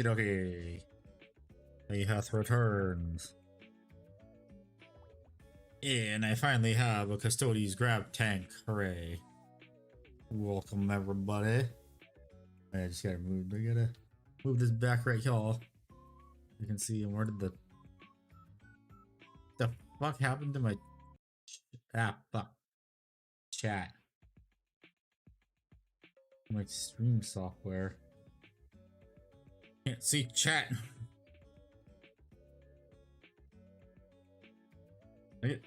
Okay. He hath returned. And I finally have a Custodes Grav tank. Hooray. Welcome everybody. I just gotta move this back right here. You can see where did the fuck happened to my fuck chat. My stream software. Can't see chat. Right.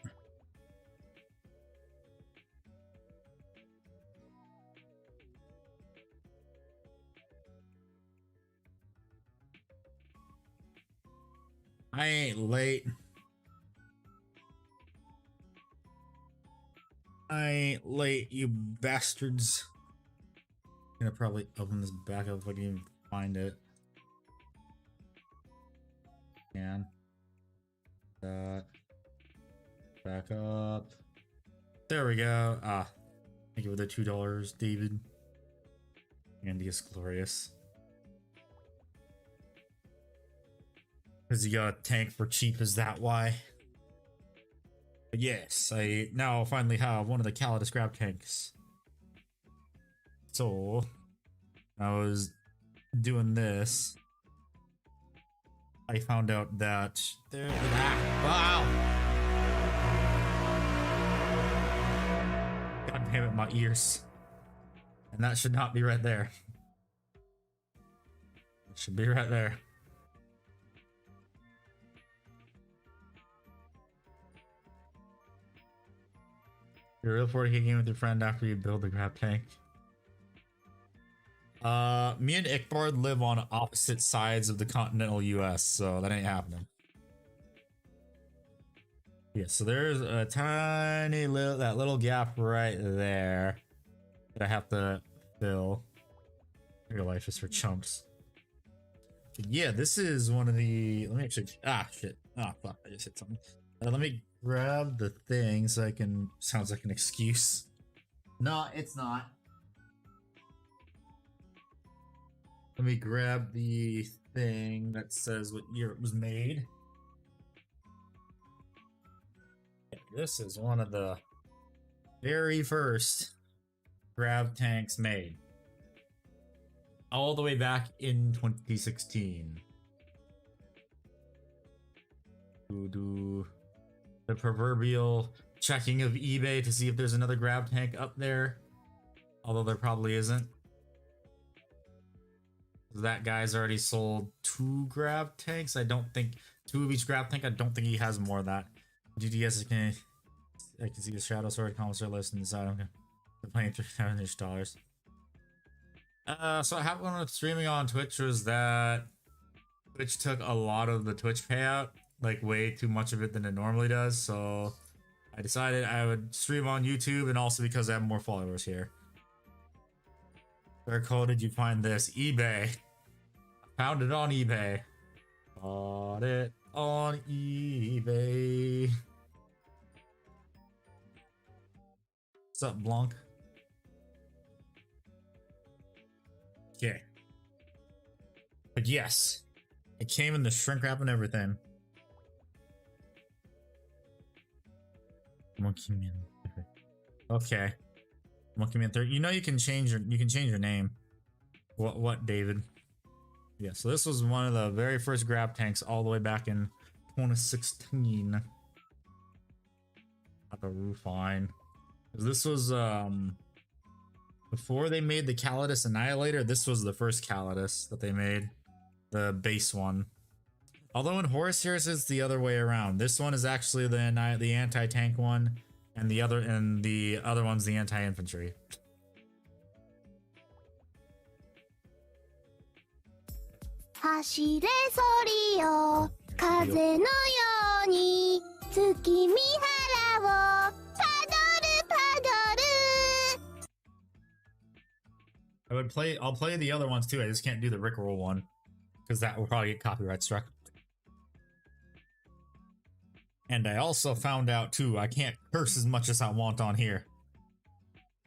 I ain't late. I ain't late, you bastards. I'm gonna probably open this back up if I can even find it. And that back up. There we go. Thank you for the $2, David. Andy is glorious. Because you got a tank for cheap, is that why? But yes, I now finally have one of the Caladius Grav tanks. So, I was doing this. I found out that there. Wow! God damn it, my ears. And that should not be right there. It should be right there. You're real 40K game with your friend after you build the Grav tank. Me and Ickbard live on opposite sides of the continental US, so that ain't happening. Yeah, so there's a tiny little gap right there that I have to fill. Real life is for chumps. But yeah, this is one of the. Let me actually. Shit. Fuck! I just hit something. Let me grab the thing so I can. Sounds like an excuse. No, it's not. Let me grab the thing that says what year it was made. This is one of the very first Grav tanks made. All the way back in 2016. Do the proverbial checking of eBay to see if there's another Grav tank up there. Although there probably isn't. That guy's already sold 2 Grav tanks. I don't think 2 of each Grav tank. I don't think he has more of that. GTS I can see the shadow sword comments list and decide I'm paying $300. So what happened when I was streaming on Twitch was that Twitch took a lot of the Twitch payout, like way too much of it than it normally does. So I decided I would stream on YouTube, and also because I have more followers here. Where code did you find this? eBay. Found it on eBay. Bought it on eBay. What's up, Blanc? Okay. But yes, it came in the shrink wrap and everything. Monkey Man. Okay. Monkey Man 30. You know you can change your name. What, David? Yeah, so this was one of the very first Grav tanks all the way back in 2016. Have a refine. This was before they made the Caladius Annihilator. This was the first Caladius that they made, the base one. Although in Horus Heroes it's the other way around. This one is actually the anti-tank one, and the other one's the anti-infantry. I'll play the other ones too. I just can't do the Rickroll one because that will probably get copyright struck. And I also found out too, I can't curse as much as I want on here,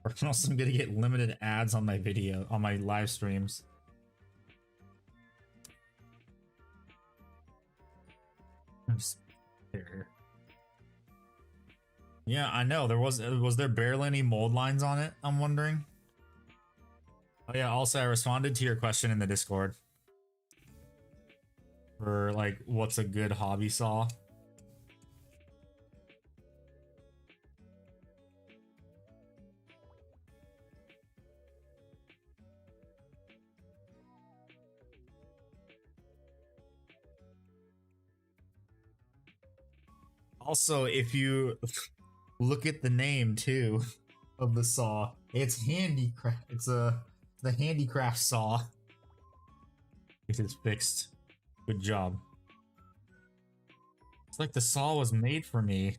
or else I'm gonna get limited ads on my live streams. There. Yeah, I know. Was there barely any mold lines on it? I'm wondering. Oh yeah, also I responded to your question in the Discord. For like what's a good hobby saw? Also, if you look at the name too of the saw, it's handicraft. It's the handicraft saw. It is fixed. Good job. It's like the saw was made for me.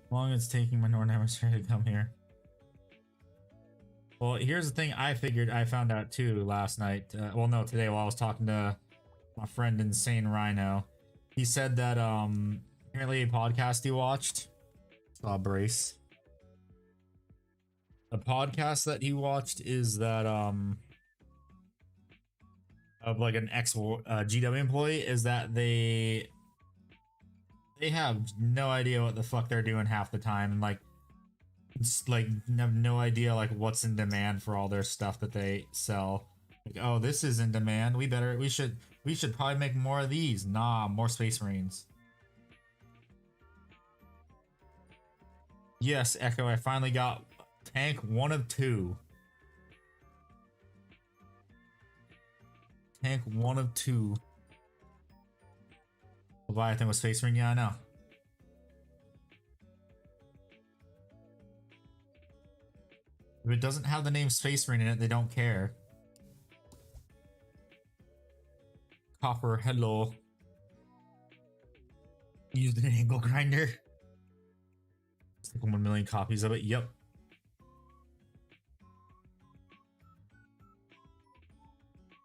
How long it's taking my Northern Hemisphere to come here? Well, here's the thing I found out too last night. Well, no, today while I was talking to my friend Insane Rhino. He said that apparently a podcast he watched, Brace. The podcast that he watched is that of like an ex GW employee, is that they have no idea what the fuck they're doing half the time, and like just like have no idea like what's in demand for all their stuff that they sell. Like, oh, this is in demand. We should probably make more of these. Nah, more Space Marines. Yes, Echo, I finally got tank 1 of 2. Tank 1 of 2. Leviathan with Space Marine, yeah, I know. If it doesn't have the name Space Marine in it, they don't care. Copper, hello. Used an angle grinder. It's like 1 million copies of it. Yep.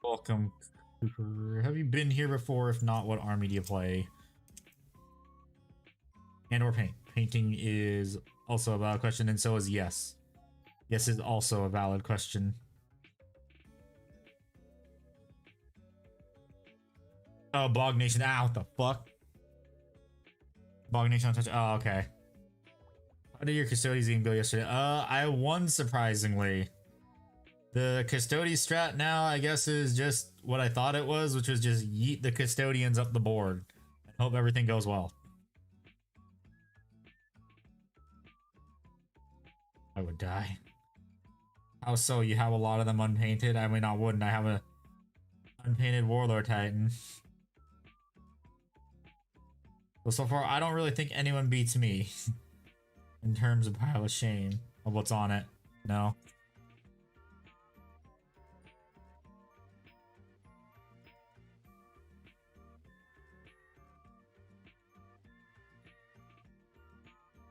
Welcome. Have you been here before? If not, what army do you play? And or paint. Painting is also a valid question, and so is yes. Yes is also a valid question. Oh, Bog Nation. Ah, what the fuck? Bog Nation on touch. Oh, okay. How did your Custodes game go yesterday? I won surprisingly. The Custodes strat now, I guess, is just what I thought it was, which was just yeet the Custodians up the board and hope everything goes well. I would die. How so? You have a lot of them unpainted? I mean, I wouldn't. I have a unpainted Warlord Titan. Well, so far, I don't really think anyone beats me in terms of pile of shame of what's on it. No.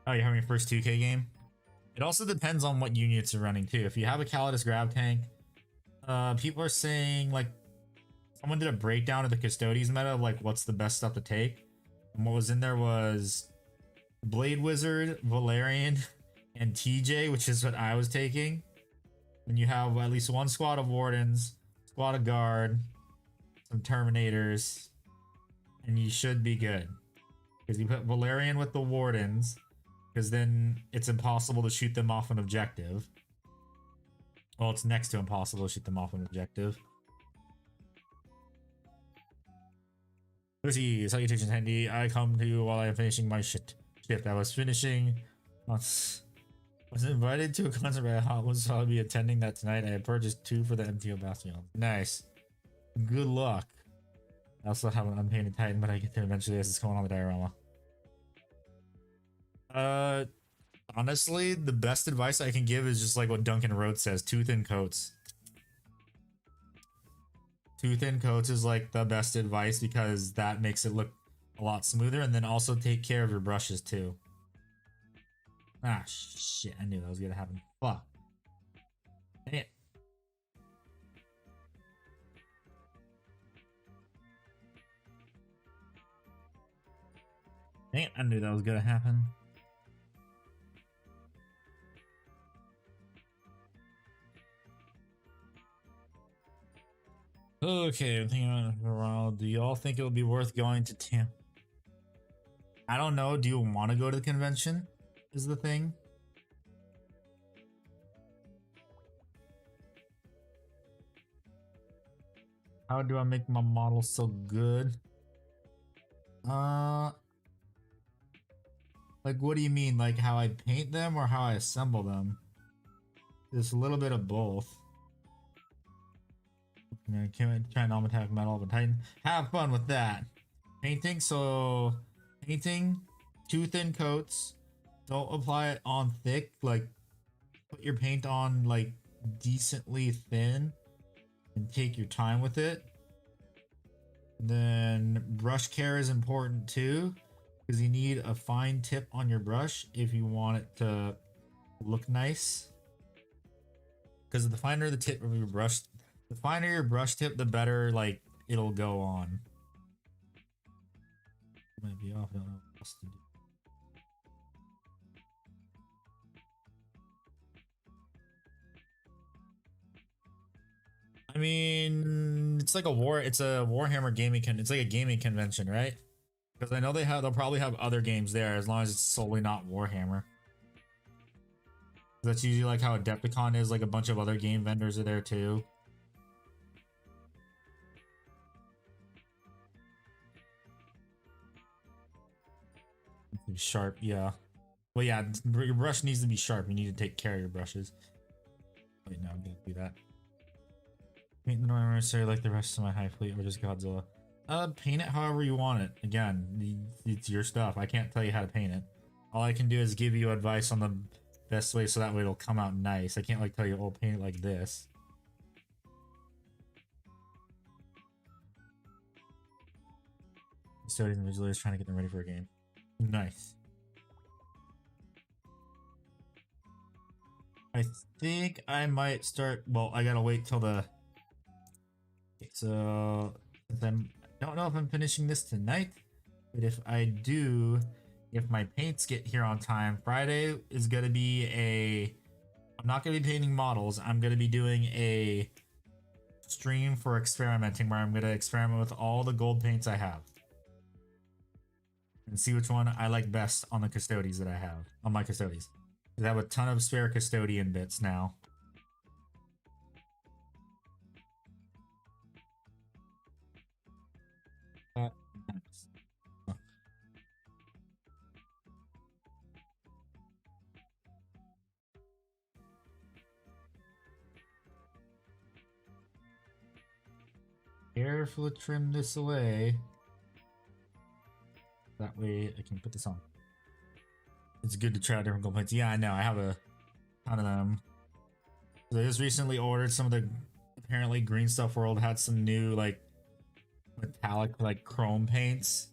Oh, you're having your first 2K game? It also depends on what units you're running too. If you have a Caladius Grav tank, people are saying like someone did a breakdown of the Custodes meta of like what's the best stuff to take. And what was in there was Blade Wizard, Valerian, and TJ, which is what I was taking. And you have at least 1 squad of Wardens, squad of Guard, some Terminators, and you should be good. Because you put Valerian with the Wardens, because then it's impossible to shoot them off an objective. Well, it's next to impossible to shoot them off an objective. Lucy, salutations, Handy. I come to you while I am finishing my shift. I was finishing. Was invited to a concert by Hot, so I'll be attending that tonight. I have purchased 2 for the MTO Bastion. Nice. Good luck. I also have an unpainted Titan, but I get there eventually as it's going on the diorama. Honestly, the best advice I can give is just like what Duncan Rhodes says: too thin coats. Too thin coats is like the best advice because that makes it look a lot smoother, and then also take care of your brushes too. Ah, shit, I knew that was gonna happen. Fuck. Dang it. Dang it, I knew that was gonna happen. Okay, I'm thinking about it for a while. Do y'all think it would be worth going to Tampa? I don't know. Do you want to go to the convention? Is the thing. How do I make my model so good? Uh, like what do you mean? Like how I paint them or how I assemble them? It's a little bit of both. I can't try non-metallic metal, but Titan. Have fun with that. Painting, so painting, two thin coats. Don't apply it on thick. Like put your paint on like decently thin and take your time with it. Then brush care is important too, because you need a fine tip on your brush if you want it to look nice. Because the finer the tip of your brush, the finer your brush tip, the better like it'll go on. Might be off. I don't know what else to do. I mean, it's like it's a Warhammer gaming it's like a gaming convention, right? Because I know they'll probably have other games there as long as it's solely not Warhammer. That's usually like how Adepticon is, like a bunch of other game vendors are there too. Sharp, yeah. Well, yeah, your brush needs to be sharp. You need to take care of your brushes. Wait, no, I'm gonna do that. Paint the normal necessary like the rest of my high fleet or just Godzilla. Paint it however you want it. Again, it's your stuff. I can't tell you how to paint it. All I can do is give you advice on the best way so that way it'll come out nice. I can't like tell you, oh, paint it like this. Custodian and Vigilators trying to get them ready for a game. Nice. I think I might start. Well, I gotta wait till the. So, I don't know if I'm finishing this tonight, but if I do, if my paints get here on time, Friday is gonna be a. I'm not gonna be painting models. I'm gonna be doing a stream for experimenting where I'm gonna experiment with all the gold paints I have and see which one I like best on the Custodes that I have on my Custodes. I have a ton of spare custodian bits now. Nice. Carefully trim this away. That way I can put this on. It's good to try out different gold plates. Yeah, I know. I have a ton of them. So I just recently ordered some of the. Apparently, Green Stuff World had some new like metallic like chrome paints.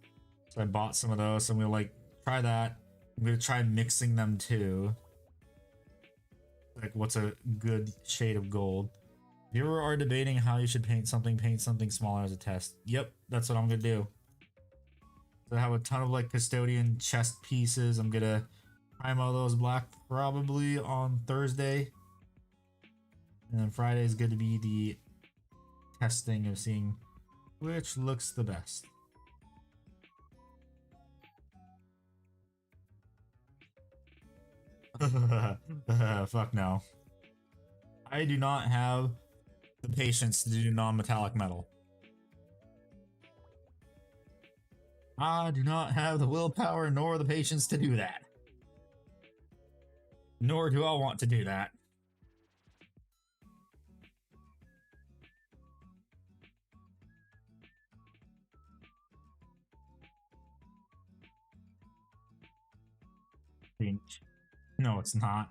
So I bought some of those. So I'm gonna like try that. I'm gonna try mixing them too. Like, what's a good shade of gold? If you ever are debating how you should paint something smaller as a test. Yep, that's what I'm gonna do. So I have a ton of like custodian chest pieces. I'm gonna prime all those black probably on Thursday. And then Friday is going to be the testing of seeing which looks the best. Fuck no. I do not have the patience to do non-metallic metal. I do not have the willpower nor the patience to do that. Nor do I want to do that. No, it's not.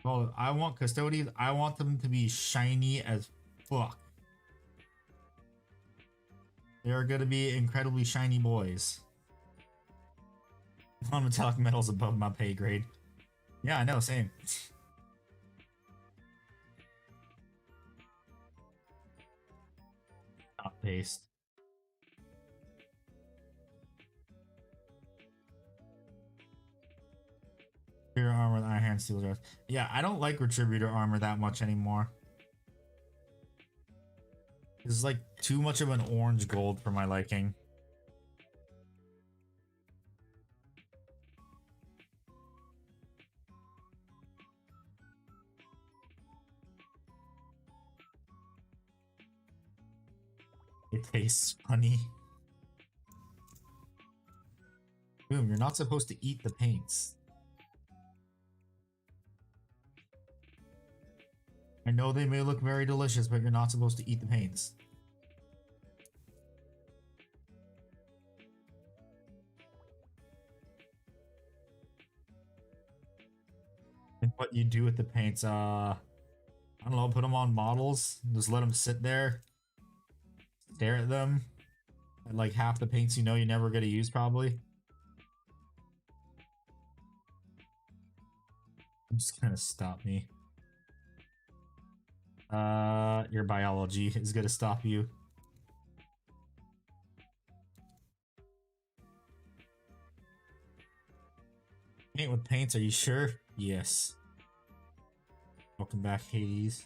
Well, I want custodians. I want them to be shiny as fuck. They are going to be incredibly shiny boys. Non-metallic metal's above my pay grade. Yeah, I know, same. Not paste. Your armor with Iron Hand Iron Steel dress. Yeah, I don't like Retributor armor that much anymore. It's like too much of an orange gold for my liking. It tastes funny. Boom, you're not supposed to eat the paints. I know they may look very delicious, but you're not supposed to eat the paints. And what you do with the paints, I don't know, put them on models, just let them sit there, stare at them, and like half the paints you know you're never gonna use probably. I'm just gonna stop me. Your biology is gonna stop you. Paint with paints, are you sure? Yes. Welcome back, Hades.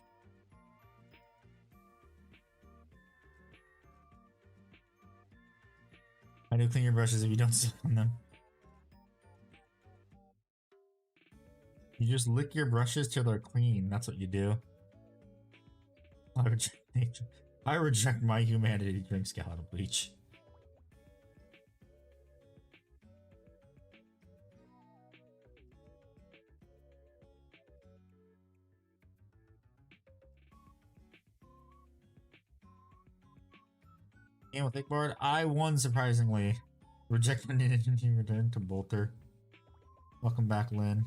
I do clean your brushes if you don't sit on them. You just lick your brushes till they're clean. That's what you do. I reject nature. I reject my humanity to drink skeletal bleach. Game with Thickboard, I won surprisingly. Rejected ninja return to Bolter. Welcome back, Lynn.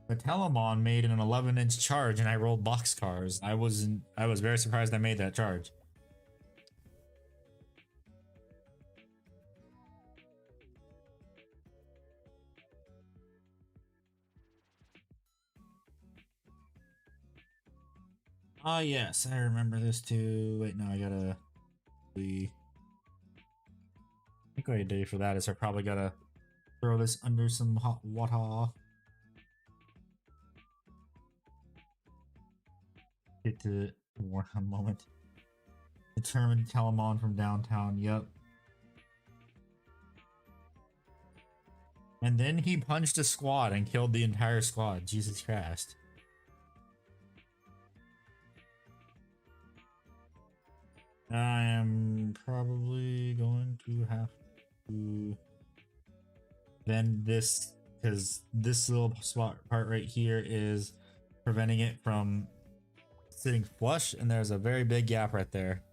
The Telemon made an 11-inch charge and I rolled boxcars. I was very surprised I made that charge. Ah, yes, I remember this too. Wait, no, I gotta. I think what I do for that is I probably gotta throw this under some hot water. Get to war a moment. Determined Telemon from downtown. Yep. And then he punched a squad and killed the entire squad. Jesus Christ. I am probably going to have to bend this because this little spot part right here is preventing it from sitting flush, and there's a very big gap right there.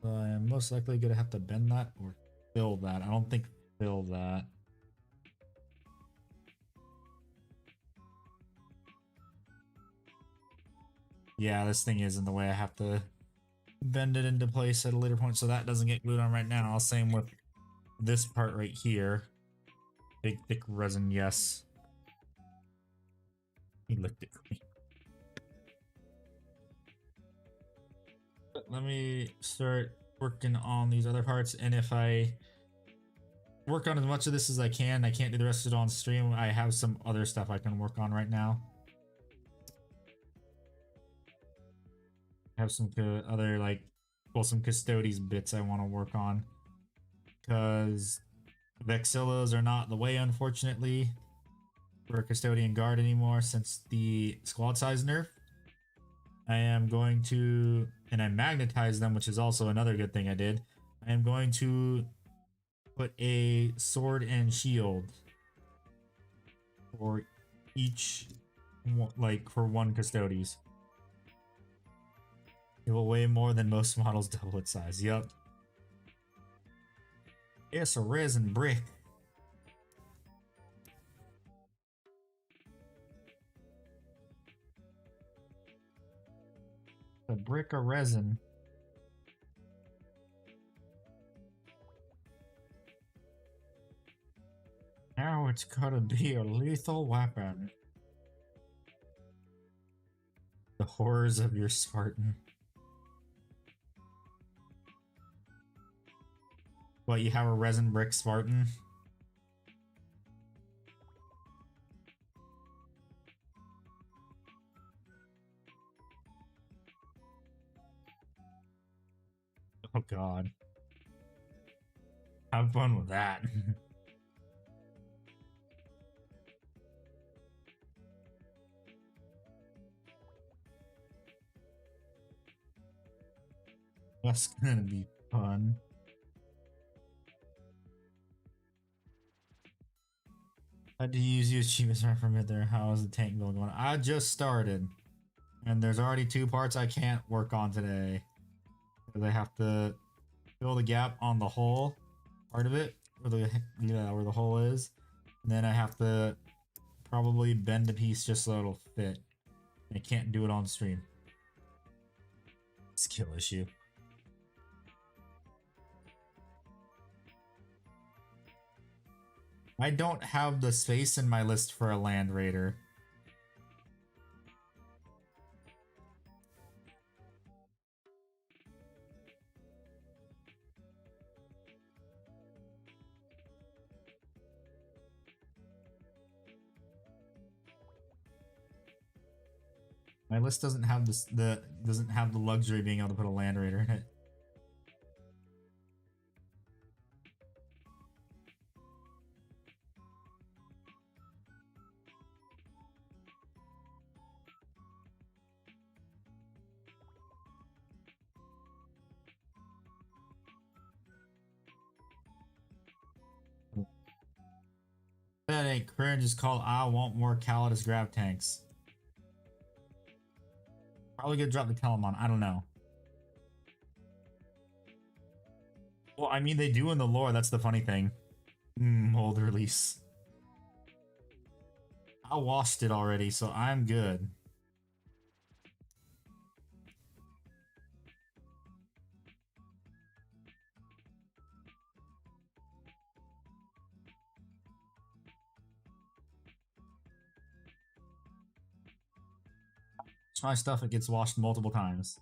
So I am most likely gonna have to bend that or fill that. I don't think fill that. Yeah, this thing is in the way. I have to bend it into place at a later point so that doesn't get glued on right now. Same with this part right here. Big thick resin, yes. He licked it clean. Let me start working on these other parts, and if I work on as much of this as I can't do the rest of it on stream. I have some other stuff I can work on right now. I have some other like, well, some Custodes bits I want to work on, because Vexillas are not the way, unfortunately, for a Custodian Guard anymore since the squad size nerf. I am going to, and I magnetize them, which is also another good thing I did. I am going to put a sword and shield for each, like for one Custodes. It will weigh more than most models double its size. Yup. It's a resin brick. A brick of resin. Now it's gotta be a lethal weapon. The The horrors of your Spartan. What, you have a resin brick Spartan? Oh god. Have fun with that. That's gonna be fun. How do you use the achievements right from it there? How is the tank build going? I just started. And there's already 2 parts I can't work on today. Because I have to fill the gap on the hole part of it. Where the hole is. And then I have to probably bend a piece just so it'll fit. I can't do it on stream. Skill issue. I don't have the space in my list for a land raider. My list doesn't have doesn't have the luxury of being able to put a land raider in it. That ain't cringe, is called I want more Caladius Grav tanks. Probably gonna drop the Telemon, I don't know. Well, I mean, they do in the lore, that's the funny thing. Mold release. I washed it already, so I'm good. It's my stuff, it gets washed multiple times.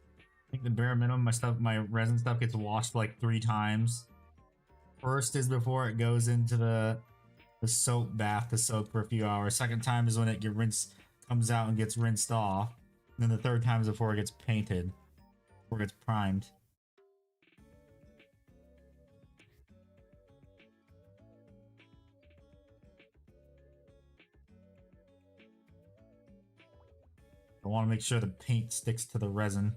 I think the bare minimum, my resin stuff gets washed like 3 times. First is before it goes into the soap bath to soak for a few hours. Second time is when it comes out and gets rinsed off. And then the third time is before it gets painted. Before it gets primed. I want to make sure the paint sticks to the resin.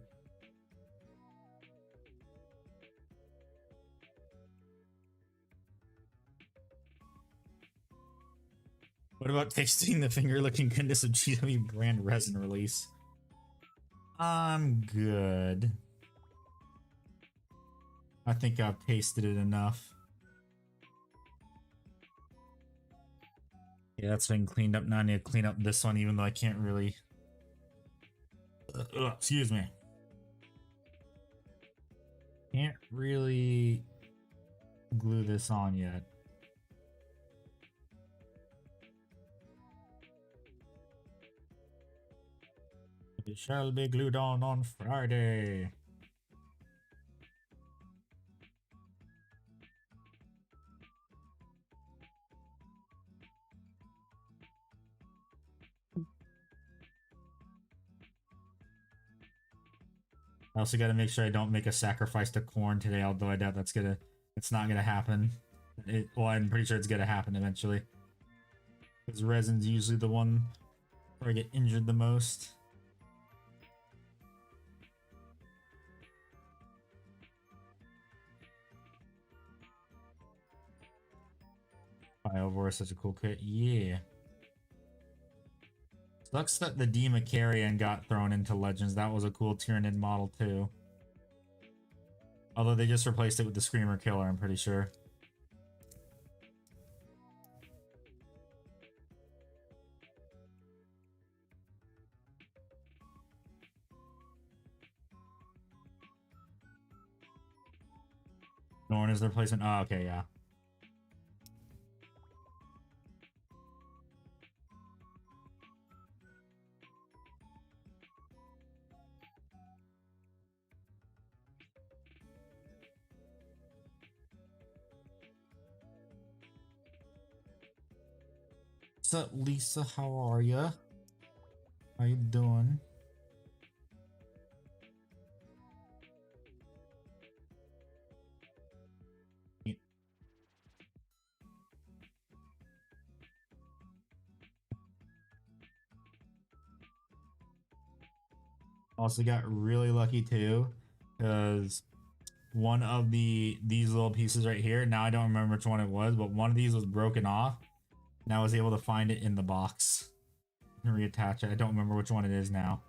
What about tasting the finger-licking goodness of GW brand resin release? I'm good. I think I've tasted it enough. Yeah, that's been cleaned up. Now I need to clean up this one, even though I can't really... excuse me. Can't really glue this on yet. It shall be glued on Friday. I also got to make sure I don't make a sacrifice to corn today, although I doubt it's not gonna happen. Well, I'm pretty sure it's gonna happen eventually. Because resin's usually the one where I get injured the most. Biovore is such a cool kit. Yeah. Sucks that the Demacarian got thrown into Legends. That was a cool Tyranid model too. Although they just replaced it with the Screamer Killer, I'm pretty sure. Norn is the replacement. Oh, okay, yeah. What's up, Lisa? How are ya? How you doing? Also got really lucky too, because one of these little pieces right here, now I don't remember which one it was, but one of these was broken off, and I was able to find it in the box and reattach it. I don't remember which one it is now.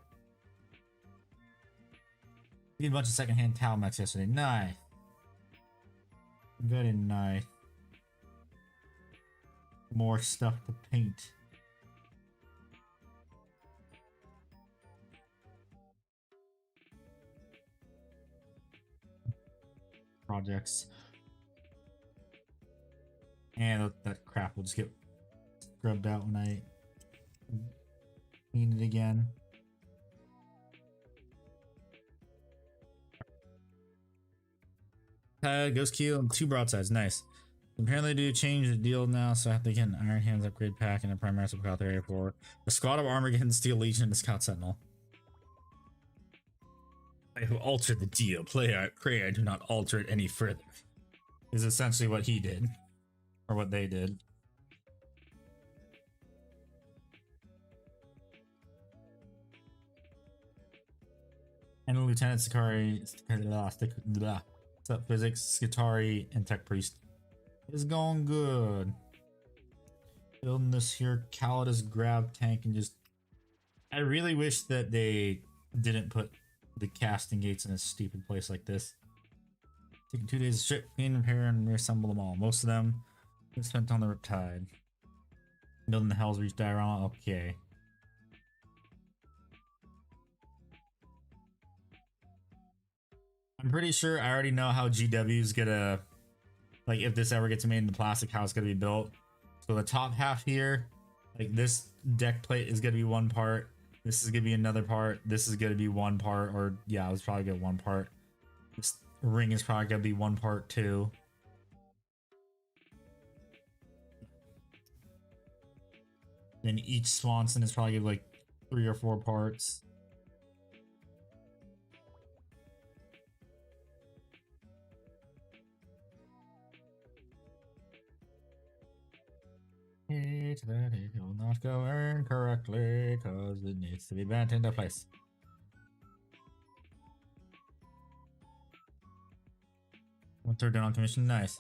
We did a bunch of secondhand towel mats yesterday. Nice. Very nice. More stuff to paint. Projects. And that crap will just get scrubbed out when I clean it again. Ghost Keel and 2 broadsides. Nice. Apparently, do change the deal now, so I have to get an Iron Hands upgrade pack and a primary support area for a squad of armor against Steel Legion and the Scout Sentinel. I have altered the deal. Pray I do not alter it any further. Is essentially what he did, or what they did. And Lieutenant Sakari, what's up, Physics, Skitari, and Tech Priest. It's going good. Building this here Caladius Grav tank and just... I really wish that they didn't put the casting gates in a stupid place like this. Taking 2 days to strip, clean, repair, and reassemble them all. Most of them were spent on the Riptide. Building the Hell's Reach diorama, okay. I'm pretty sure I already know how GW's gonna, like, if this ever gets made into plastic, how it's gonna be built. So the top half here, like this deck plate is gonna be one part. This is gonna be another part. This is gonna be one part, or yeah, I was probably gonna one part. This ring is probably gonna be one part too. Then each Swanson is probably like 3 or 4 parts. That it will not go in correctly because it needs to be bent into place. One third down on commission, nice.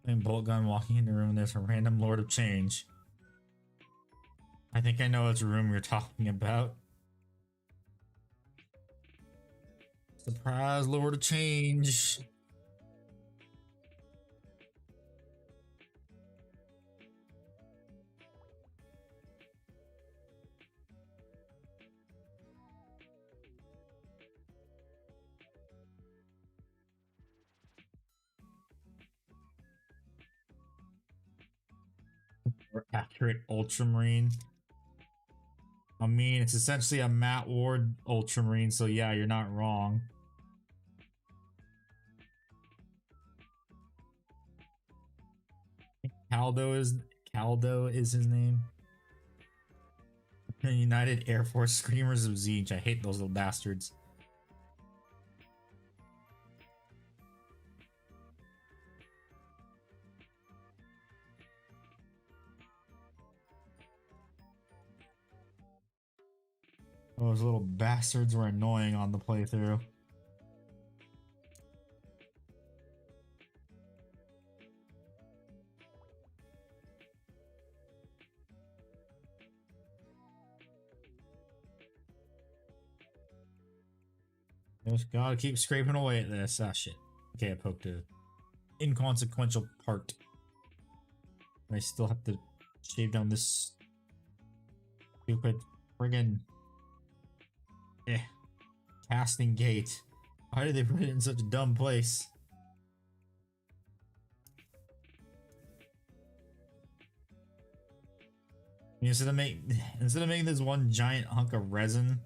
And bolt gun walking in the room. There's a random Lord of Change. I think I know which room you're talking about. Surprise, Lord of Change. Or accurate Ultramarine. I mean, it's essentially a Matt Ward Ultramarine, so yeah, you're not wrong. Caldo is his name. United Air Force Screamers of Zeech. I hate those little bastards. Those little bastards were annoying on the playthrough. Just gotta keep scraping away at this. Ah, shit. Okay, I poked a inconsequential part. I still have to shave down this stupid friggin' casting gate. Why did they put it in such a dumb place? Instead of making this one giant hunk of resin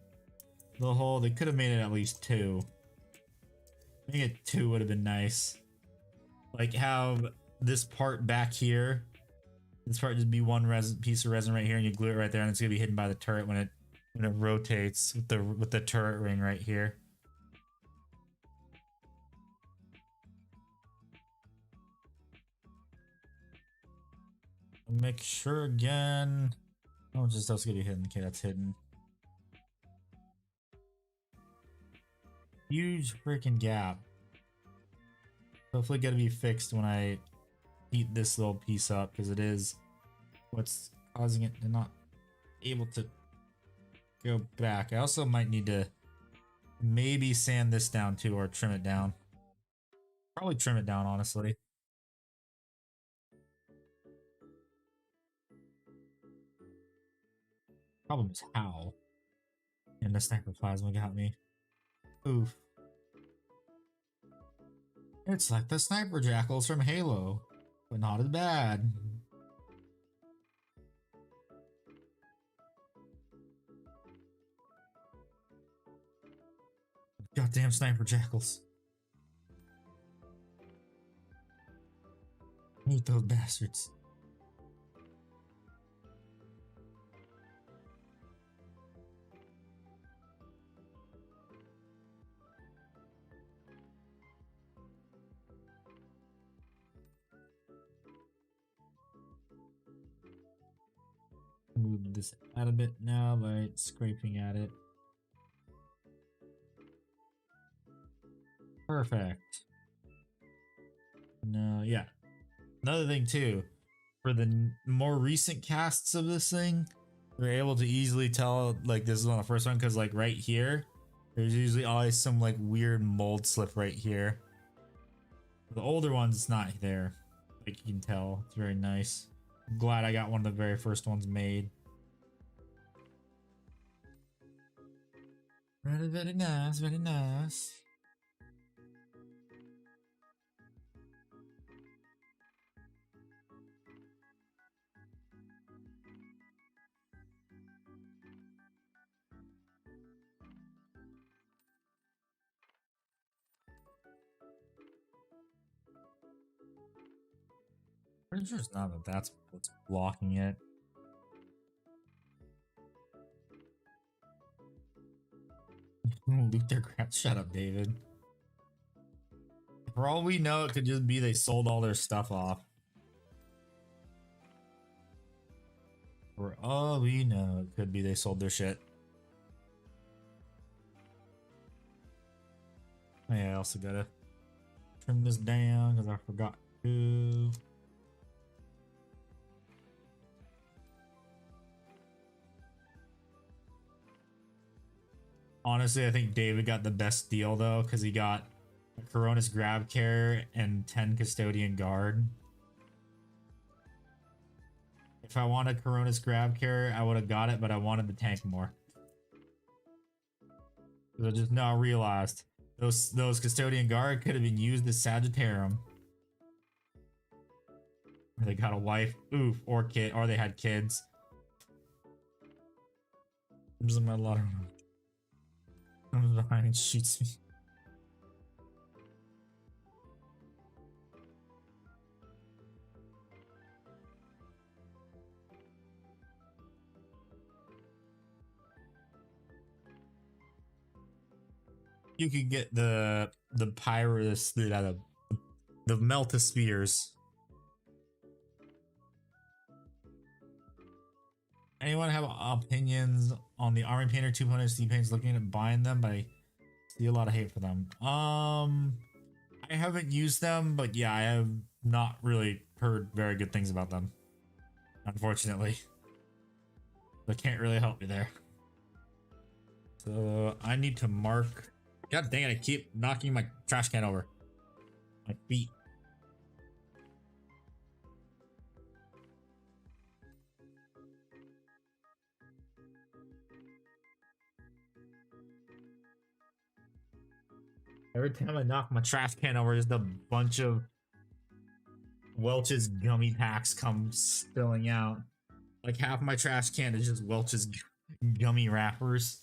the hole, they could have made it at least 2. Making it 2 would have been nice. Like have this part back here This part just be one resin piece of resin right here, and you glue it right there, and it's gonna be hidden by the turret when it rotates with the turret ring right here. Make sure again. Oh, just that's gonna be hidden. Okay, that's hidden. Huge freaking gap. Hopefully, gonna be fixed when I heat this little piece up, because it is what's causing it to not able to go back. I also might need to maybe sand this down too, or trim it down. Probably trim it down, honestly. Problem is how. And the sniper plasma got me. Oof. It's like the sniper jackals from Halo, but not as bad. Goddamn sniper jackals. I hate those bastards. Move this out a bit now by scraping at it. Perfect. No, yeah. Another thing too, for the more recent casts of this thing, we're able to easily tell like this is on the first one, because like right here, there's usually always some like weird mold slip right here. The older ones, it's not there. Like you can tell, it's very nice. I'm glad I got one of the very first ones made. Very, very nice, very nice. Pretty sure it's not that that's what's blocking it. Loot their crap. Shut up, David. For all we know, it could just be they sold all their stuff off. For all we know, it could be they sold their shit. Oh, yeah, I also gotta trim this down because I forgot to. Honestly, I think David got the best deal though, because he got a Coronis Grav Care and 10 Custodian Guard. If I wanted Coronis Grav Care, I would have got it, but I wanted the tank more. I just now realized those Custodian Guard could have been used as Sagittarium. Or they got a wife, oof, or kid, or they had kids. Comes in my lot. Comes behind and shoots me. You could get the Pyrus, the Meltospheres. Anyone have opinions on the Army Painter 2.0 Steam Paints? Looking at buying them, but I see a lot of hate for them. I haven't used them, but yeah, I have not really heard very good things about them. Unfortunately, I can't really help you there. So I need to mark. God dang it! I keep knocking my trash can over. My feet. Every time I knock my trash can over, just a bunch of Welch's gummy packs come spilling out. Like half my trash can is just Welch's gummy wrappers.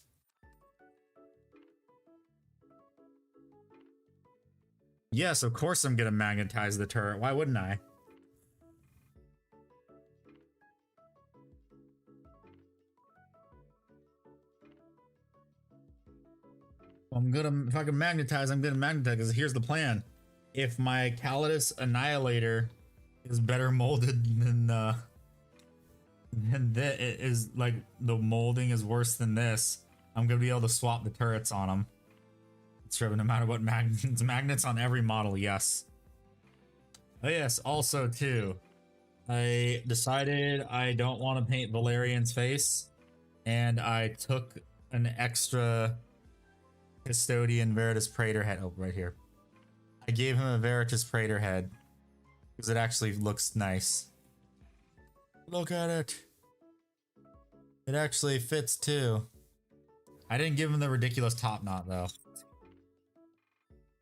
Yes, of course I'm gonna magnetize the turret. Why wouldn't I? if I can magnetize, I'm gonna magnetize. Because here's the plan: if my Caladius Annihilator is better molded than that, it is like the molding is worse than this, I'm gonna be able to swap the turrets on them. It's true, no matter what magnets on every model. Yes. Oh yes. Also too, I decided I don't want to paint Valerian's face, and I took an extra Custodian Veritas Praetor head. Oh, right here. I gave him a Veritas Praetor head because it actually looks nice. Look at it. It actually fits too. I didn't give him the ridiculous top knot though.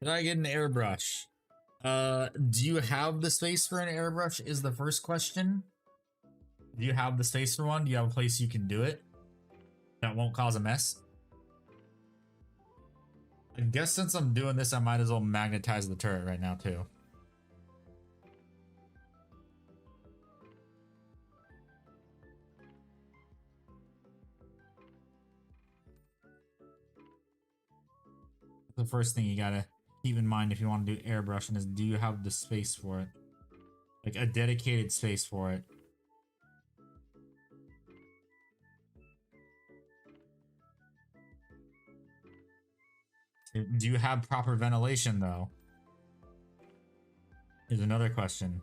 Did I get an airbrush? Do you have the space for an airbrush is the first question. Do you have the space for one? Do you have a place you can do it that won't cause a mess? I guess since I'm doing this, I might as well magnetize the turret right now too. The first thing you gotta keep in mind if you want to do airbrushing is, do you have the space for it? Like a dedicated space for it. Do you have proper ventilation though? Is another question.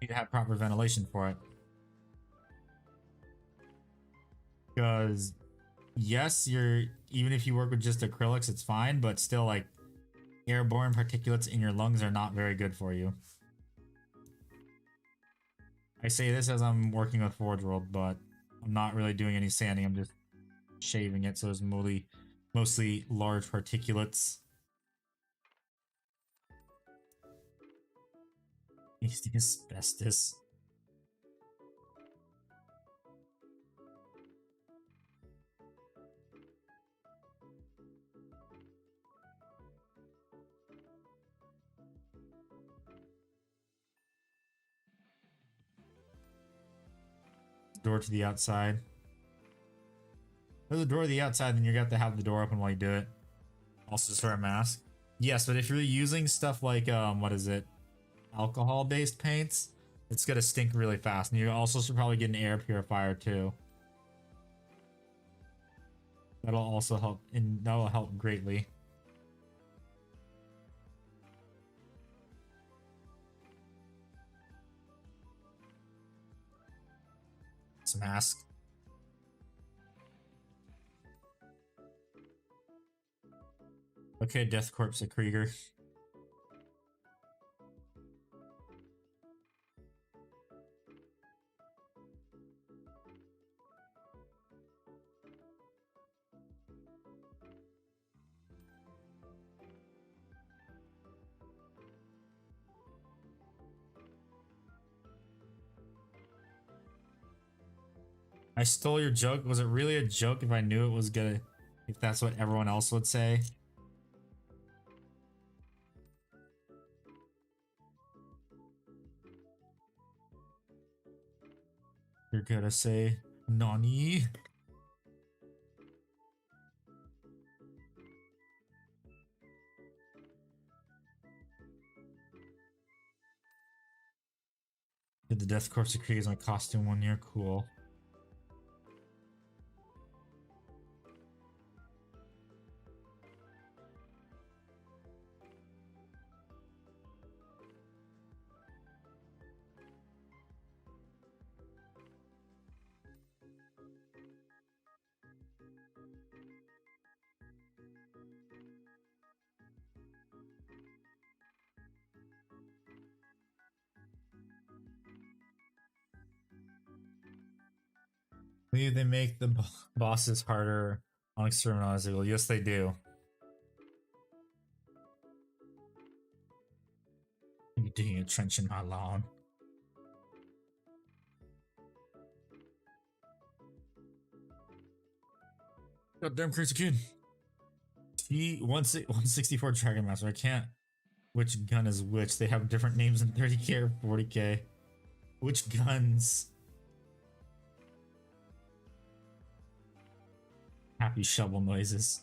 You have proper ventilation for it. Because yes, even if you work with just acrylics, it's fine, but still, like, airborne particulates in your lungs are not very good for you. I say this as I'm working with Forge World, but I'm not really doing any sanding. I'm just shaving it, so there's mostly large particulates. It's the asbestos. Door to the outside. There's a door to the outside, then you're gonna have to have the door open while you do it. Also, just wear a mask. Yes, but if you're using stuff like what is it, alcohol-based paints, it's gonna stink really fast, and you also should probably get an air purifier too. That'll also help, and that'll help greatly. It's a mask. Okay, Death Corpse of Krieger. I stole your joke. Was it really a joke if I knew it was gonna... If that's what everyone else would say? You're gonna say, Nani? Did the Death Corpse of Krieger my costume 1 year? Cool. Believe they make the bosses harder on Exterminal. Yes, they do. You're digging a trench in my lawn. Goddamn crazy kid. T164 Dragon Master. I can't. Which gun is which? They have different names in 30k or 40k. Which guns? crappy shovel noises.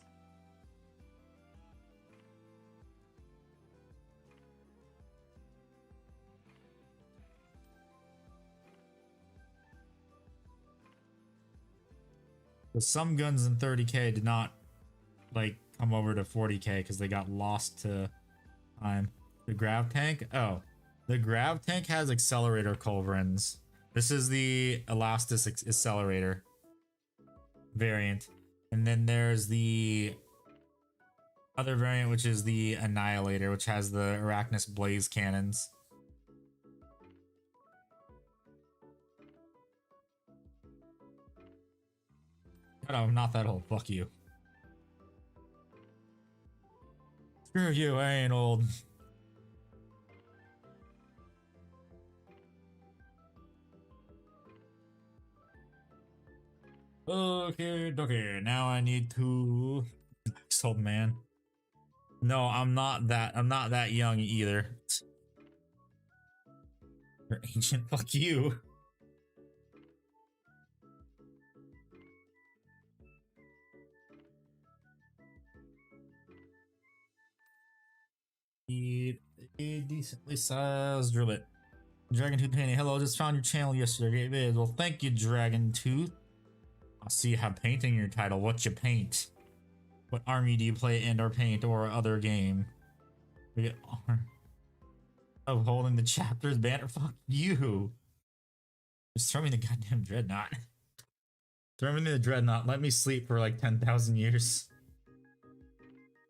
But some guns in 30k did not like come over to 40k because they got lost to time. The Grav tank? Oh, the Grav tank has accelerator culverins. This is the Elastis accelerator variant. And then there's the other variant, which is the Annihilator, which has the Arachnus blaze cannons. God, I'm not that old. Fuck you. Screw you, I ain't old. Okay, now I need to... Old man. No, I'm not that young either. You're ancient, fuck you. Need a decently sized drill bit. Dragon Tooth painting. Hello, just found your channel yesterday. Well, thank you, Dragon Tooth. I see you have painting in your title. What you paint? What army do you play and or paint or other game? We get of holding the chapter's banner. Fuck you. Just throw me the goddamn dreadnought. Throw me in the dreadnought. Let me sleep for like 10,000 years.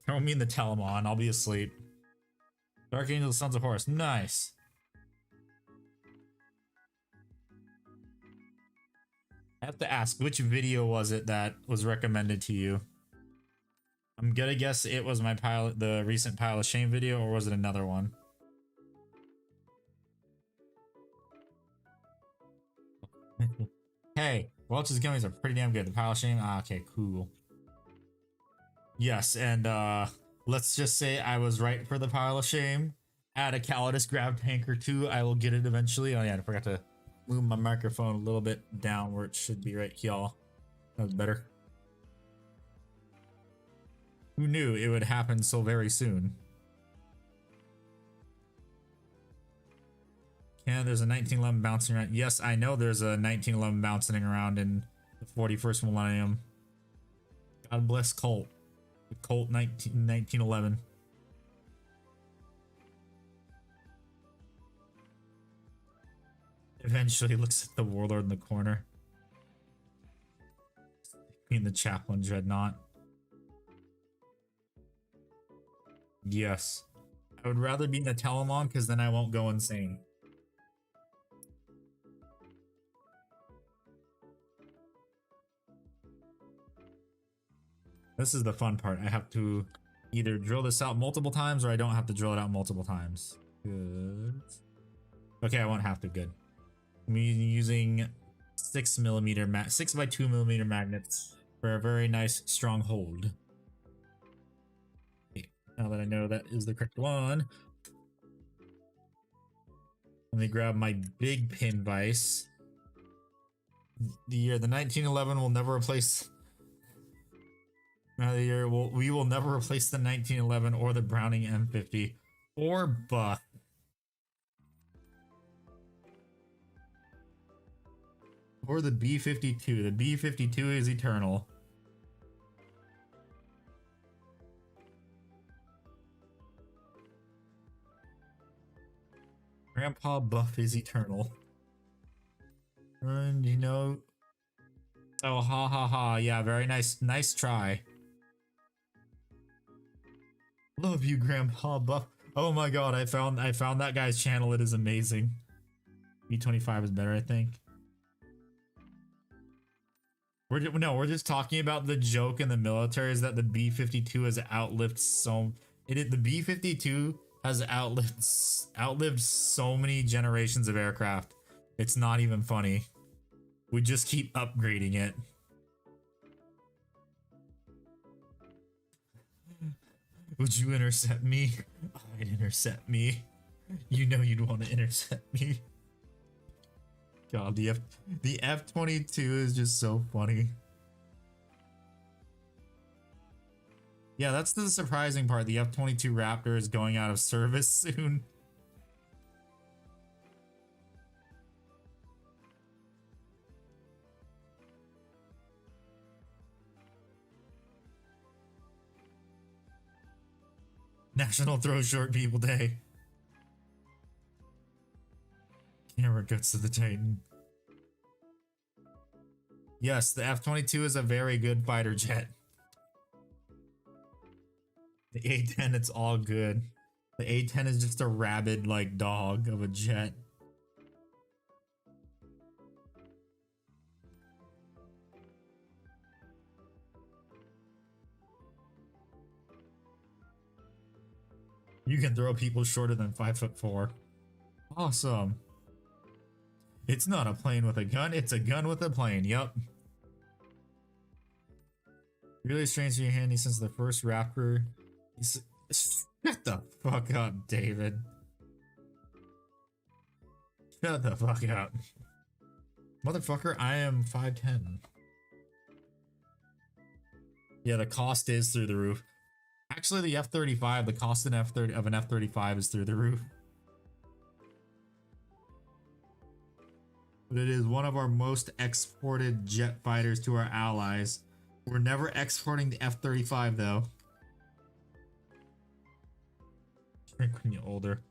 Throw me in the Telemon. I'll be asleep. Dark Angel, Sons of Horus. Nice. I have to ask, which video was it that was recommended to you? I'm gonna guess it was my the recent Pile of Shame video, or was it another one? Hey, Welch's gummies are pretty damn good. The Pile of Shame, okay, cool. Yes, and let's just say I was right for the Pile of Shame. Add a Caladius Grav tank or two. I will get it eventually. Oh yeah, I forgot to move my microphone a little bit down where it should be right here. That was better. Who knew it would happen so very soon? Yeah, there's a 1911 bouncing around. Yes, I know there's a 1911 bouncing around in the 41st millennium. God bless Colt. The Colt 1911. Eventually looks at the warlord in the corner. Being the chaplain dreadnought. Yes. I would rather be in the Telemon because then I won't go insane. This is the fun part. I have to either drill this out multiple times or I don't have to drill it out multiple times. Good. Okay, I won't have to. Good. I'm using 6mm 6x2mm magnets for a very nice strong hold. Okay, now that I know that is the correct one, let me grab my big pin vise. The 1911 will never replace. We will never replace the 1911 or the Browning M50 or Buck. Or the B-52. The B-52 is eternal. Grandpa Buff is eternal. And you know... Oh, ha ha ha. Yeah, very nice. Nice try. Love you, Grandpa Buff. Oh my god, I found that guy's channel. It is amazing. B-25 is better, I think. We're just talking about the joke in the military is that the B-52 has outlived the B-52 has outlived so many generations of aircraft. It's not even funny. We just keep upgrading it. Would you intercept me? I'd intercept me. You know you'd want to intercept me. God, the F-22 is just so funny. Yeah, that's the surprising part. The F-22 Raptor is going out of service soon. National Throw Short People Day. Camera cuts to the Titan. Yes, the F-22 is a very good fighter jet. The A-10, it's all good. The A-10 is just a rabid, like, dog of a jet. You can throw people shorter than 5'4". Awesome. It's not a plane with a gun, it's a gun with a plane. Yup. Really strange to your handy since the first Raptor. Shut the fuck up, David. Shut the fuck up. Motherfucker, I am 5'10". Yeah, the cost is through the roof. Actually, the F-35, the cost of an F-35 is through the roof. But it is one of our most exported jet fighters to our allies. We're never exporting the F-35 though. Shrink when you're older.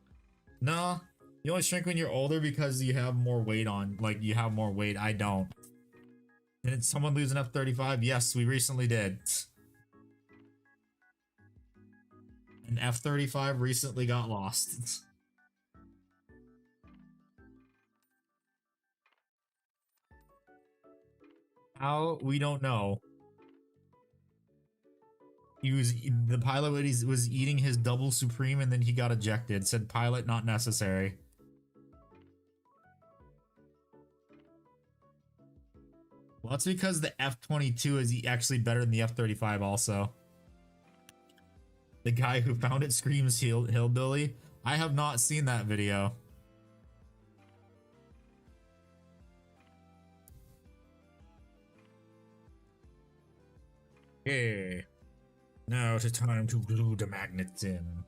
No, you only shrink when you're older because you have more weight on. Like, you have more weight. I don't. Did someone lose an F-35? Yes, we recently did. An F-35 recently got lost. How? We don't know. The pilot was eating his double supreme and then he got ejected. Said pilot not necessary. Well, that's because the F-22 is actually better than the F-35 also. The guy who found it screams hillbilly. I have not seen that video. Hey, now it's time to glue the magnets in.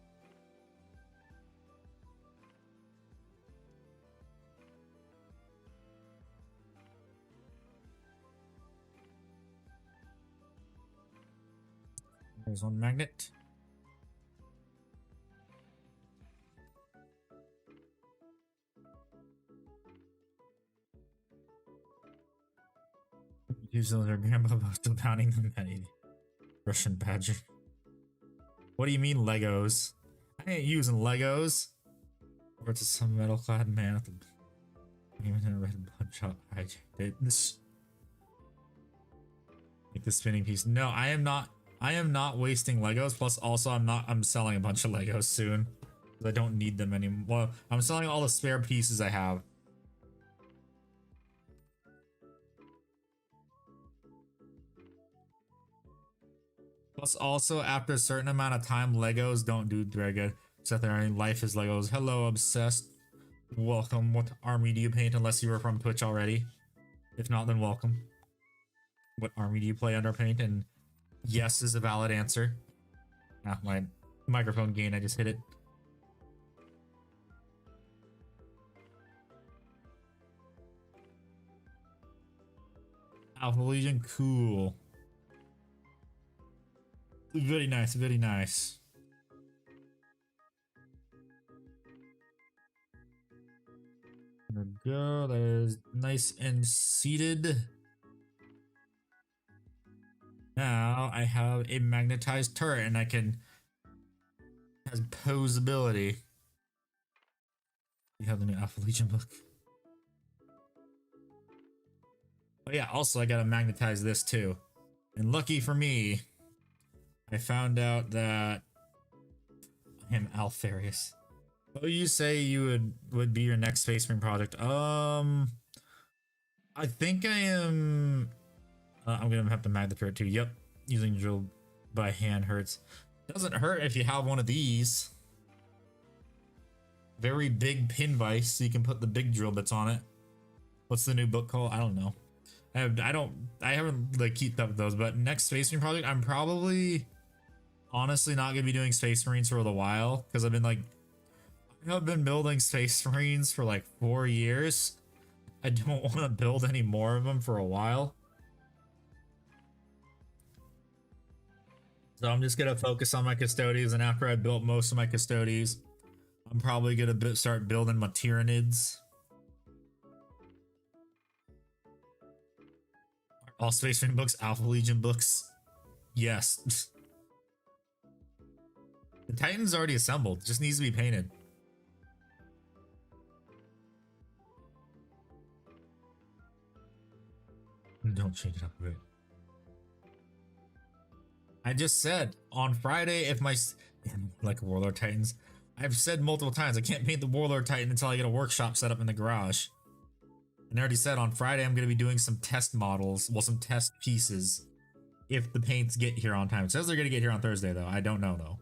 There's one magnet. Use their grandpa about still pounding them at Russian badger. What do you mean Legos? I ain't using Legos. Or to some metal clad man with even in a red bloodshot hijacked this. Like the spinning piece. No, I am not wasting Legos. Plus also I'm selling a bunch of Legos soon. I don't need them anymore. Well, I'm selling all the spare pieces I have. Plus, also, after a certain amount of time, Legos don't do very good. Except their life is Legos. Hello, obsessed. Welcome. What army do you paint unless you were from Twitch already? If not, then welcome. What army do you play under paint? And yes is a valid answer. Ah, my microphone gain, I just hit it. Alpha Legion, cool. Very nice, very nice. There we go. That is nice and seated. Now I have a magnetized turret and I can has posability. You have the new Alpha Legion book. Oh yeah, also I gotta magnetize this too. And lucky for me, I found out that I am Alfarius. What would you say you would be your next Space Marine project? I think I am. I'm gonna have to mag the turret too. Yep, using drill by hand hurts. Doesn't hurt if you have one of these. Very big pin vise, so you can put the big drill bits on it. What's the new book called? I don't know. I haven't like kept up with those. But next Space Marine project, I'm probably honestly not gonna be doing Space Marines for a while because I've been building Space Marines for like 4 years. I don't want to build any more of them for a while. So I'm just gonna focus on my Custodes, and after I built most of my Custodes, I'm probably gonna start building my Tyranids. All Space Marine books, Alpha Legion books. Yes. The Titan's already assembled, just needs to be painted. Don't shake it up a bit. I just said on Friday, if my like Warlord Titans, I've said multiple times I can't paint the Warlord Titan until I get a workshop set up in the garage. And I already said on Friday I'm going to be doing some test models, well, some test pieces, if the paints get here on time. It says they're going to get here on Thursday though. I don't know though.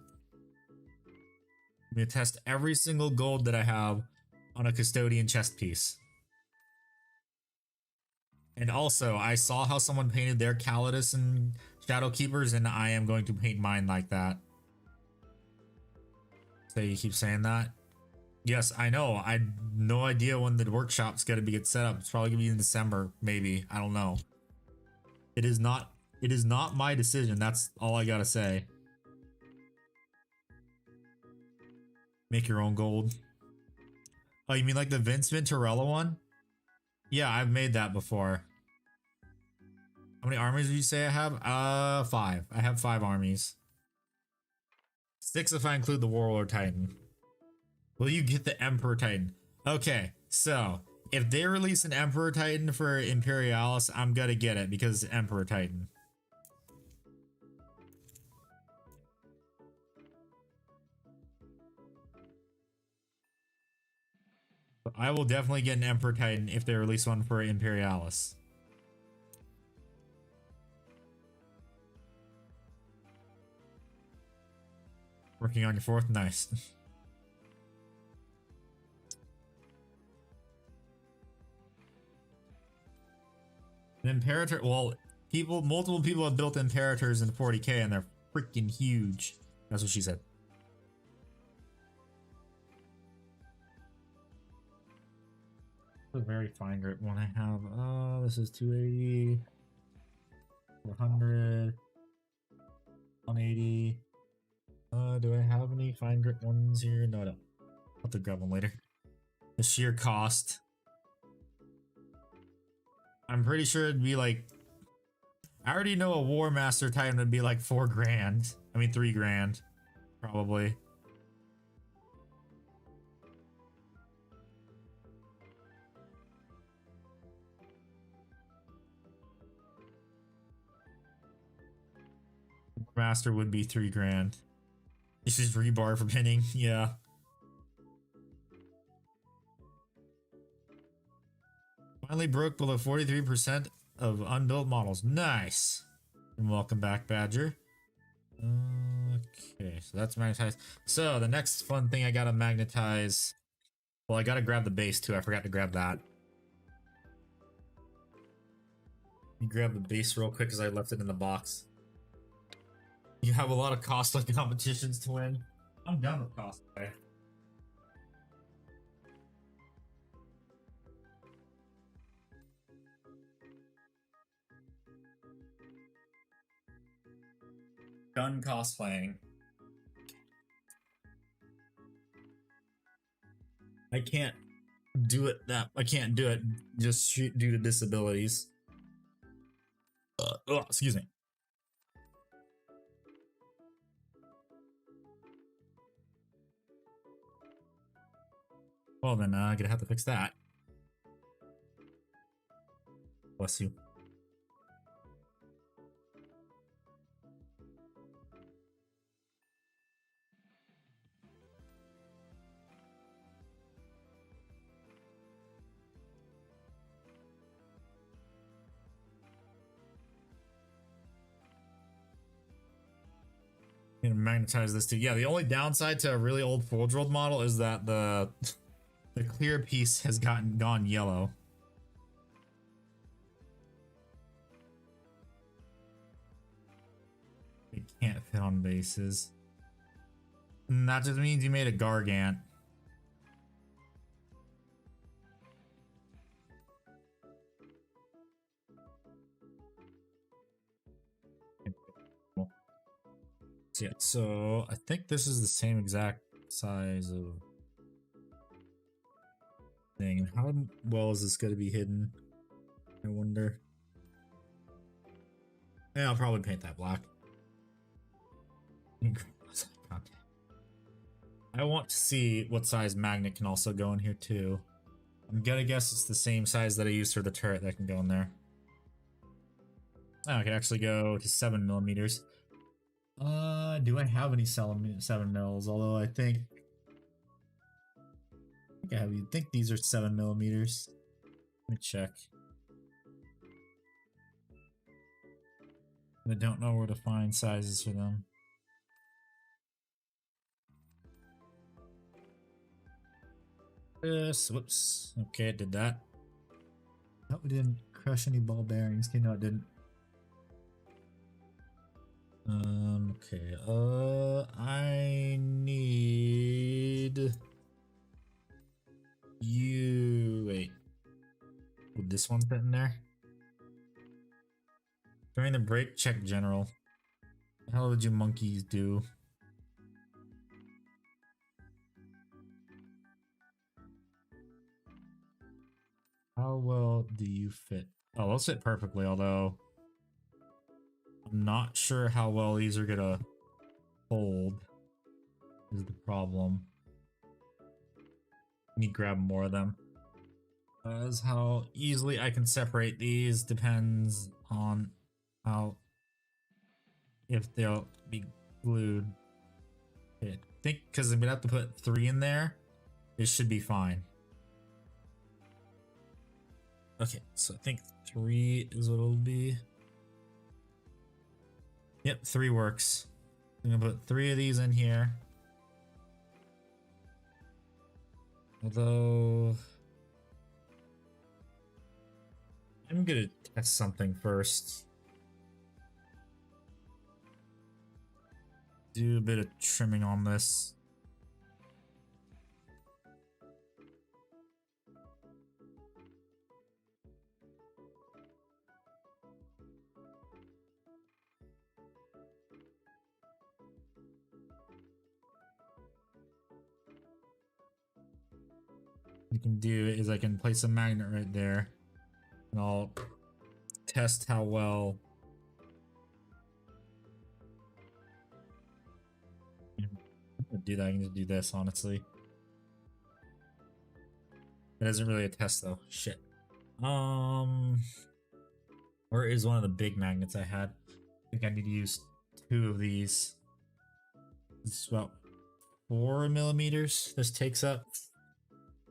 I'm going to test every single gold that I have on a Custodian chest piece. And also, I saw how someone painted their Caladius and Shadow Keepers, and I am going to paint mine like that. So you keep saying that? Yes, I know. I had no idea when the workshop's gonna get set up. It's probably gonna be in December, maybe. I don't know. It is not my decision. That's all I gotta say. Make your own gold. Oh, you mean like the Vince Venturella one? Yeah, I've made that before. How many armies did you say I have? 5. I have 5 armies. 6 if I include the Warlord Titan. Will you get the Emperor Titan? Okay, so if they release an Emperor Titan for Imperialis, I'm gonna get it because it's Emperor Titan. I will definitely get an Emperor Titan if they release one for Imperialis. Working on your 4th? Nice. An Imperator, well, multiple people have built Imperators in 40k and they're freaking huge. That's what she said. A very fine grip one I have. This is 280, 400, 180. Do I have any fine grip ones here? No, I don't. I'll have to grab them later. The sheer cost. I'm pretty sure it'd be like, I already know a War Master Titan would be like 4 grand. I mean 3 grand, probably. Master would be 3 grand. This is rebar for pinning, yeah. Finally broke below 43% of unbuilt models. Nice. And welcome back, Badger. Okay, so that's magnetized. So the next fun thing I gotta magnetize. Well, I gotta grab the base too. I forgot to grab that. You grab the base real quick because I left it in the box. You have a lot of costly competitions to win. I'm done with cosplay. Done cosplaying. I can't do it just due to disabilities. Excuse me. Well then, I'm gonna have to fix that. Bless you. I'm gonna magnetize this too. Yeah, the only downside to a really old Forge World model is that the clear piece has gone yellow. can't fit on bases. And that just means you made a Gargant. Yeah, so I think this is the same exact size of thing. And how well is this going to be hidden? I wonder. Yeah, I'll probably paint that black. I want to see what size magnet can also go in here too. I'm gonna guess it's the same size that I used for the turret that can go in there. Oh, I can actually go to 7mm. Do I have any 7mm? Although I think I have. You think these are 7mm? Let me check. I don't know where to find sizes for them. Whoops. Okay, it did that. No, it didn't crush any ball bearings. Okay, no, it didn't. Okay, I need you. Wait, would this one fit in there? During the break, check general. What the hell did you monkeys do? How well do you fit? Oh, those fit perfectly, although I'm not sure how well these are gonna hold is the problem. Need to grab more of them. As how easily I can separate these depends on how if they'll be glued. Okay, I think because I'm gonna have to put 3 in there, it should be fine. Okay, so I think 3 is what it'll be. Yep, 3 works. I'm gonna put 3 of these in here. Although I'm gonna test something first. Do a bit of trimming on this. You can do is I can place a magnet right there, and I'll test how well. Do that. I can just do this, honestly. It isn't really a test though. Shit. Where is one of the big magnets I had? I think I need to use 2 of these. It's about 4mm this takes up.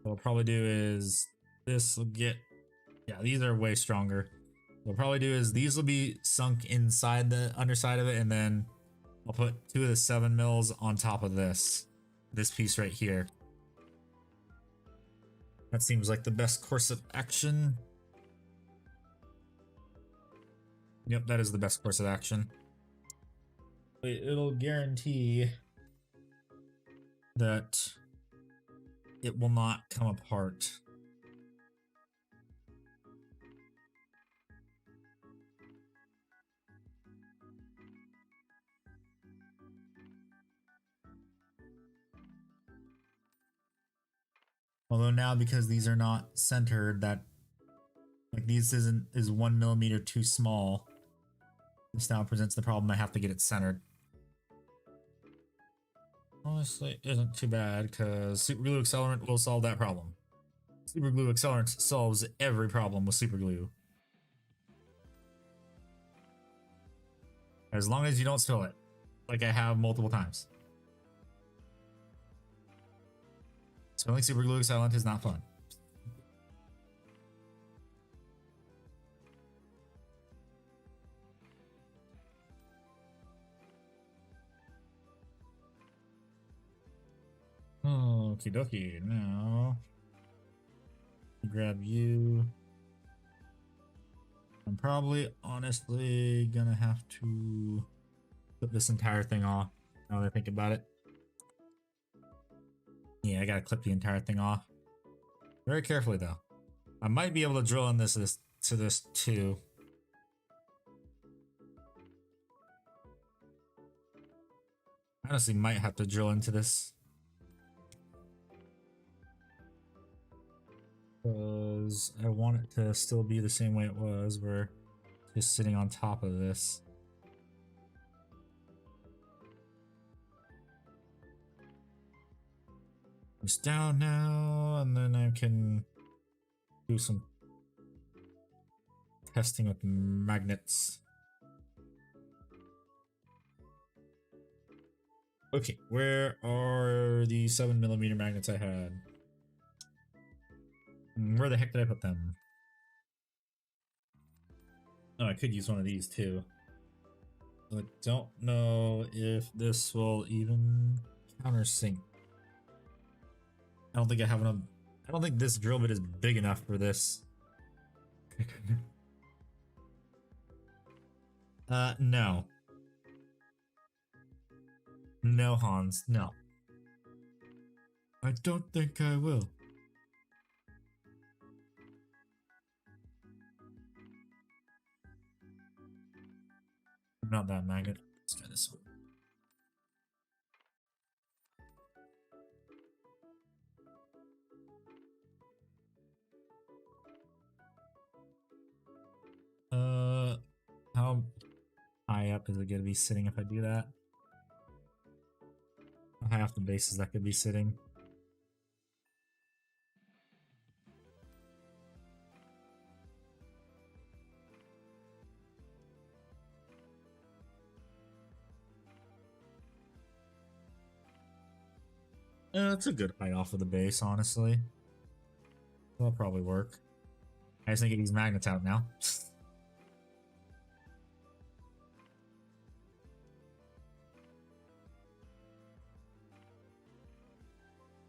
What I'll probably do is this will get, yeah, these are way stronger. What I'll probably do is these will be sunk inside the underside of it, and then I'll put 2 of the 7mm on top of this piece right here. That seems like the best course of action. Yep, that is the best course of action. It'll guarantee that it will not come apart. Although now, because these are not centered, that like these is 1mm too small. This now presents the problem I have to get it centered. Honestly, it isn't too bad because super glue accelerant will solve that problem. Super glue accelerant solves every problem with super glue. As long as you don't spill it, like I have multiple times. Spilling super glue accelerant is not fun. Okie dokie, now grab you. I'm probably honestly gonna have to Put this entire thing off. Now that I think about it. Yeah, I gotta clip the entire thing off. Very carefully though. I might be able to drill in this to this too. I honestly might have to drill into this. Because I want it to still be the same way it was, where just sitting on top of this. It's down now, and then I can do some testing with magnets. Okay, where are the 7mm magnets I had? Where the heck did I put them? Oh, I could use one of these too. I don't know if this will even countersink. I don't think I have enough. I don't think this drill bit is big enough for this. No. No, Hans, no. I don't think I will. Not that magnet. Let's try this one. How high up is it gonna be sitting if I do that? How high off the base is that gonna be sitting? It's a good height off of the base, honestly. That'll probably work. I just need to get these magnets out now.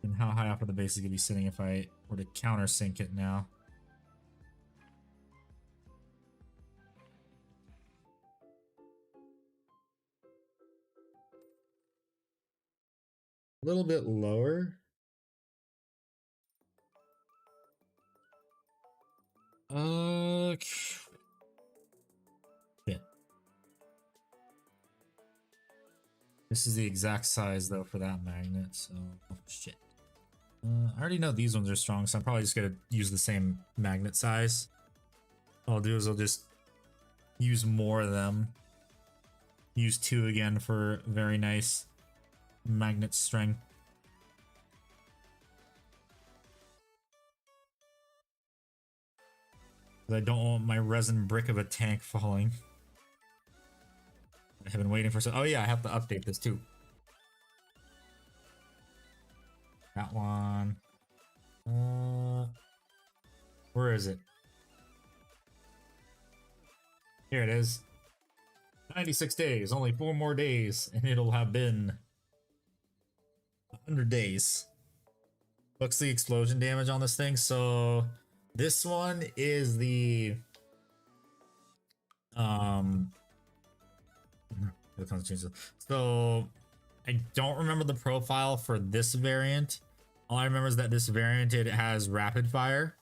And how high off of the base is gonna be sitting if I were to countersink it now? A little bit lower. Yeah. This is the exact size though for that magnet, so oh shit. I already know these ones are strong, so I'm probably just gonna use the same magnet size. All I'll do is I'll just use more of them. Use 2 again for very nice magnet strength. I don't want my resin brick of a tank falling. I have been waiting for oh yeah, I have to update this too. That one. Where is it? Here it is. 96 days, only 4 more days, and it'll have been 100 days. Looks the explosion damage on this thing. So this one is the so I don't remember the profile for this variant. All I remember is that this variant, it has rapid fire,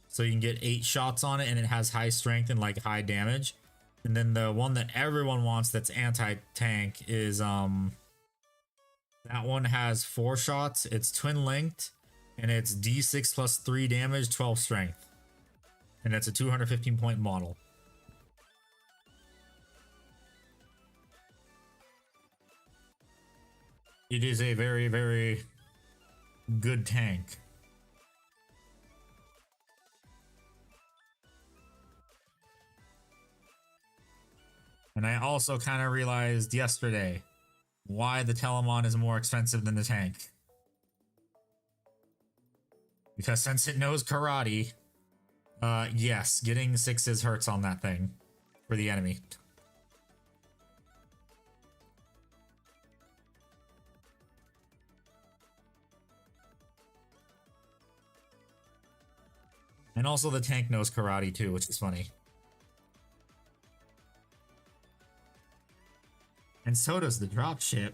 so you can get 8 shots on it, and it has high strength and like high damage. And then the one that everyone wants that's anti-tank is that one has 4 shots. It's twin linked, and it's D6 plus 3 damage, 12 strength, and it's a 215 point model. It is a very, very good tank. And I also kind of realized yesterday why the Telemon is more expensive than the tank. Because since it knows karate, yes, getting 6s hurts on that thing for the enemy. And also the tank knows karate too, which is funny. And so does the dropship.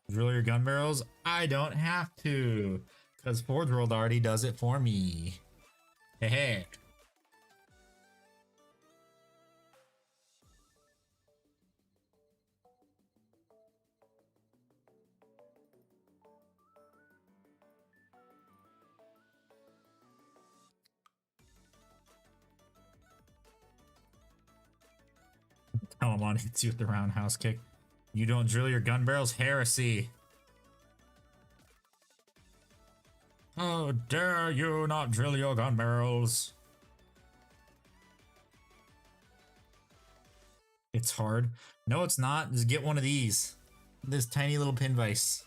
Drill your gun barrels? I don't have to, because Forge World already does it for me. Hey, hey. Palamon hits you with the roundhouse kick. You don't drill your gun barrels? Heresy. How dare you not drill your gun barrels? It's hard. No, it's not. Just get one of these. This tiny little pin vise.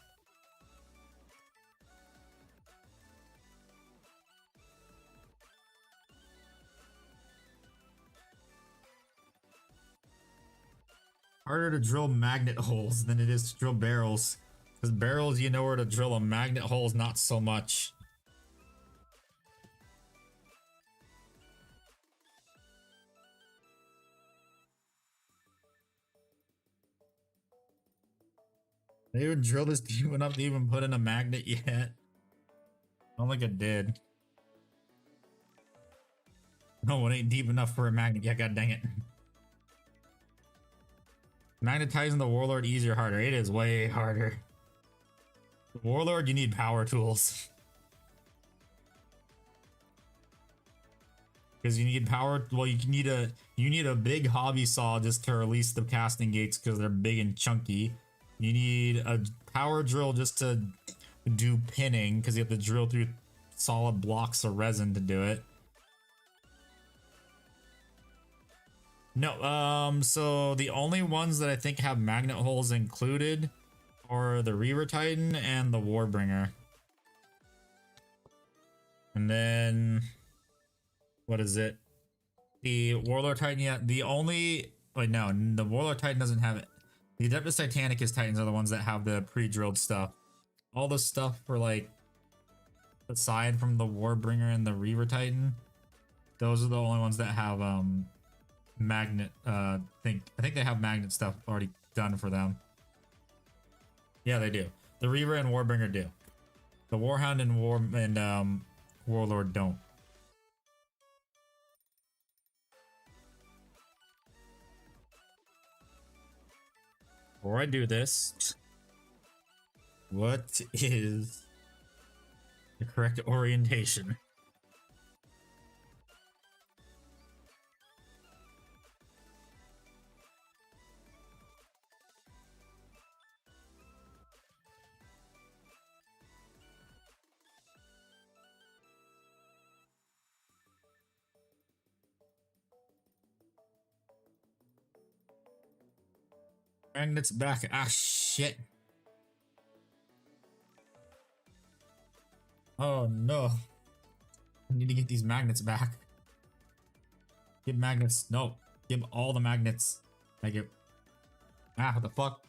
Harder to drill magnet holes than it is to drill barrels. Because barrels, you know where to drill them. Magnet holes, not so much. They would drill this deep enough to even put in a magnet yet. I don't think it did. No, it ain't deep enough for a magnet yet, god dang it. Magnetizing the Warlord easier or harder? It is way harder. The Warlord, you need power tools. Because you need power, well, you need a big hobby saw just to release the casting gates because they're big and chunky. You need a power drill just to do pinning because you have to drill through solid blocks of resin to do it. No, so the only ones that I think have magnet holes included are the Reaver Titan and the Warbringer. And then, what is it? The Warlord Titan, yeah, the only, wait, no, the Warlord Titan doesn't have it. The Adeptus Titanicus Titans are the ones that have the pre-drilled stuff. All the stuff for, like, aside from the Warbringer and the Reaver Titan, those are the only ones that have, magnet, I think they have magnet stuff already done for them. Yeah, they do. The Reaver and Warbringer do. The Warhound and Warlord don't. Before I do this, what is the correct orientation? Magnets back. Ah, shit. Oh, no. I need to get these magnets back. Give magnets. No. Give all the magnets. Thank you. Ah, what the fuck?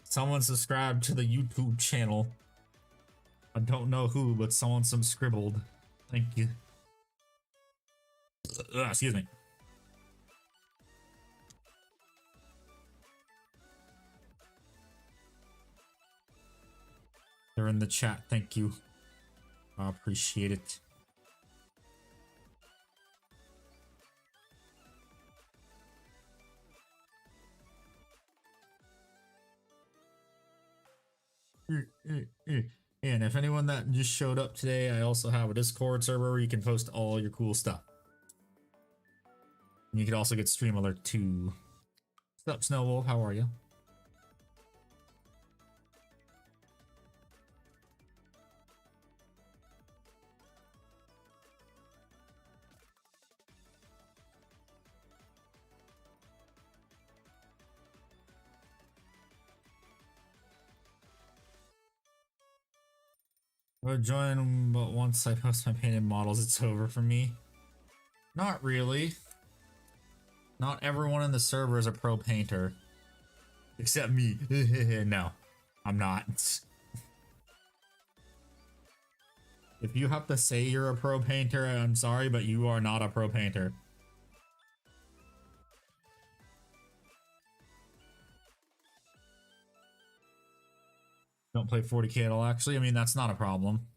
Someone subscribed to the YouTube channel. I don't know who, but someone subscribbled. Thank you. Excuse me. They're in the chat. Thank you. I appreciate it. And if anyone that just showed up today, I also have a Discord server where you can post all your cool stuff. And you can also get stream alert too. What's up, Snowwolf? How are you? I'll join, but once I post my painted models, it's over for me. Not really. Not everyone in the server is a pro painter. Except me. No, I'm not. If you have to say you're a pro painter, I'm sorry, but you are not a pro painter. Don't play 40k at all, actually. I mean, that's not a problem.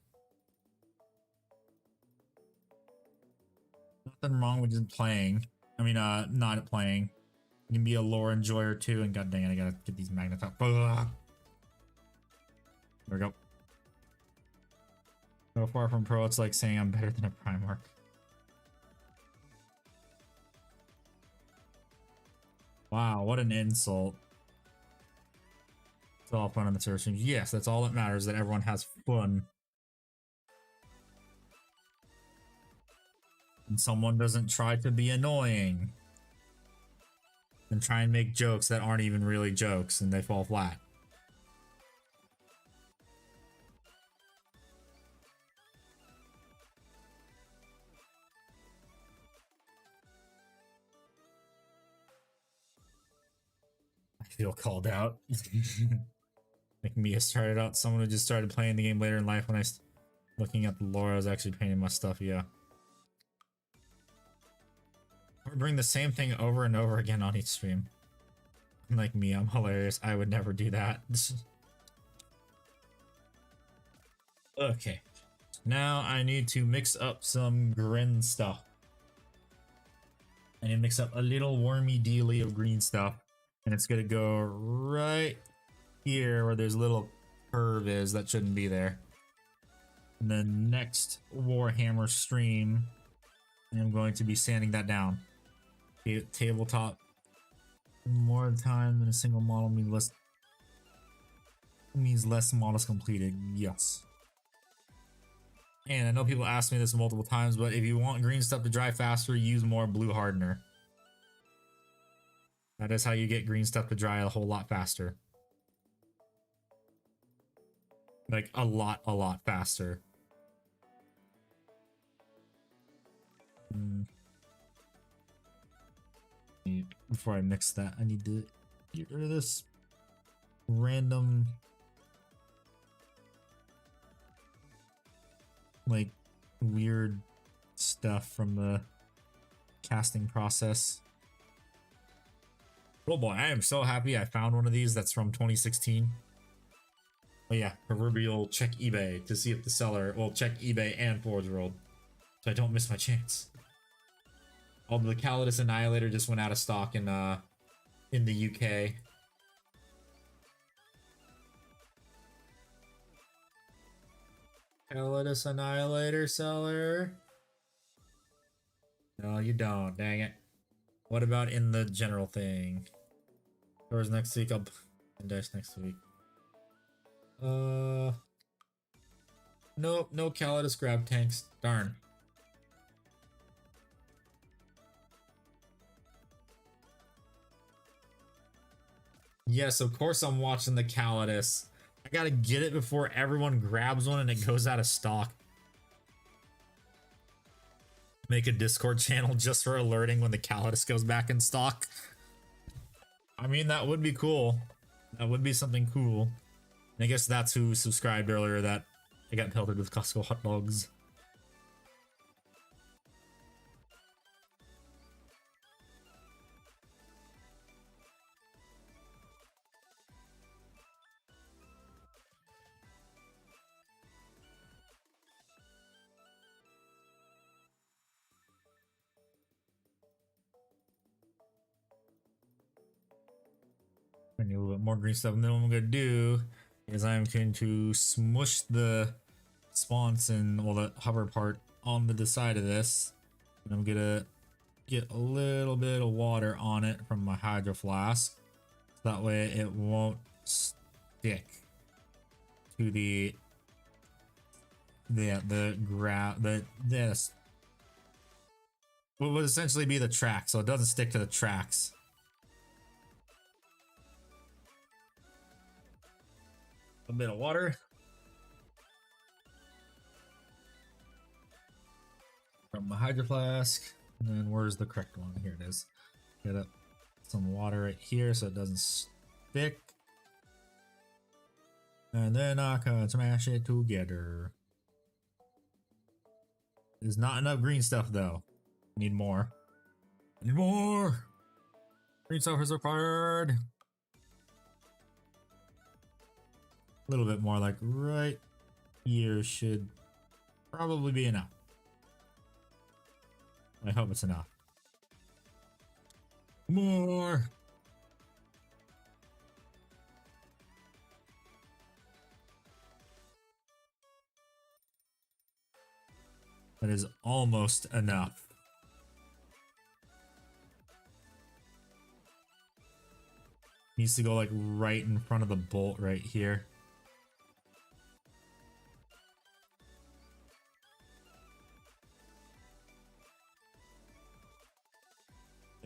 Nothing wrong with just playing. I mean, not playing. You can be a lore enjoyer too, and god dang it, I gotta get these magnets up. There we go. So far from pro, it's like saying I'm better than a Primarch. Wow, what an insult. It's all fun on the server streams. Yes, that's all that matters, that everyone has fun. And someone doesn't try to be annoying. And try and make jokes that aren't even really jokes, and they fall flat. I feel called out. Like Mia started out, someone who just started playing the game later in life when I was looking at the lore, I was actually painting my stuff, yeah. Or bring the same thing over and over again on each stream. Like me, I'm hilarious. I would never do that. Okay. Now I need to mix up some green stuff. I need to mix up a little wormy dealy of green stuff. And it's gonna go right here where there's a little curve is that shouldn't be there. And the next Warhammer stream, I'm going to be sanding that down. Tabletop. More time than a single model means less models completed. Yes. And I know people ask me this multiple times, but if you want green stuff to dry faster, use more blue hardener. That is how you get green stuff to dry a whole lot faster. Like a lot faster. Before I mix that, I need to get rid of this random like weird stuff from the casting process. Oh boy, I am so happy I found one of these that's from 2016. Oh yeah, proverbial check eBay to see if the seller will check eBay and Forge World, so I don't miss my chance. Although the Caladius Annihilator just went out of stock in the UK. Caladius Annihilator seller? No, you don't. Dang it. What about in the general thing? Doors next week. I'll dice next week. Nope. No Caladius grab tanks. Darn. Yes, of course I'm watching the Caladius. I gotta get it before everyone grabs one and it goes out of stock. Make a Discord channel just for alerting when the Caladius goes back in stock. I mean, that would be cool. That would be something cool. And I guess that's who subscribed earlier that I got pelted with Costco hot dogs. I need a little bit more green stuff, and then what I'm gonna do is I'm going to smush the spawns and well the hover part on the side of this, and I'm gonna get a little bit of water on it from my hydro flask, so that way it won't stick to this what would essentially be the track, so it doesn't stick to the tracks. A bit of water from my hydro flask, and then where's the correct one? Here it is. Get up some water right here so it doesn't stick. And then I can smash it together. There's not enough green stuff though. Need more. Need more! Green stuff is required. A little bit more, like right here should probably be enough. I hope it's enough. More! That is almost enough. Needs to go like right in front of the bolt right here.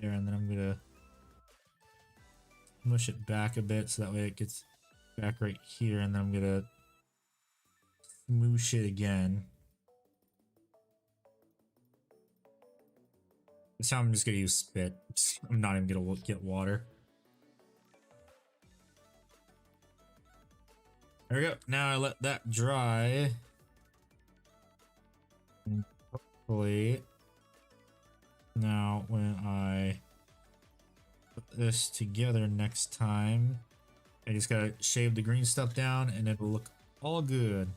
There, and then I'm gonna mush it back a bit so that way it gets back right here, and then I'm gonna smoosh it again. This time I'm just gonna use spit. I'm not even gonna get water. There we go. Now I let that dry. And hopefully, now when I put this together next time, I just gotta shave the green stuff down and it'll look all good.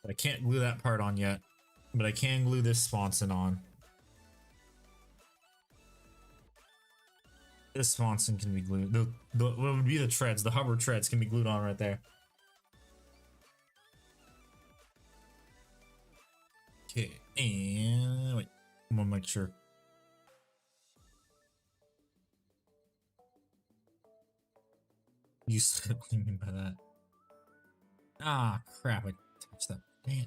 But I can't glue that part on yet. But I can glue this sponson on. This sponson can be glued. What would be the treads? The hover treads can be glued on right there. Okay, and wait, I'm gonna make sure. You said what do you mean by that? Ah, crap! I touched that. Damn.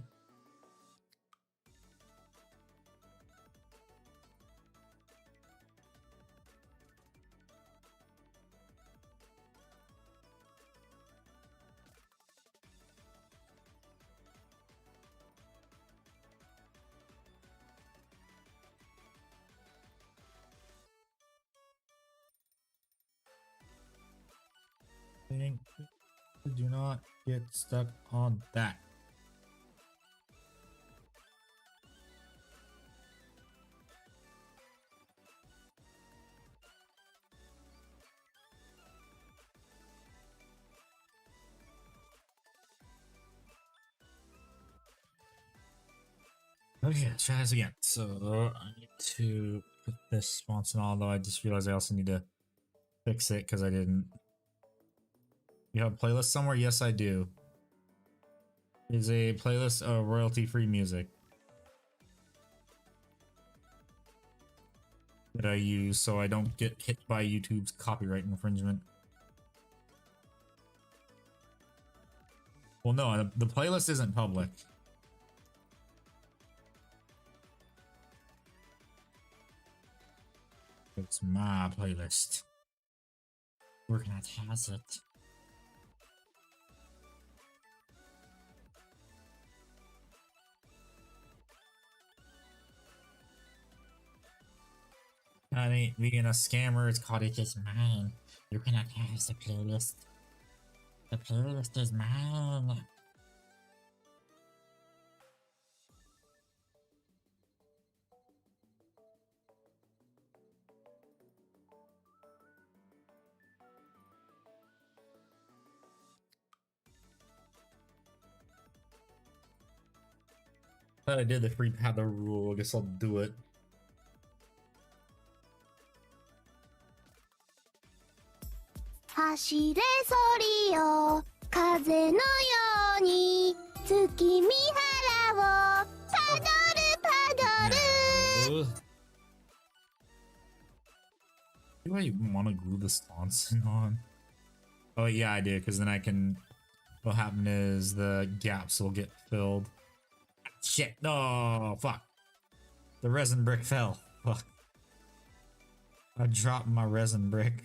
Do not get stuck on that. Okay, let's try this again. So I need to put this sponson on, although I just realized I also need to fix it because I didn't. You have a playlist somewhere? Yes, I do. Is a playlist of royalty-free music that I use so I don't get hit by YouTube's copyright infringement. Well, no, the playlist isn't public. It's my playlist. We're gonna pass it. That ain't being a scammer, it's called It Is Mine. You cannot have the playlist. The playlist is mine. Thought I did the free pad rule, I guess I'll do it. Hashire sori kaze no yoni tsuki mihara wo paddle. Do I want to glue the sponson on? Oh yeah, I do, because then I can. What'll happen is the gaps will get filled. Shit! No, fuck. The resin brick fell. Fuck. I dropped my resin brick.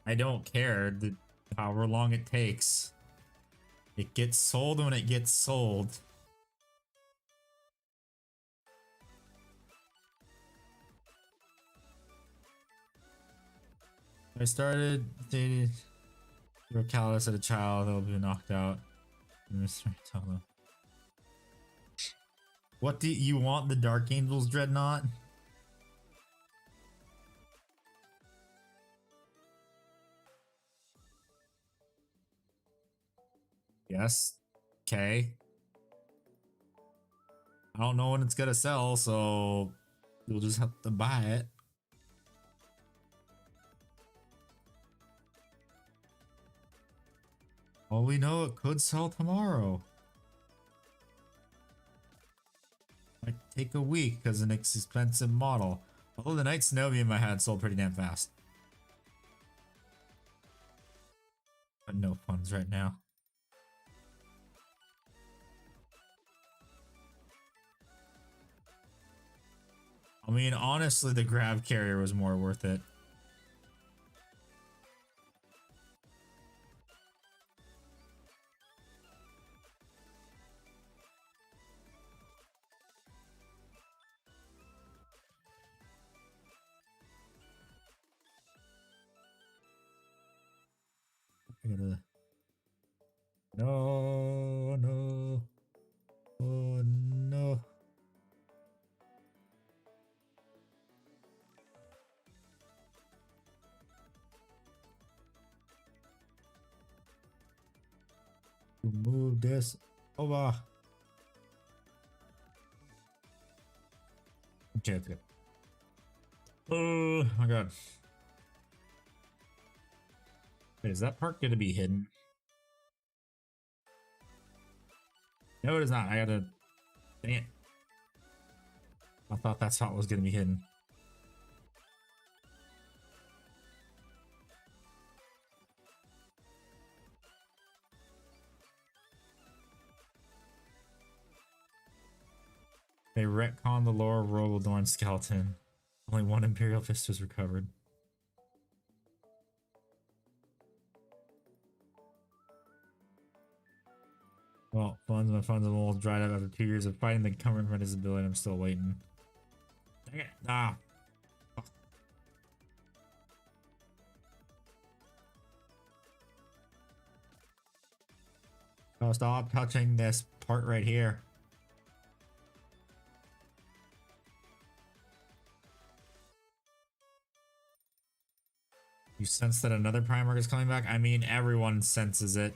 I don't care however long it takes. It gets sold when it gets sold. I started dating your Caladius as a child. He'll be knocked out. What do you want? The Dark Angels Dreadnought? Yes. Okay. I don't know when it's gonna sell, so you'll just have to buy it. Well, we know it could sell tomorrow. Might take a week because an expensive model. Although the Night Cenobium I had sold pretty damn fast. But no funds right now. I mean, honestly, the Grav carrier was more worth it. I gotta... No, no. Oh, no. Move this over. Okay, that's good. Oh my god. Wait, is that part gonna be hidden? No, it is not. I gotta... Dang it. I thought that's how it was gonna be hidden. They retconned the lore of Roboldorn skeleton. Only one Imperial Fist was recovered. Well, my funds have all dried up after 2 years of fighting the government for disability. I'm still waiting. Dang it. Ah. Oh, stop touching this part right here. You sense that another Primarch is coming back? I mean, everyone senses it.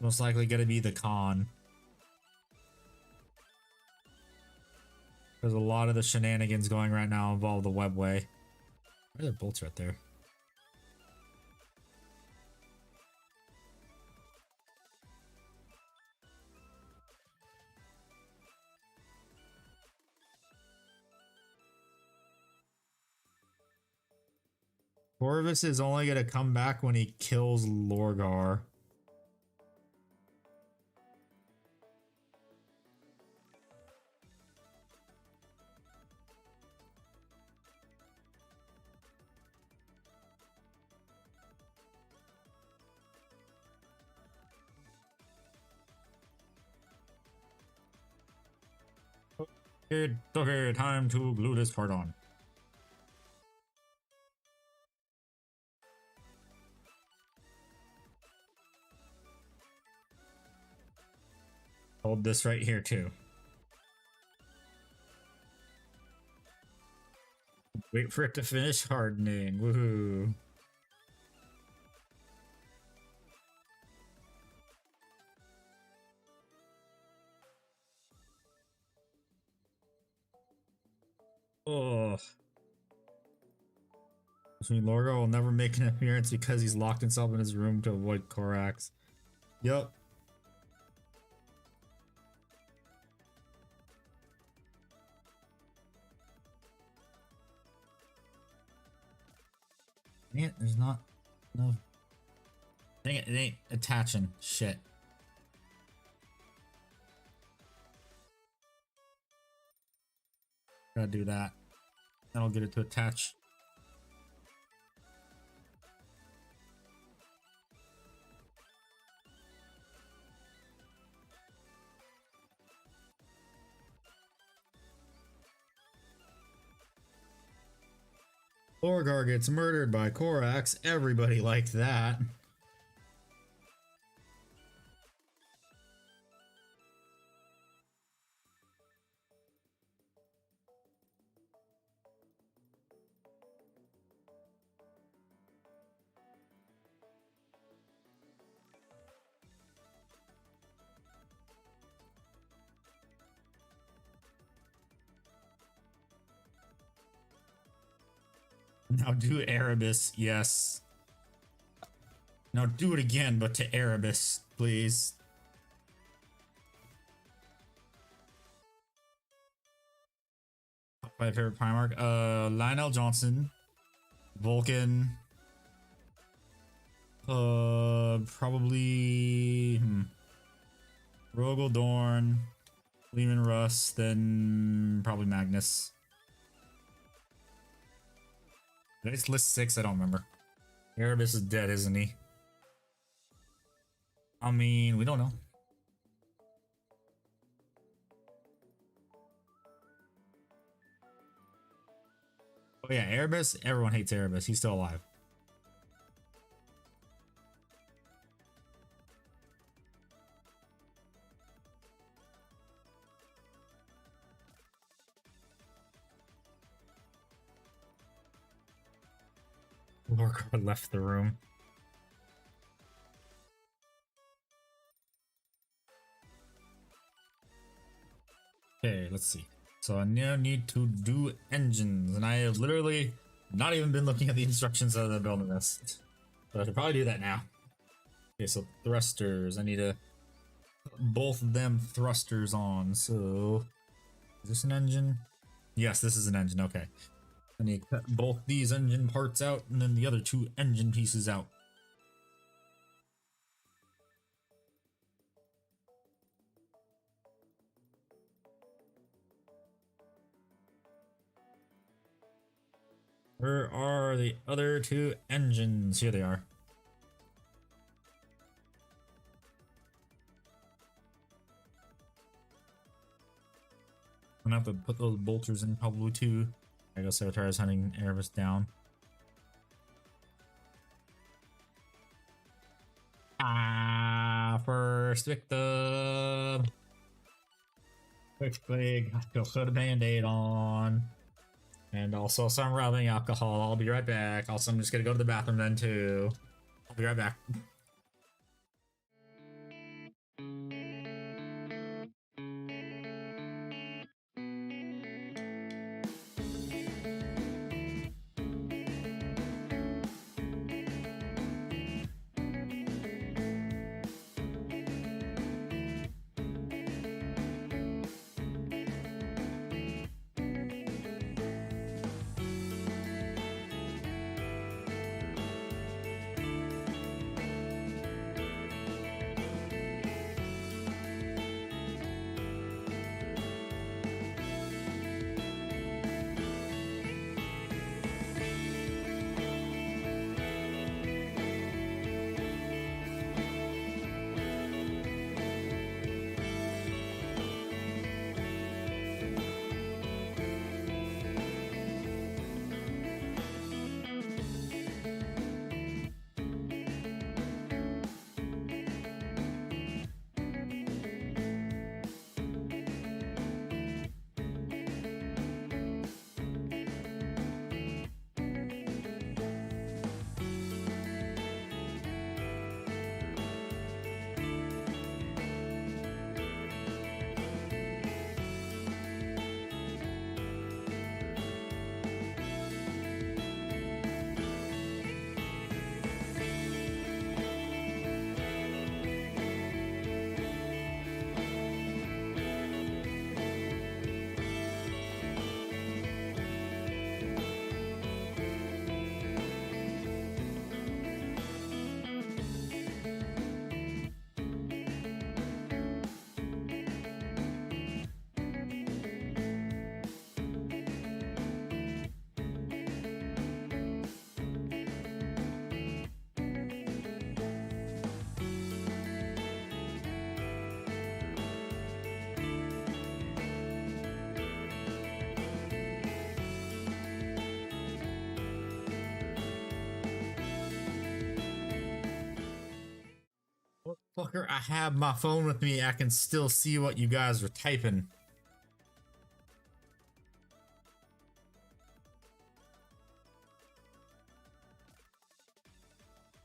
Most likely gonna be the Khan. There's a lot of the shenanigans going right now involve the webway. Why are there bolts right there? Corvus is only gonna come back when he kills Lorgar. Okay, time to glue this part on. Hold this right here too. Wait for it to finish hardening. Woohoo. Oh. I mean, Lorgar will never make an appearance because he's locked himself in his room to avoid Korax. Yup. Dang it, there's not no. Dang it, it ain't attaching. Shit. Gotta do that. Then I'll get it to attach. Orgar gets murdered by Korax. Everybody liked that. Now do Erebus, yes. Now do it again, but to Erebus, please. My favorite Primarch, Lionel Johnson, Vulcan, probably Rogel Dorn, Lehman Russ, then probably Magnus. Did I just list 6? I don't remember. Erebus is dead, isn't he? I mean, we don't know. Oh yeah, Erebus. Everyone hates Erebus. He's still alive. Lorcar left the room. Okay, let's see. So I now need to do engines, and I have literally not even been looking at the instructions of the building this. But I should probably do that now. Okay, so thrusters. I need to put both of them thrusters on. So is this an engine? Yes, this is an engine. Okay. I need to cut both these engine parts out and then the other 2 engine pieces out. Where are the other 2 engines? Here they are. I'm gonna have to put those bolters in probably too. I go Sartorius hunting Erebus down. First victim. Quickly, go put a band-aid on. And also some rubbing alcohol. I'll be right back. Also, I'm just gonna go to the bathroom then too. I'll be right back. Fucker, I have my phone with me. I can still see what you guys are typing.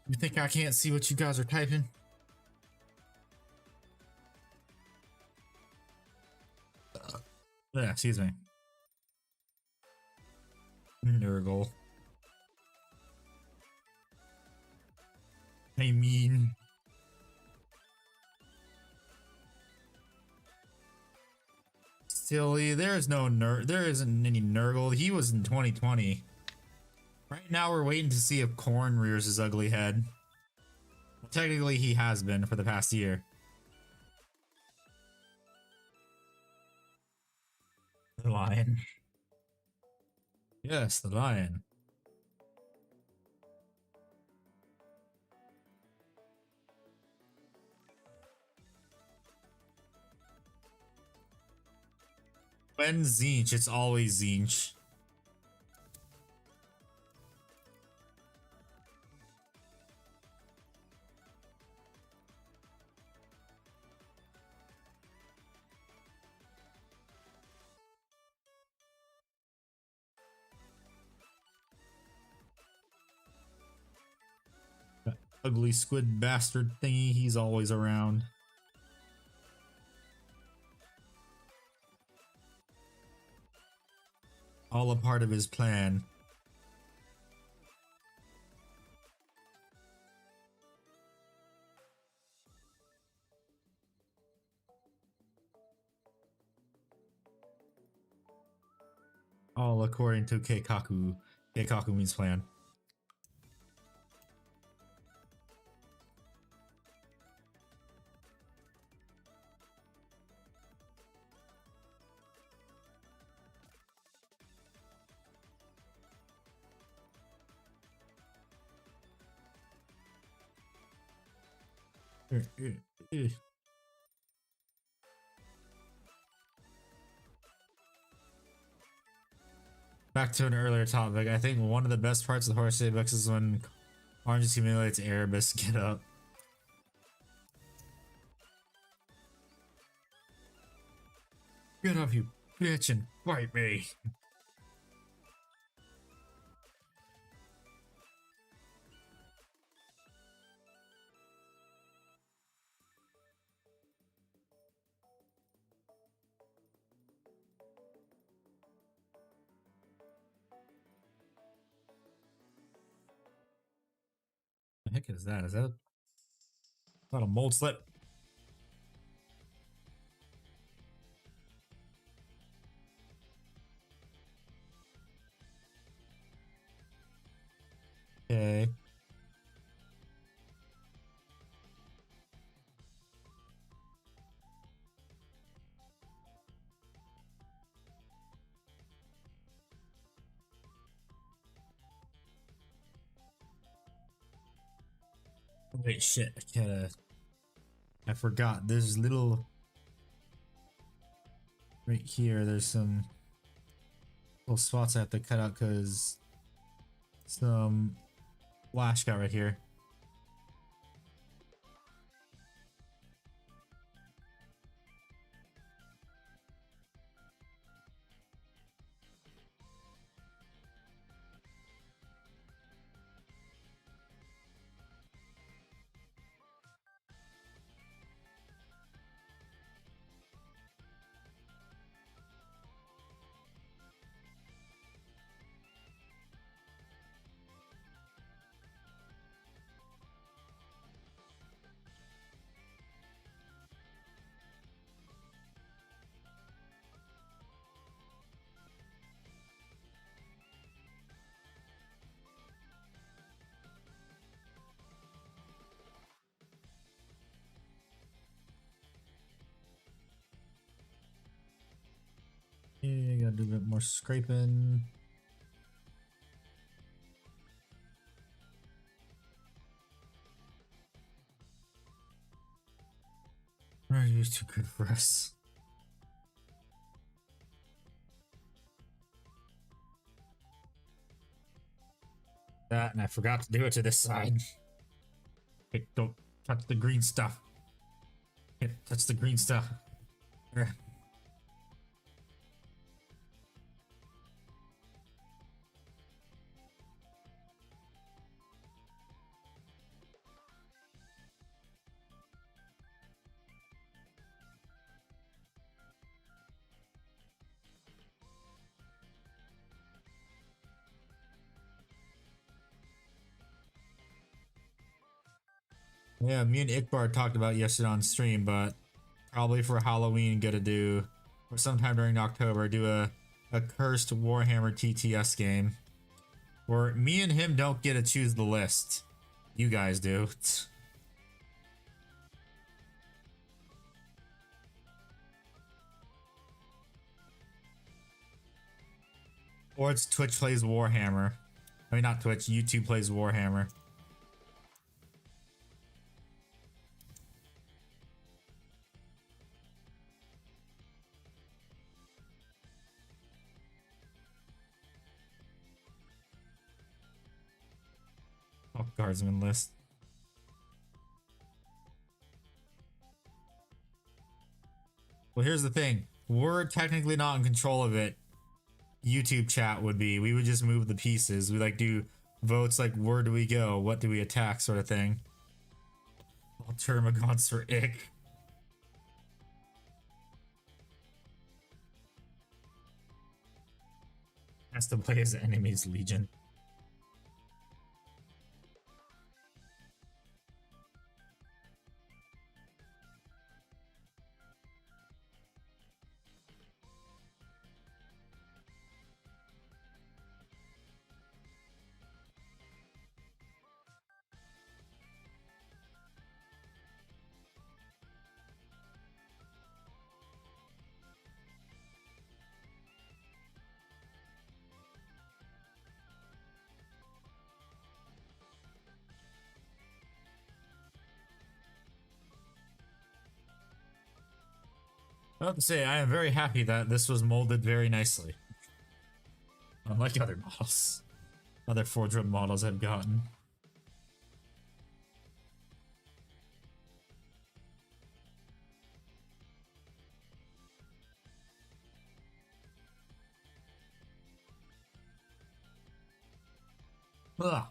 You think I can't see what you guys are typing? Yeah, excuse me. Nurgle. I mean... Silly, there isn't any Nurgle. He was in 2020. Right now we're waiting to see if Korn rears his ugly head. Well, technically he has been for the past year. The lion. Yes, the lion. When Zinch, it's always Zinch. That ugly squid bastard thingy, he's always around. All a part of his plan. All according to Keikaku. Keikaku means plan. Back to an earlier topic, I think one of the best parts of the Horse Day books is when Orange accumulates Erebus. Get up. Get up, you bitch, and fight me. The heck is that? Is that not a mold slip? Okay. Wait, shit. I forgot. There's little. Right here, there's some little spots I have to cut out because some flash got right here. Yeah, gotta do a bit more scraping. Are you too good for us? That, and I forgot to do it to this side. Hey, don't touch the green stuff. Touch the green stuff. Yeah, me and Ikbar talked about yesterday on stream, but probably for Halloween, gonna do, or sometime during October, do a cursed Warhammer TTS game where me and him don't get to choose the list. You guys do. Or it's Twitch plays Warhammer. I mean, not Twitch, YouTube plays Warhammer. Oh, guardsman list. Well, here's the thing. We're technically not in control of it. YouTube chat would be. We would just move the pieces. We like do votes like where do we go? What do we attack sort of thing. All Termagants for Ick. Has to play as enemy's legion. I have to say, I am very happy that this was molded very nicely. Unlike other models. Other Forge World models I've gotten. Ugh.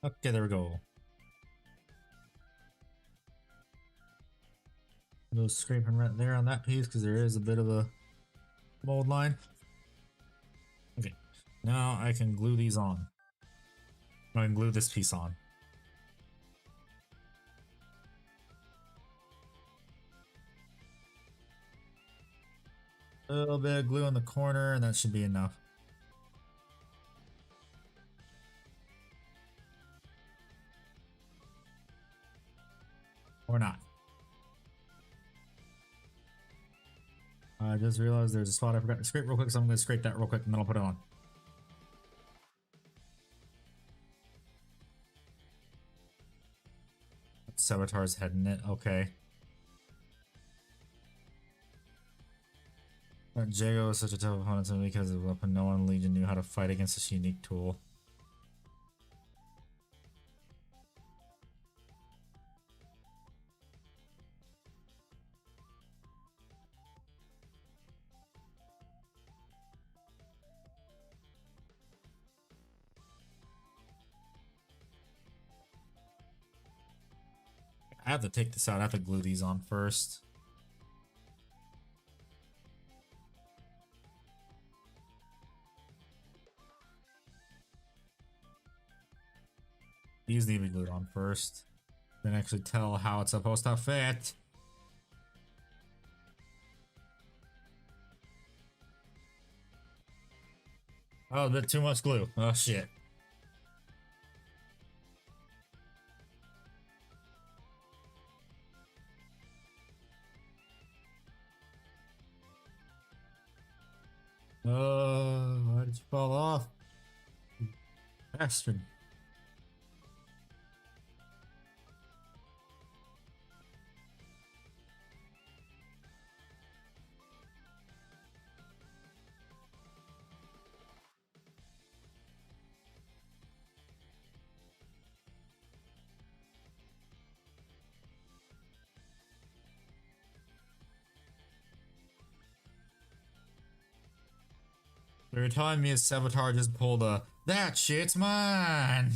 Okay, there we go. No scraping right there on that piece because there is a bit of a mold line. Okay, now I can glue these on. I can glue this piece on. A little bit of glue in the corner and that should be enough. Or not. I just realized there's a spot I forgot to scrape real quick, so I'm going to scrape that real quick and then I'll put it on. Savitar's head in it, okay. Jago is such a tough opponent to me because of weapon no one in Legion knew how to fight against this unique tool. I have to take this out. I have to glue these on first. These need to be glued on first. Then actually tell how it's supposed to fit. Oh, a bit too much glue. Oh shit. Why did you fall off? Bastard. They're telling me his Saboteur just pulled a that shit's mine.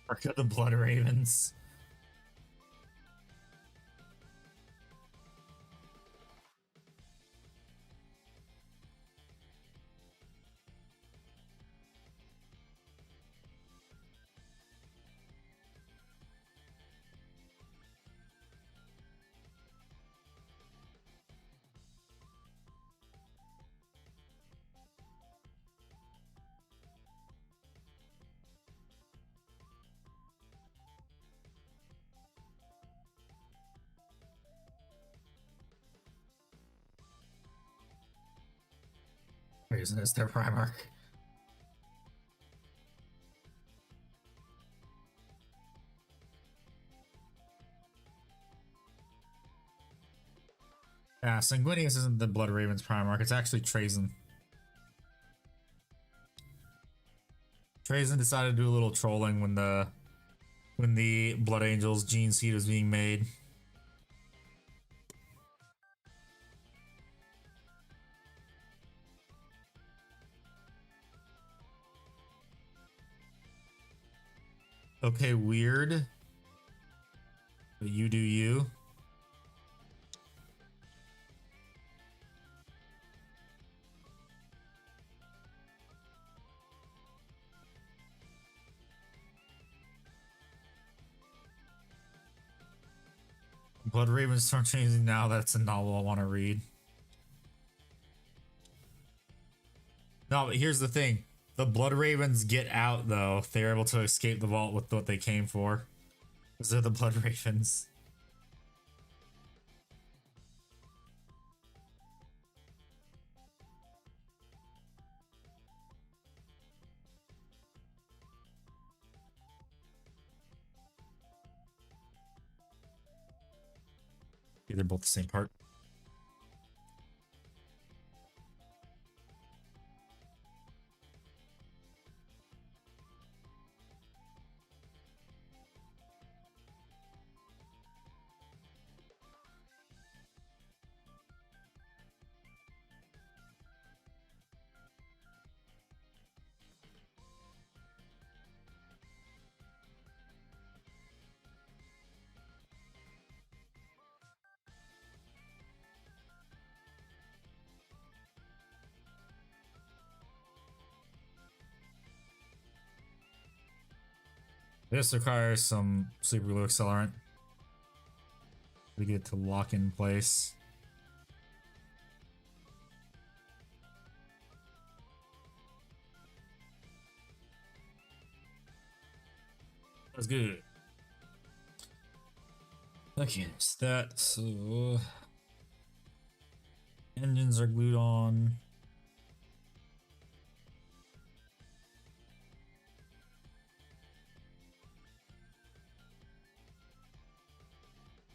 Ark of the Blood Ravens. Isn't this their Primarch? Yeah, Sanguinius isn't the Blood Ravens Primarch, it's actually Trazen. Trazen decided to do a little trolling when the Blood Angels gene seed was being made. Okay, weird. But you do you. Blood Ravens start changing now. That's a novel I want to read. No, but here's the thing. The Blood Ravens get out, though. They're able to escape the vault with what they came for. Because they're the Blood Ravens. They're both the same part. This requires some super glue accelerant to get it to lock in place. That's good. Okay, stats. So engines are glued on.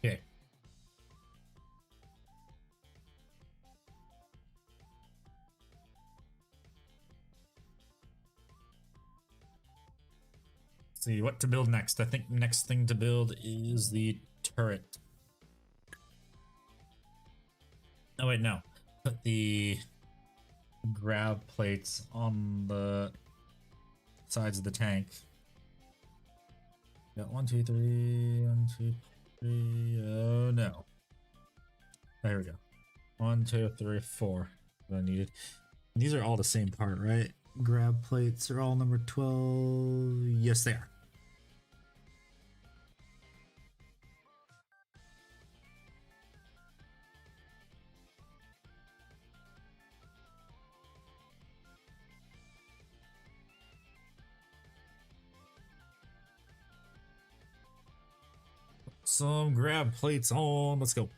Okay. see what to build next. I think next thing to build is the turret. Oh wait, no. Put the grab plates on the sides of the tank. Got 1, 2, 3, 1, 2, 3. Oh no. There we go. 1, 2, 3, 4. What I needed. These are all the same part, right? Grab plates are all number 12. Yes, they are. Some grab plates on. Let's go.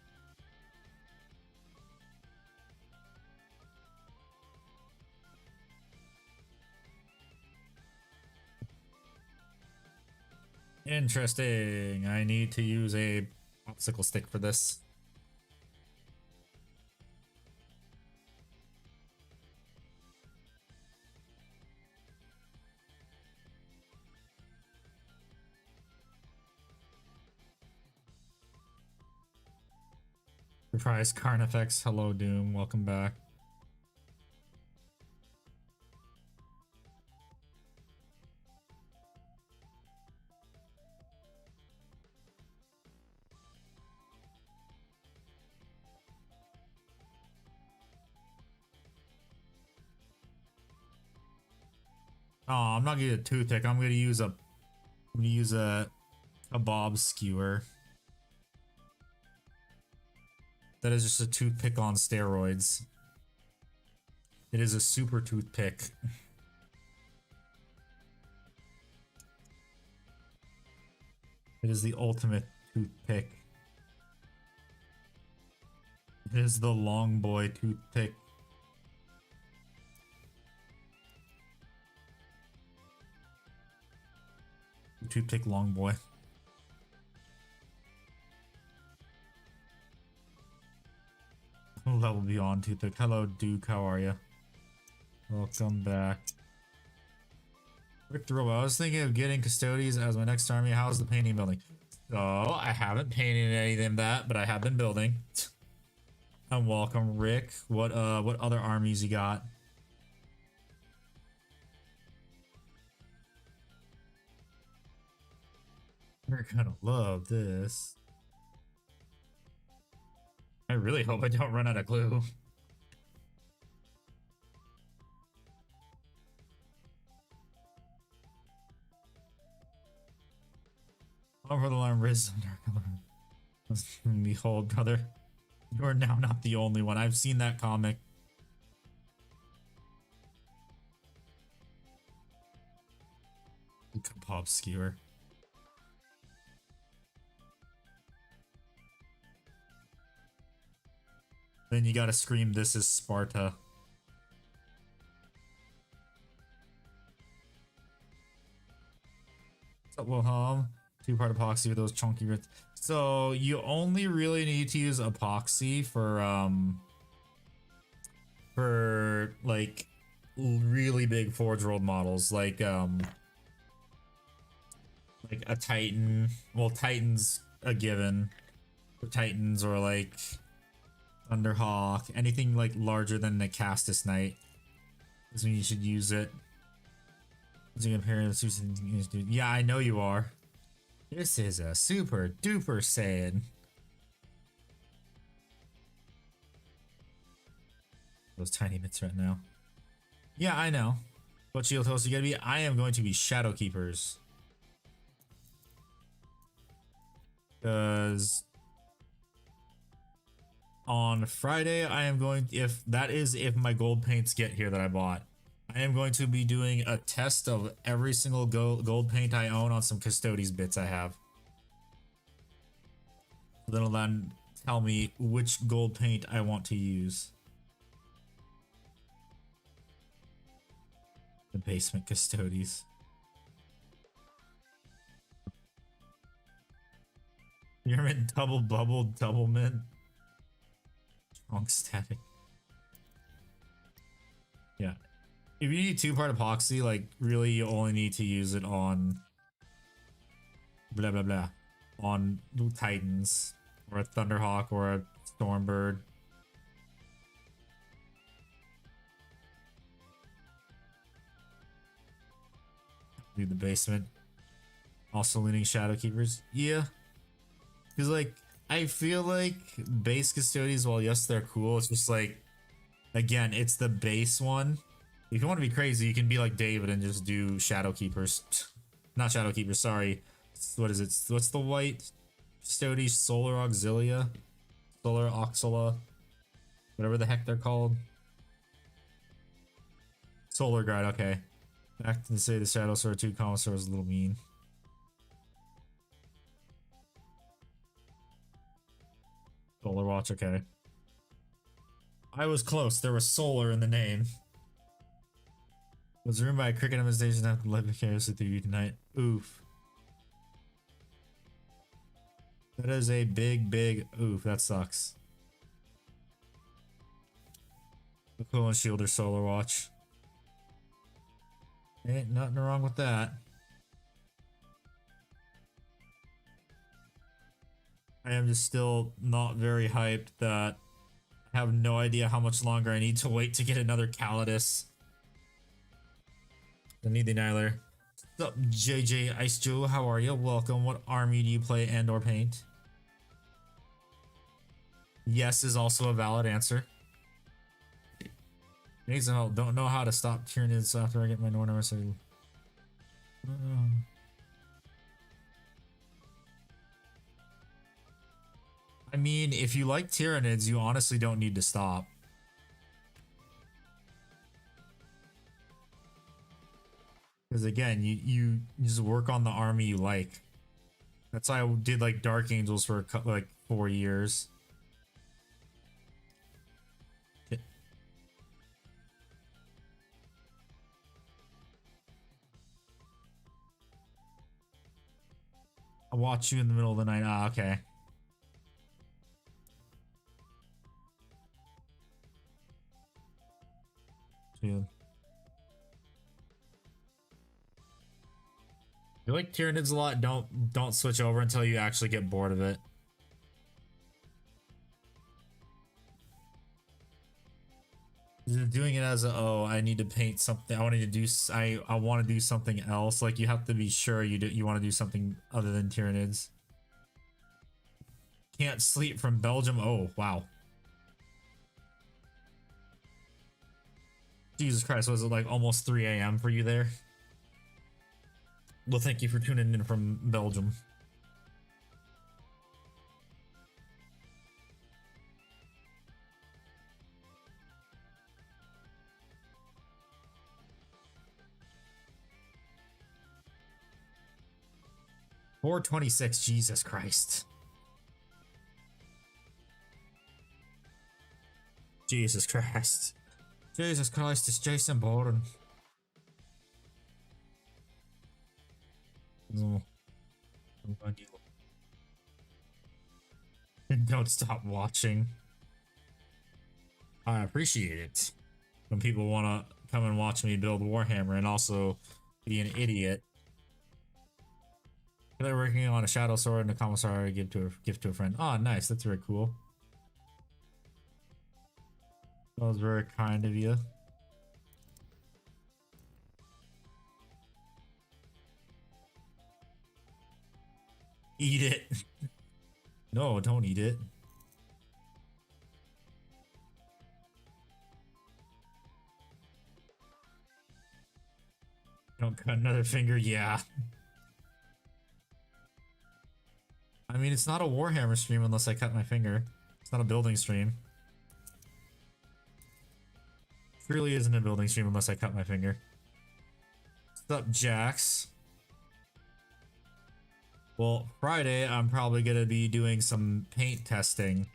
Interesting. I need to use a popsicle stick for this. Surprise Carnifex. Hello, Doom. Welcome back. Oh, I'm not gonna use a toothpick. I'm gonna use a bob skewer. That is just a toothpick on steroids. It is a super toothpick. It is the ultimate toothpick. It is the long boy toothpick. Toothpick long boy. Level beyond toothpick. Hello, Duke. How are you? Welcome back. Quick throw. I was thinking of getting Custodes as my next army. How's the painting building? So I haven't painted any of that, but I have been building. And welcome, Rick. What other armies you got? You're gonna love this. I really hope I don't run out of glue. Over the line, Resin. Behold, brother, you are now not the only one. I've seen that comic. Pop skewer. Then you gotta scream, "This is Sparta." What's up, Wilhelm? Two-part epoxy with those chunky bits. So you only really need to use epoxy for like really big Forge World models, like a Titan. Well, Titan's a given. For Titans or like Thunderhawk, anything like larger than the Castus Knight is when you should use it. Yeah, I know you are. This is a super duper Saiyan. Those tiny bits right now. Yeah, I know. What shield host you gotta be? I am going to be Shadow Keepers. Because on Friday, I am going, if my gold paints get here that I bought, I am going to be doing a test of every single gold paint I own on some Custodes bits I have. That'll then tell me which gold paint I want to use. The basement Custodes. You're in double bubble, double mint. Strong static. Yeah. If you need two-part epoxy, like really you only need to use it on blah blah blah on Titans or a Thunderhawk or a Stormbird. Do the basement. Also leaning Shadow Keepers. Yeah. Because like I feel like base Custodes, while yes they're cool, it's just like again, it's the base one. If you want to be crazy, you can be like David and just do Shadow Keepers. Not Shadow Keepers, sorry. What is it? What's the white Custodes? Solar Auxilia? Solar Oxala? Whatever the heck they're called. Solar Guard, okay. Back to say the Shadow Sword 2 Commissar was a little mean. Solar Watch, okay. I was close. There was solar in the name. Was ruined by a cricket infestation after live vicariously through you tonight. Oof. That is a big oof. That sucks. The Cool and Shield or Solar Watch. Ain't nothing wrong with that. I am just still not very hyped that I have no idea how much longer I need to wait to get another Caladius. I need the Annihilator. What's up, JJ Ice Joe? How are you? Welcome. What army do you play and or paint? Yes is also a valid answer. Needs some help. Don't know how to stop Tyranids after I get my Northern so I mean, if you like Tyranids, you honestly don't need to stop. Because again, you just work on the army you like. That's why I did like Dark Angels for like 4 years. I'll watch you in the middle of the night. Ah, okay. Dude. You like Tyranids a lot, don't switch over until you actually get bored of it. Doing it as a, oh, I need to paint something. I wanted to do I want to do something else. Like you have to be sure you want to do something other than Tyranids. Can't sleep from Belgium. Oh, wow. Jesus Christ, was it like almost 3 a.m. for you there? Well, thank you for tuning in from Belgium. $4.26, Jesus Christ. Jesus Christ. Jesus Christ, it's Jason Bourne. No. Don't stop watching. I appreciate it when people want to come and watch me build Warhammer and also be an idiot. They're working on a shadow sword and a commissar gift to a friend. Oh, nice. That's very cool. That was very kind of you. Eat it. No, don't eat it. Don't cut another finger. Yeah. I mean, it's not a Warhammer stream unless I cut my finger. It's not a building stream. It really isn't a building stream unless I cut my finger. What's up, Jax? Well, Friday, I'm probably going to be doing some paint testing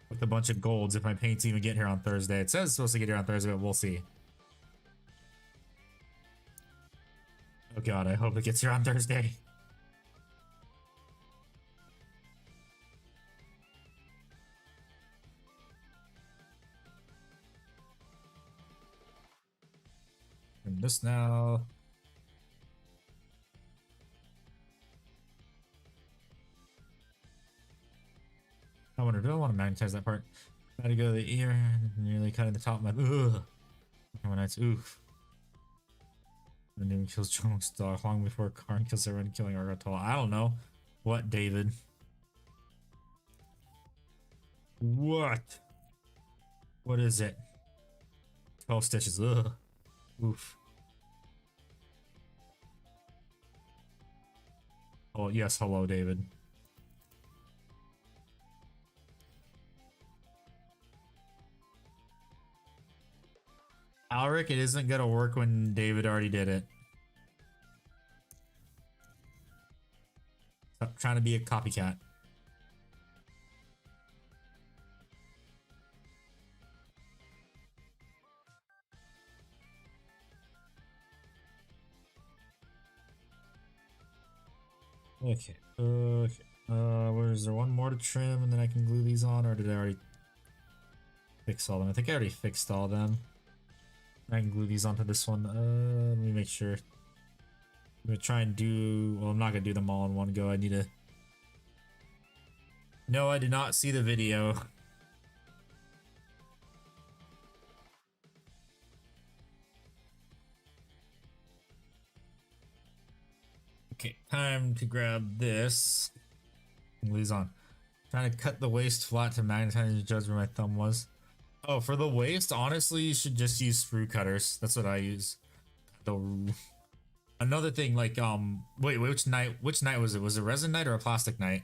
with a bunch of golds if my paints even get here on Thursday. It says it's supposed to get here on Thursday, but we'll see. Oh god, I hope it gets here on Thursday. And this now. I wonder, do I want to magnetize that part? Gotta go to the ear, nearly cutting the top of my. Ugh. When it's oof. The new kills Jones dog long before Karn kills everyone, killing Argotol. I don't know. What, David? What? What is it? 12 stitches. Ugh. Oof. Oh, yes. Hello, David. Alric, it isn't gonna work when David already did it. Stop trying to be a copycat. Okay. Okay. Where is there one more to trim and then I can glue these on, or did I already fix all of them? I think I already fixed all of them. I can glue these onto this one. Let me make sure. I'm gonna try and do. Well, I'm not gonna do them all in one go. I need to. No, I did not see the video. Okay, time to grab this. Glue these on. Trying to cut the waist flat to magnetize the judge where my thumb was. Oh, for the waist, honestly, you should just use screw cutters. That's what I use. Another thing, like, wait, which night was it? Was it resin night or a plastic night?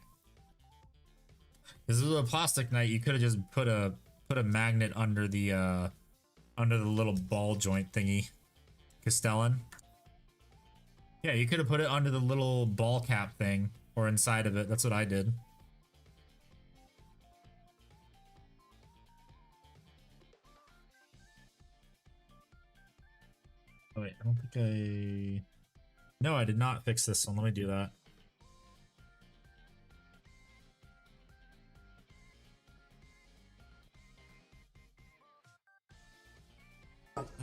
Because if it was a plastic night, you could have just put a magnet under the little ball joint thingy. Castellan. Yeah, you could have put it under the little ball cap thing or inside of it. That's what I did. Oh, wait, I don't think I... No, I did not fix this one. Let me do that.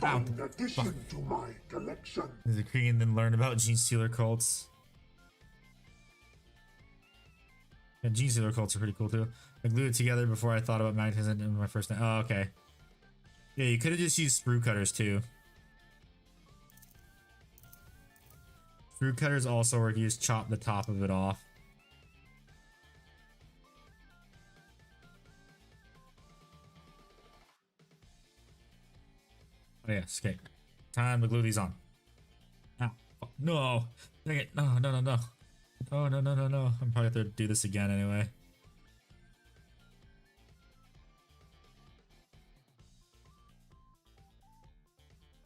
In addition to my collection. Is it Korean then learn about gene stealer cults? Yeah, gene stealer cults are pretty cool too. I glued it together before I thought about magnetizing in my first night. Oh, okay. Yeah, you could have just used screw cutters too. Screw cutters also work. You just chop the top of it off. Oh yes, okay. Time to glue these on. Ow. Oh, no! Dang it! No, no, no, no. Oh, no, no, no, no. I'm probably have to do this again anyway.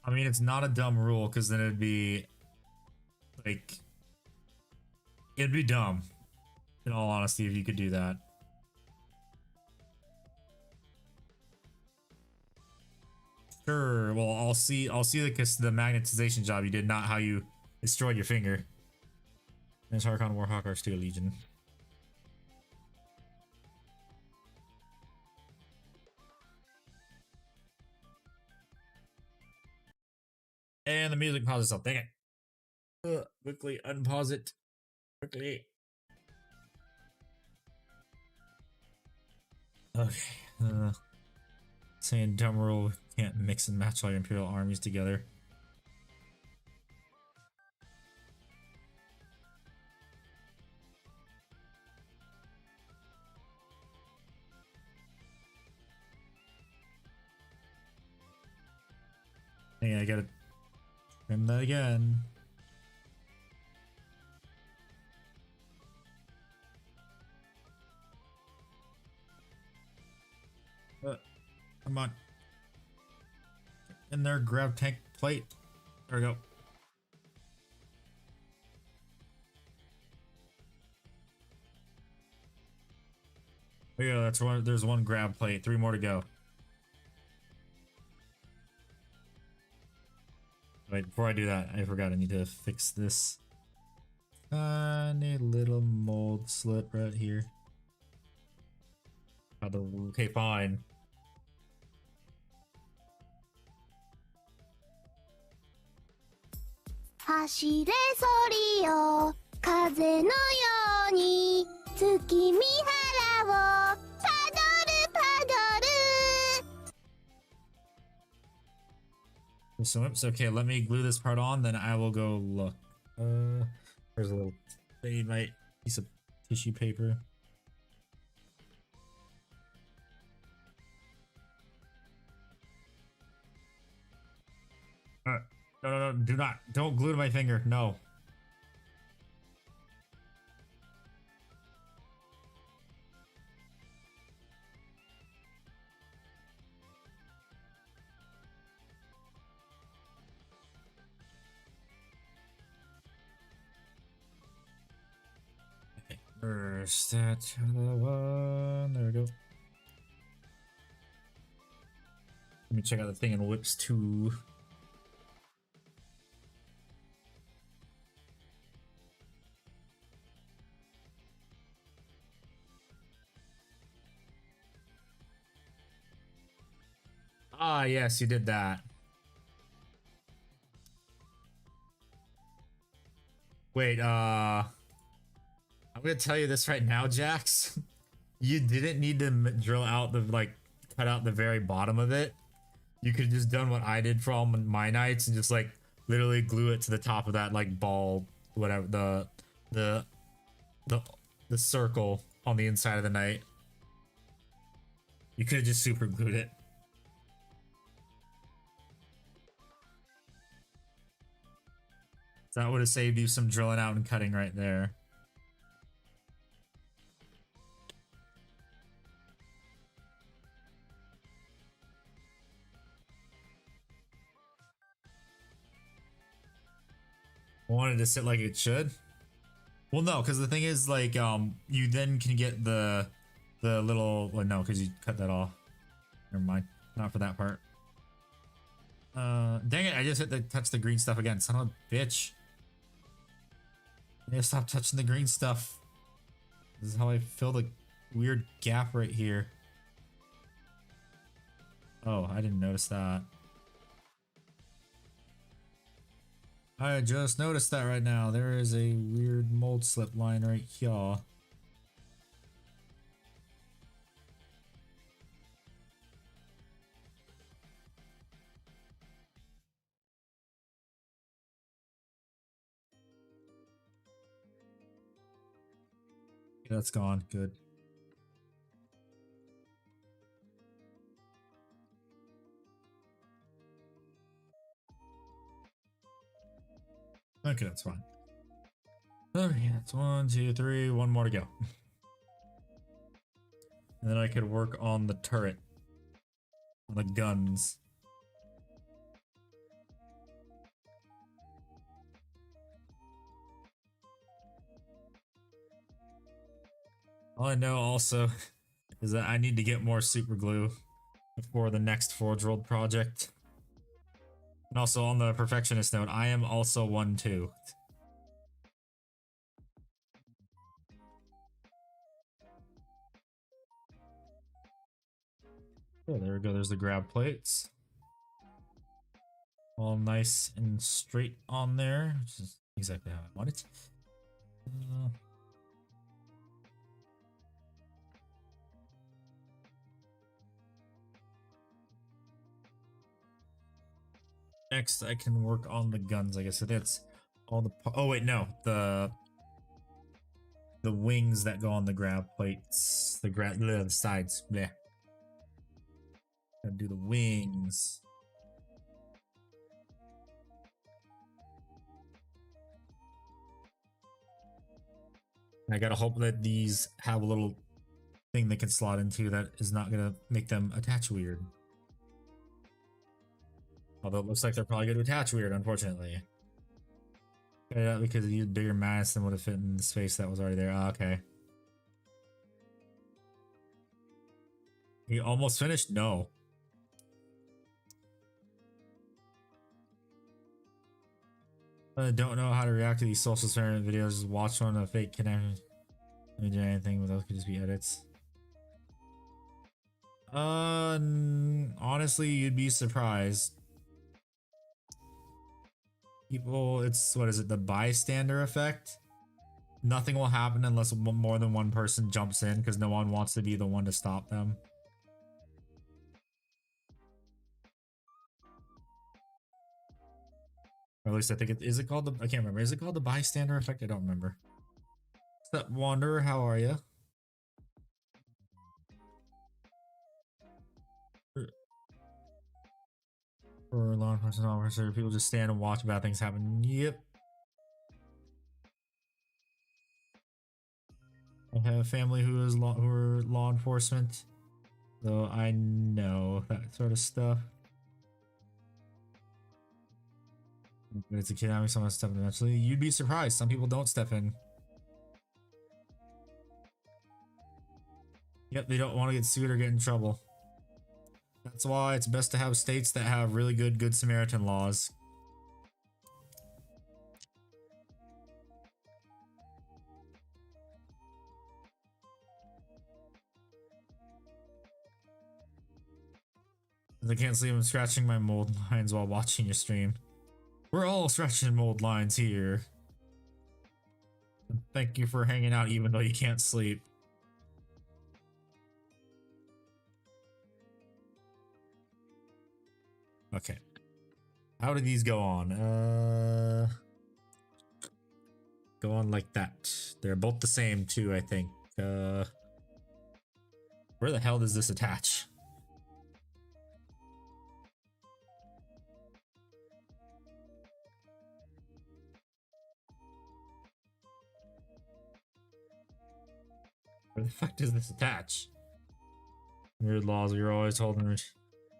I mean, it's not a dumb rule, because then it'd be... like... it'd be dumb. In all honesty, if you could do that. Sure. Well, I'll see the magnetization job you did, not how you destroyed your finger. There's Harkon, Warhawk, or Steel Legion. And the music pauses itself. Dang it. Quickly unpause it. Quickly. Okay. Saying dumb rule can't mix and match all your Imperial armies together. Yeah, I gotta trim that again. Come on. In there, grab tank plate. There we go. There we go. That's one. There's one grab plate. 3 more to go. Wait, before I do that, I forgot I need to fix this tiny little mold slip right here. Okay, fine. Hashire sori yo, kaze no you ni, tsukimi hara wo So oops, okay, let me glue this part on, then I will go look. There's a little they might piece of tissue paper. No, don't glue to my finger, no. Where's that other one? There we go. Let me check out the thing in whips too. Ah, yes, you did that. Wait, I'm gonna tell you this right now, Jax. You didn't need to drill out the, like, cut out the very bottom of it. You could have just done what I did for all my nights and just, like, literally glue it to the top of that, like, ball, whatever, the circle on the inside of the knight. You could have just super glued it. That would have saved you some drilling out and cutting right there. I wanted to sit like it should. Well, no, because the thing is, like, you then can get the little, well, no, because you cut that off. Never mind, not for that part. Dang it! I just hit the touch the green stuff again. Son of a bitch. I need to stop touching the green stuff. This is how I fill the weird gap right here. Oh, I didn't notice that. I just noticed that right now. There is a weird mold slip line right here. That's gone. Good. Okay, that's fine. Okay, that's 1, 2, 3. One more to go. And then I could work on the turret. On the guns. All I know also is that I need to get more super glue before the next Forge World project. And also on the perfectionist note, I am also 1 too. Oh, there we go. There's the grab plates. All nice and straight on there, which is exactly how I want it. Next, I can work on the guns. I guess so. That's all the. Oh wait, no, the wings that go on the grab plates, the sides. Yeah, gotta do the wings. I gotta hope that these have a little thing they can slot into that is not gonna make them attach weird. Although it looks like they're probably going to attach weird, unfortunately. Yeah, because you used bigger mass than would have fit in the space that was already there. Oh, okay. You almost finished? No. I don't know how to react to these social experiment videos. Just watch one of the fake connection. Don't do anything, but those could just be edits. Honestly, you'd be surprised. People, it's, what is it, the bystander effect? Nothing will happen unless more than one person jumps in because no one wants to be the one to stop them. At least I think it is. It called the? I can't remember. Is it called the bystander effect? I don't remember. What's up, Wanderer? How are you? For law enforcement officer, people just stand and watch bad things happen. Yep. I have a family who are law enforcement, so I know that sort of stuff. But it's a kid having someone step in eventually. You'd be surprised. Some people don't step in. Yep, they don't want to get sued or get in trouble. That's why it's best to have states that have really Good Samaritan laws. I can't see him scratching my mold lines while watching your stream. We're all scratching mold lines here. Thank you for hanging out even though you can't sleep. Okay. How do these go on? Go on like that. They're both the same too, I think. Where the hell does this attach? Where the fuck does this attach? Weird laws, you're always holding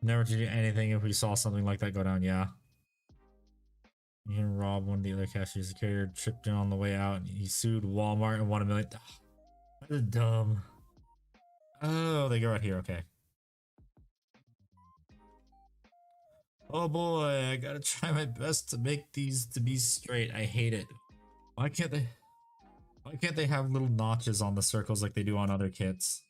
never to do anything if we saw something like that go down, yeah. You can rob one of the other cashiers. The carrier tripped in on the way out and he sued Walmart and won $1 million. That is dumb. Oh, they go right here, okay. Oh boy, I gotta try my best to make these to be straight. I hate it. Why can't they have little notches on the circles like they do on other kits?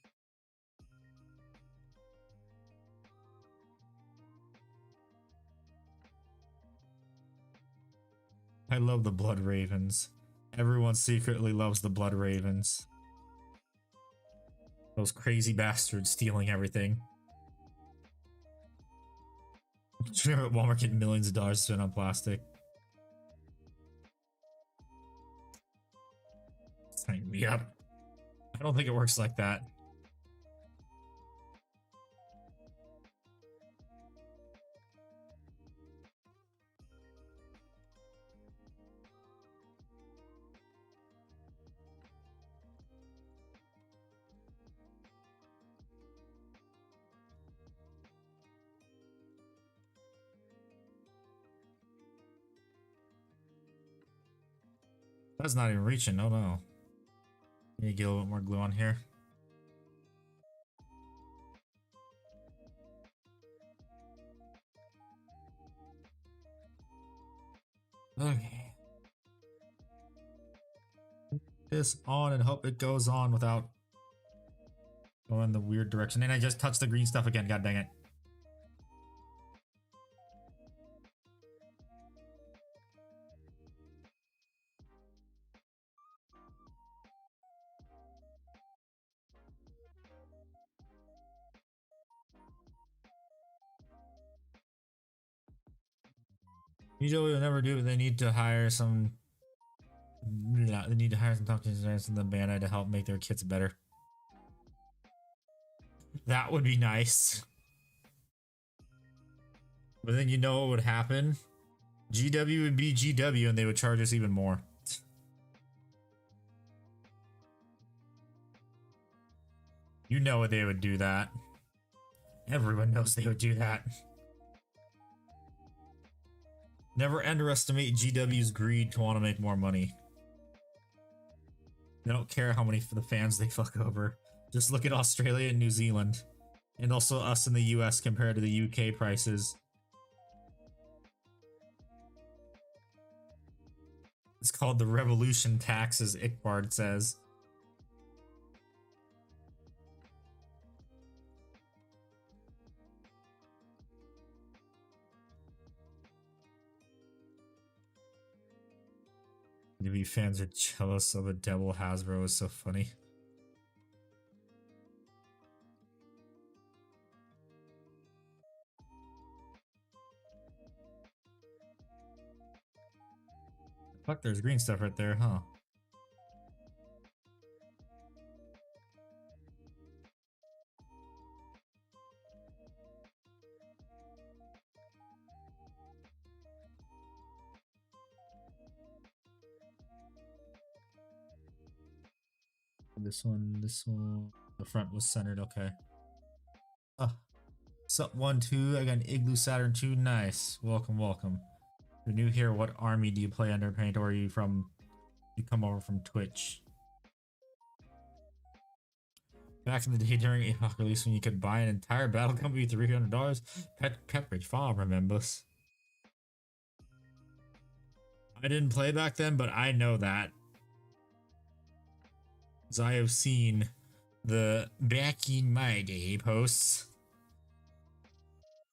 I love the Blood Ravens. Everyone secretly loves the Blood Ravens. Those crazy bastards stealing everything. Sure, at Walmart getting millions of dollars spent on plastic. Sign me up. I don't think it works like that. That's not even reaching. Oh no. Need to get a little bit more glue on here. Okay. This on and hope it goes on without going the weird direction. And I just touched the green stuff again. God dang it. Usually will never do it. They need to hire some. They need to hire some top designers in the Bandai to help make their kits better. That would be nice. But then you know what would happen? GW would be GW and they would charge us even more. You know they would do that. Everyone knows they would do that. Never underestimate GW's greed to want to make more money. They don't care how many for the fans they fuck over. Just look at Australia and New Zealand. And also us in the US compared to the UK prices. It's called the revolution tax, as Ickbard says. Maybe fans are jealous of a devil Hasbro is so funny. Fuck, there's green stuff right there, huh? This one, the front was centered, okay. Sup 1-2, I got an Igloo Saturn 2, nice. Welcome, welcome. If you're new here, what army do you play under paint, or are you you come over from Twitch? Back in the day during Epoch release when you could buy an entire battle company for $300, Pepperidge Farm remembers. I didn't play back then, but I know that. As I have seen the back in my day posts.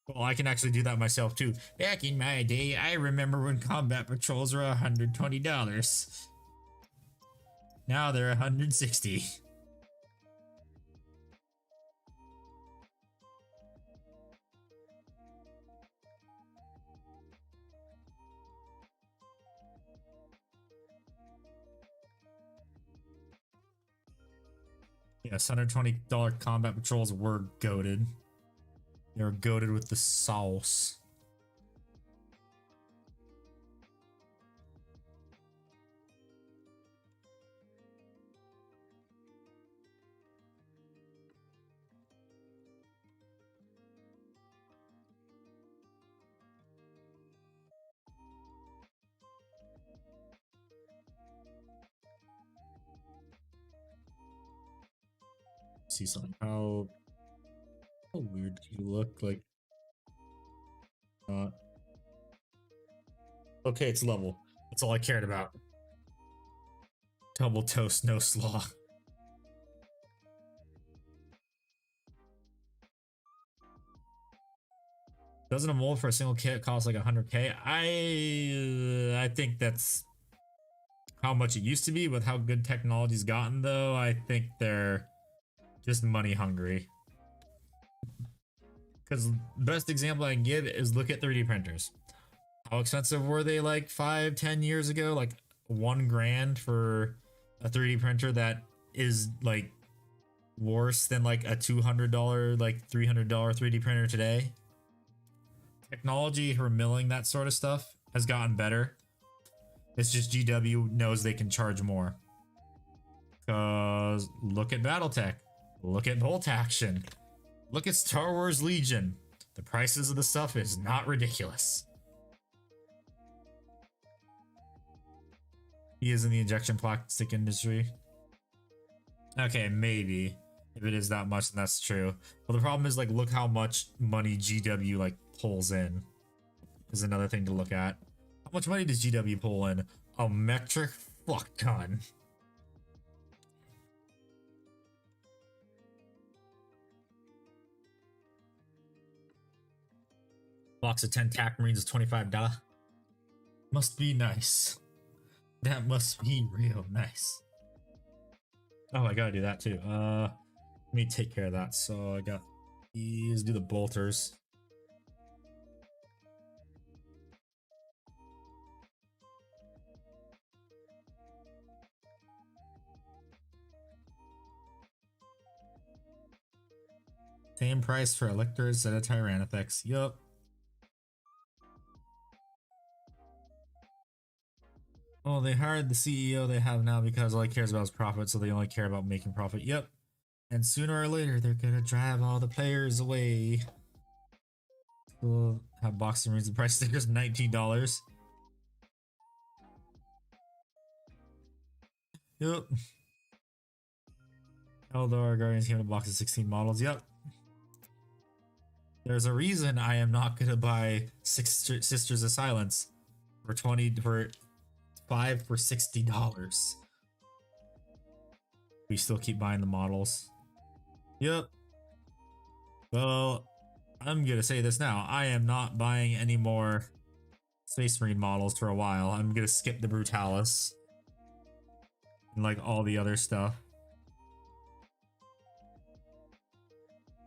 Well, I can actually do that myself too. Back in my day, I remember when combat patrols were $120. Now they're $160. Yes, $120 combat patrols were goated. They were goated with the sauce. See something. How weird do you look? Like, okay, it's level. That's all I cared about. Double toast, no slaw. Doesn't a mold for a single kit cost like 100k? I think that's how much it used to be. With how good technology's gotten, though, I think they're just money hungry. Because best example I can give is look at 3D printers. How expensive were they like 5-10 years ago? Like $1 grand for a 3D printer that is like worse than like a $200, like $300 3D printer today. Technology for milling that sort of stuff has gotten better. It's just GW knows they can charge more. Cause look at BattleTech, look at Bolt Action, look at Star Wars Legion. The prices of the stuff is not ridiculous. He is in the injection plastic industry. Okay, maybe. If it is that much, then that's true. But the problem is, like, look how much money GW, like, pulls in. Is another thing to look at. How much money does GW pull in? A metric fuck ton. Box of 10 TAC Marines is $25. Must be nice. That must be real nice. Oh, I gotta do that too. Let me take care of that. So I got these, do the bolters. Same price for Electors and a Tyrannofex. Yup. Oh, they hired the CEO they have now because all he cares about is profit, so they only care about making profit. Yep. And sooner or later, they're gonna drive all the players away. We'll have boxing rings. The price stickers $19. Yep. Eldar Guardians came in a box of 16 models. Yep. There's a reason I am not gonna buy Sisters of Silence for $5 for $60. We still keep buying the models. Yep. Well, I'm gonna say this now. I am not buying any more Space Marine models for a while. I'm gonna skip the Brutalis and like all the other stuff.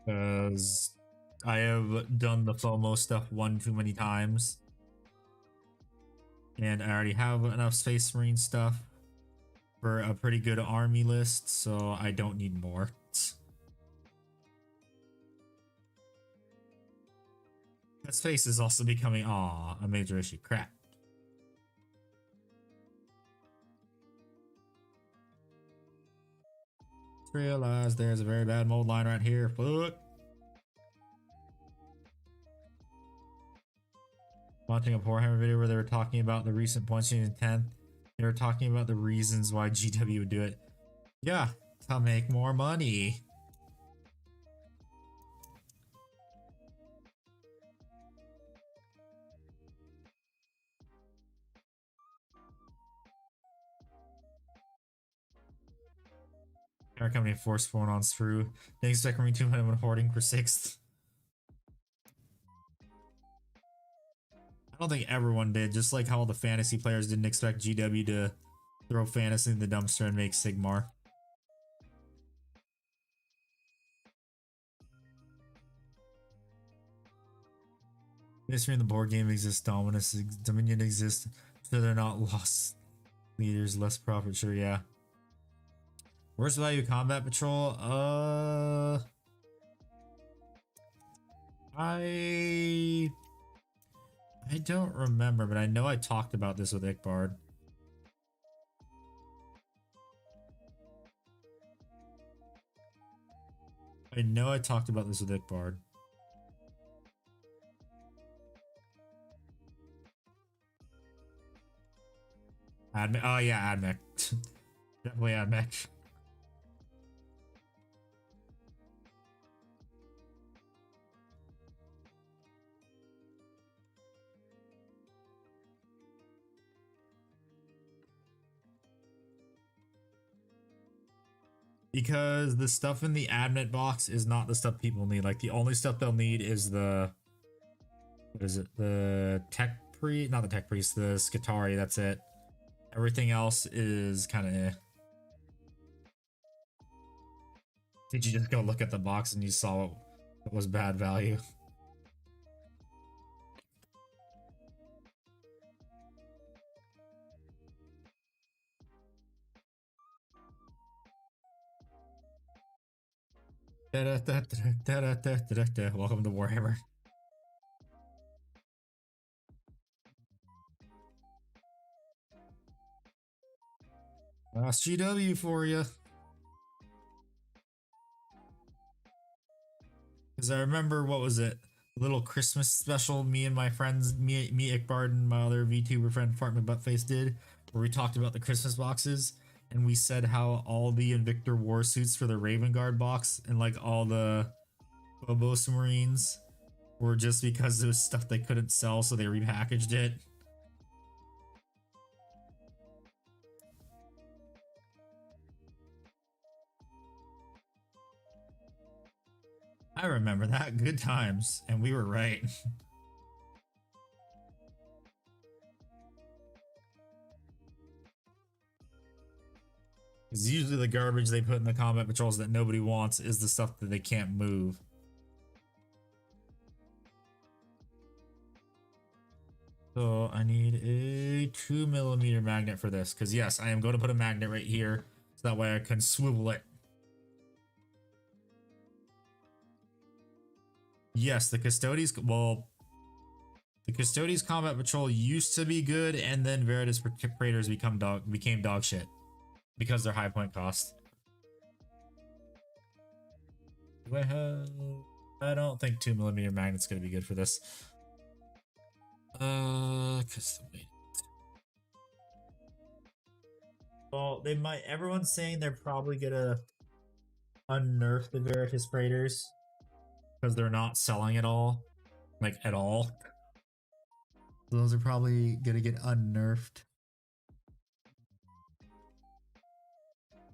Because I have done the FOMO stuff one too many times. And I already have enough Space Marine stuff for a pretty good army list, so I don't need more. That space is also becoming a major issue. Crap. Realize there's a very bad mold line right here. Fuck. Watching a Warhammer video where they were talking about the recent points in 10th. They were talking about the reasons why GW would do it. Yeah, to make more money. Our company forced phone on through. Didn't expect me to when hoarding for 6th. I don't think everyone did, just like how all the fantasy players didn't expect GW to throw fantasy in the dumpster and make Sigmar. Mystery in the board game exists, Dominus, Dominion exists, so they're not lost leaders, less profit, sure, yeah. Worst value combat patrol? I don't remember, but I know I talked about this with Ickbard. I know I talked about this with Ickbard. Admech. Oh yeah, Admech. Definitely Admech. Because the stuff in the admit box is not the stuff people need. Like the only stuff they'll need is the, what is it? The tech priest, not the tech priest, the Skitari. That's it. Everything else is kind of eh. Did you just go look at the box and you saw what was bad value? Welcome to Warhammer. Last GW for you. Because I remember, what was it? A little Christmas special me and my friends, me Ickbard and my other VTuber friend Fart McButtface did, where we talked about the Christmas boxes, and we said how all the Invictor war suits for the Raven Guard box and like all the Phobos Marines were just because it was stuff they couldn't sell, so they repackaged it. I remember that. Good times. And we were right. Because usually the garbage they put in the combat patrols that nobody wants is the stuff that they can't move. So I need a 2mm magnet for this. Because yes, I am going to put a magnet right here. So that way I can swivel it. Yes, the Custodes, well, the Custodes combat patrol used to be good, and then Veritas Praetors became dog shit because they're high point cost. Do I have? I don't think 2mm magnet's gonna be good for this. Custom weight. Well, they might. Everyone's saying they're probably gonna unnerf the Veritas Praetors because they're not selling at all, like at all. Those are probably gonna get unnerfed.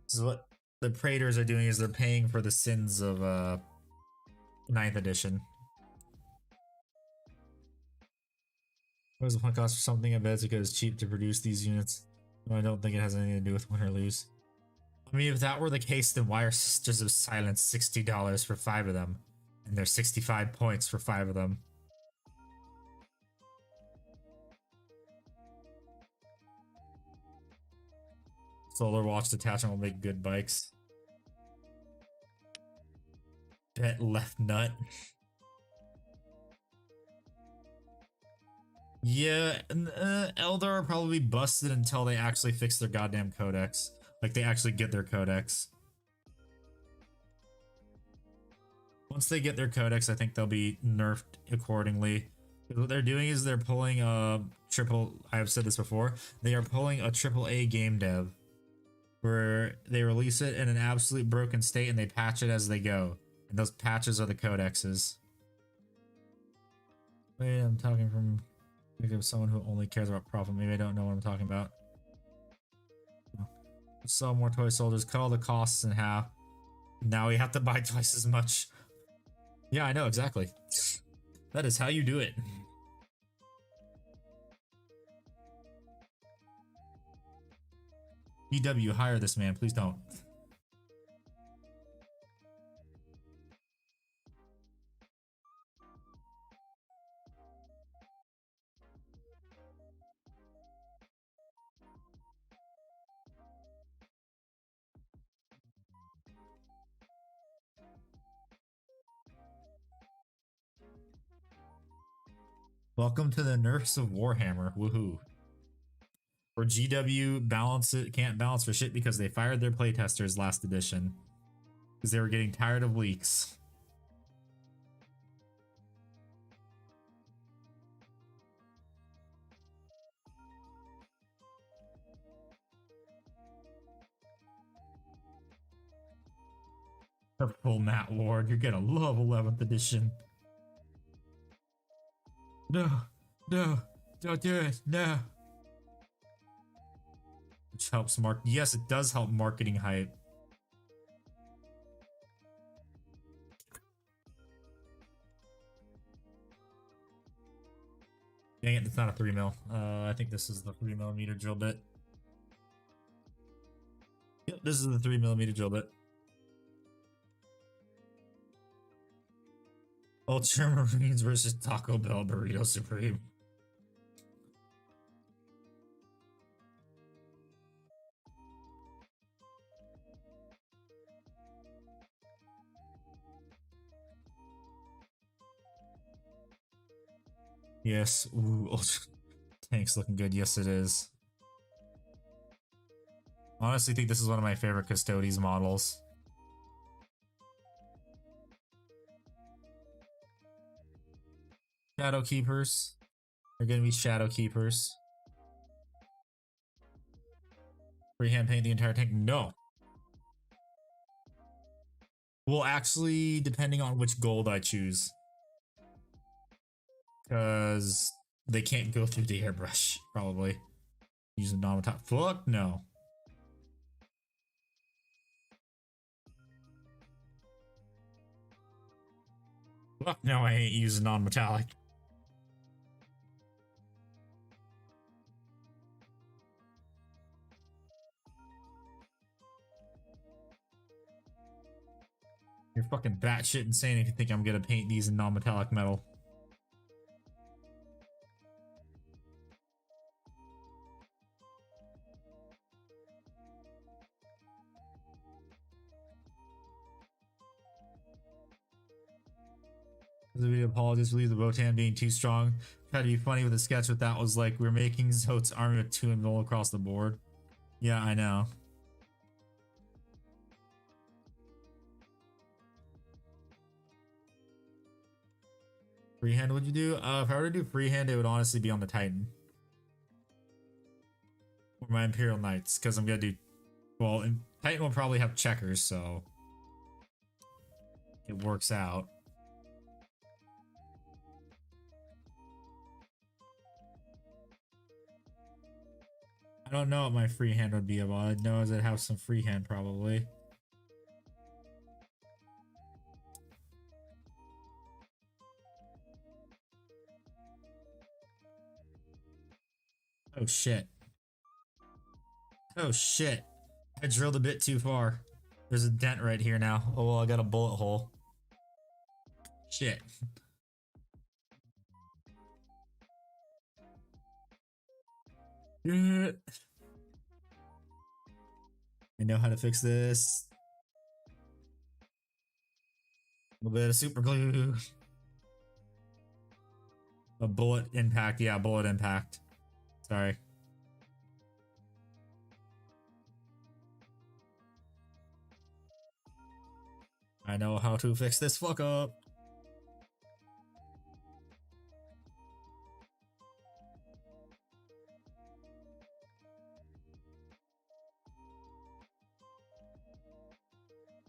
So what the Praetors are doing is they're paying for the sins of 9th edition. What is the point cost for something? I bet it's because it's cheap to produce these units. No, I don't think it has anything to do with win or lose. I mean, if that were the case, then why are Sisters of Silence $60 for 5 of them? And they're 65 points for 5 of them. Solar watch detachment will make good bikes. Bet left nut. Yeah, Eldar are probably busted until they actually fix their goddamn codex. Like, they actually get their codex. Once they get their codex, I think they'll be nerfed accordingly. What they're doing is they're pulling a triple... I've said this before. They are pulling a AAA game dev. Where they release it in an absolute broken state and they patch it as they go. And those patches are the codexes. Wait, I'm talking from... Think of someone who only cares about profit. Maybe I don't know what I'm talking about. Sell more toy soldiers, cut all the costs in half. Now we have to buy twice as much. Yeah, I know, exactly. That is how you do it. BW, hire this man, please don't. Welcome to the nerfs of Warhammer. Woohoo. Or GW can't balance for shit because they fired their playtesters last edition. Because they were getting tired of leaks. Purple Matt Ward, you're gonna love 11th edition. No, no, don't do it, no. Which helps yes, it does help marketing hype. Dang it, it's not a 3 mil. I think this is the 3mm drill bit. Yep, this is the 3mm drill bit. Ultramarines versus Taco Bell Burrito Supreme. Yes, ooh, tank's looking good. Yes, it is. Honestly, think this is one of my favorite Custodes models. Shadow Keepers. They're gonna be Shadow Keepers. Freehand paint the entire tank? No. Well, actually, depending on which gold I choose. Because they can't go through the airbrush, probably. Using non-metallic. Fuck no. Fuck no, I ain't using non-metallic. You're fucking batshit insane if you think I'm gonna paint these in non-metallic metal. The video apologies for the Votan being too strong. Tried to be funny with the sketch, but that was like we're making Zot's army with 2 invul across the board. Yeah, I know. Freehand, would you do? If I were to do freehand, it would honestly be on the Titan. Or my Imperial Knights, because I'm gonna do... Well, Titan will probably have checkers, so... It works out. I don't know what my freehand would be about. I'd know I'd have some freehand, probably. Oh shit. Oh shit. I drilled a bit too far. There's a dent right here now. Oh well, I got a bullet hole. Shit. I know how to fix this. A little bit of super glue. A bullet impact. Yeah, bullet impact. Sorry. I know how to fix this fuck up.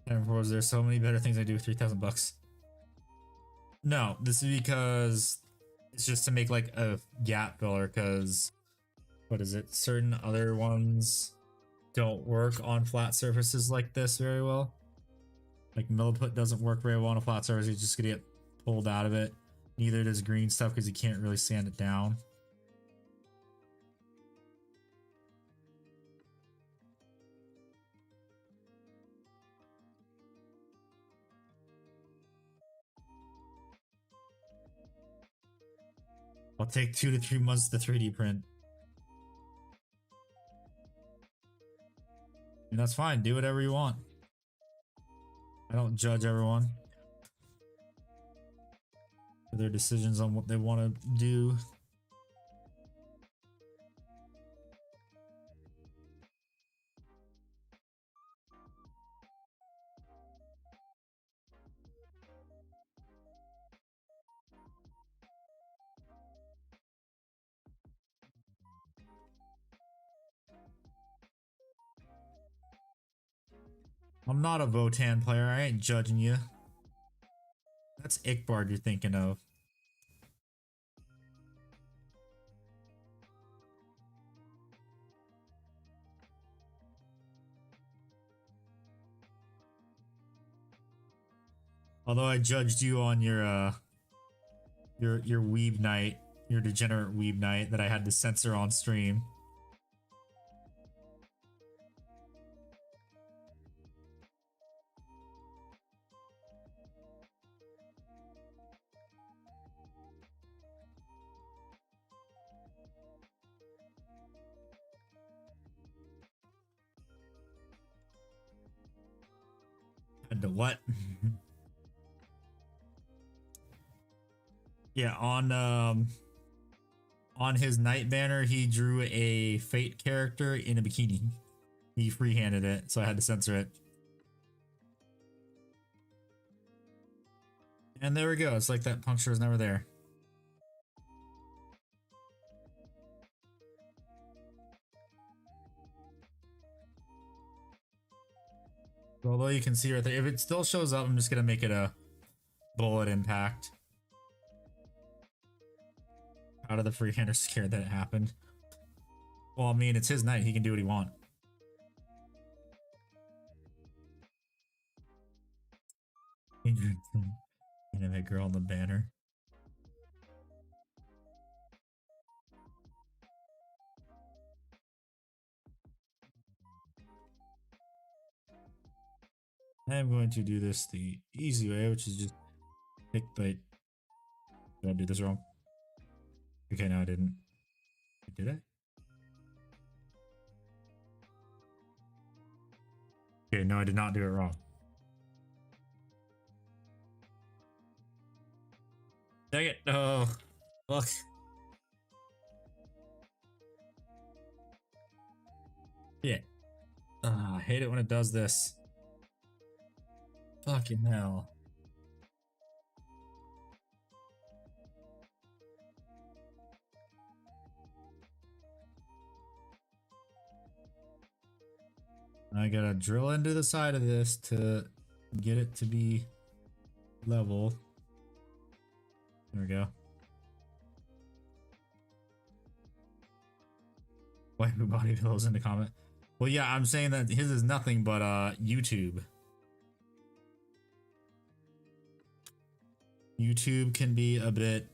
And of course, there's so many better things I do with 3,000 bucks. No, this is because it's just to make like a gap filler. Because what is it? Certain other ones don't work on flat surfaces like this very well. Like milliput doesn't work very well on a flat surface. You're just gonna get pulled out of it. Neither does green stuff because you can't really sand it down. I'll take 2 to 3 months to 3D print. And that's fine. Do whatever you want. I don't judge everyone for their decisions on what they want to do. I'm not a Votan player. I ain't judging you. That's Ickbard you're thinking of. Although I judged you on your weeb night, your degenerate weeb night that I had to censor on stream. Had to what? Yeah, on his night banner, he drew a Fate character in a bikini. He freehanded it, so I had to censor it. And there we go. It's like that puncture is never there. Although you can see right there, if it still shows up, I'm just gonna make it a bullet impact. How did the freehander scared that it happened? Well, I mean, it's his night. He can do what he wants. Anime girl on the banner. I am going to do this the easy way, which is just pick the... Did I do this wrong? Okay, no, I didn't. Did I? Okay, no, I did not do it wrong. Dang it! Oh, look. Yeah. I hate it when it does this. Fucking hell. I gotta drill into the side of this to get it to be level. There we go. Why who body pillows in the comment? Well, yeah, I'm saying that his is nothing but YouTube. YouTube can be a bit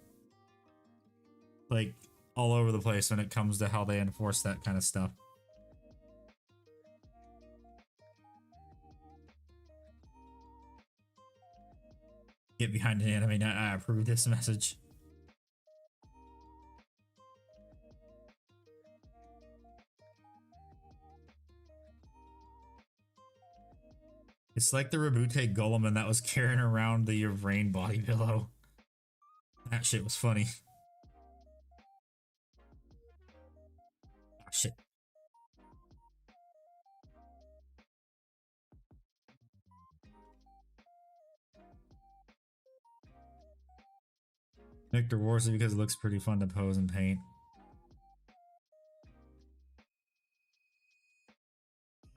like all over the place when it comes to how they enforce that kind of stuff. Get behind an anime night. I approve this message. It's like the Rabute Golem that was carrying around the rain body pillow. That shit was funny. Oh, shit. Victor Warsi because it looks pretty fun to pose and paint.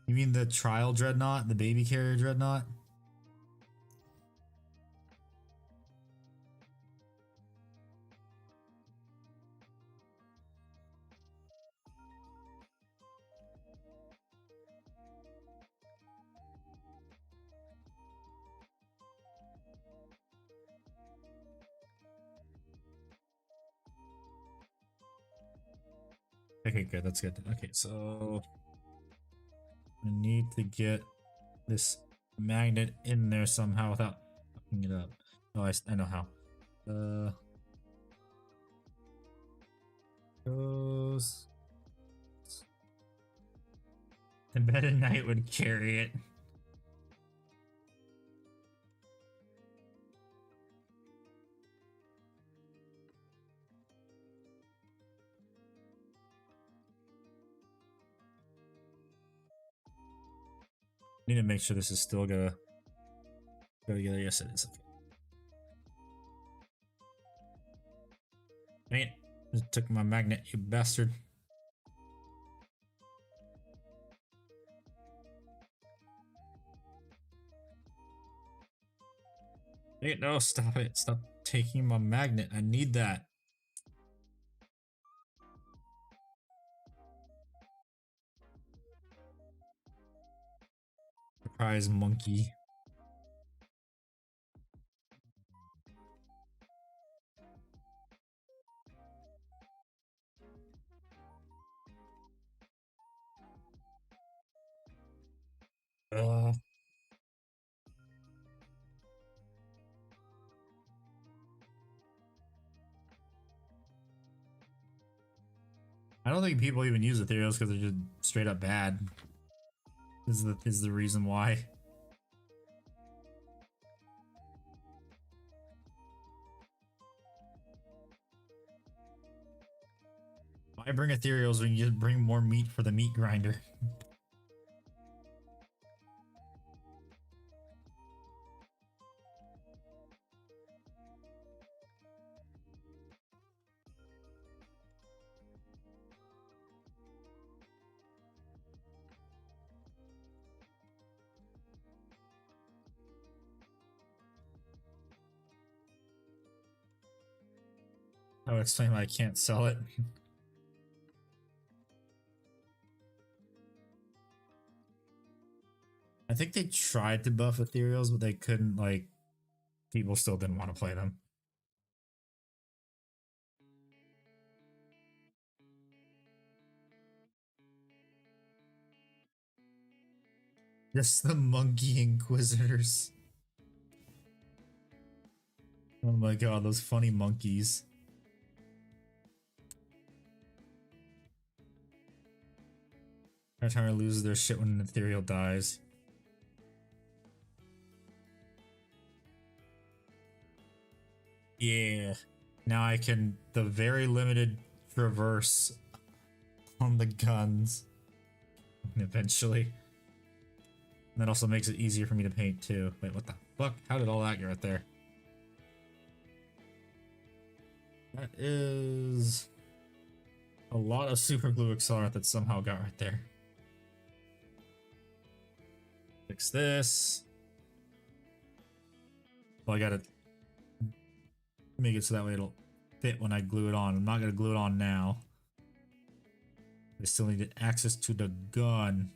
You mean the trial dreadnought? The baby carrier dreadnought? Okay, good. That's good. Okay, so I need to get this magnet in there somehow without fucking it up. Oh, I know how. Goes. Embedded Knight would carry it. Need to make sure this is still gonna go together. Yes, it is. Okay. Dang it. Just took my magnet, you bastard. Dang it, no, stop it. Stop taking my magnet. I need that. Surprise monkey. Uh, I don't think people even use ethereals because they're just straight up bad. Is the reason why. Why bring ethereals when you just bring more meat for the meat grinder? I would explain why I can't sell it. I think they tried to buff ethereals, but they couldn't, like, people still didn't want to play them. Just the monkey inquisitors. Oh my god, those funny monkeys. Every time I lose their shit when an ethereal dies. Yeah. Now I can the very limited traverse on the guns. Eventually. And that also makes it easier for me to paint too. Wait, what the fuck? How did all that get right there? That is a lot of super glue accelerant that somehow got right there. Fix this. Well, I gotta make it so that way it'll fit when I glue it on. I'm not gonna glue it on now. I still need access to the gun.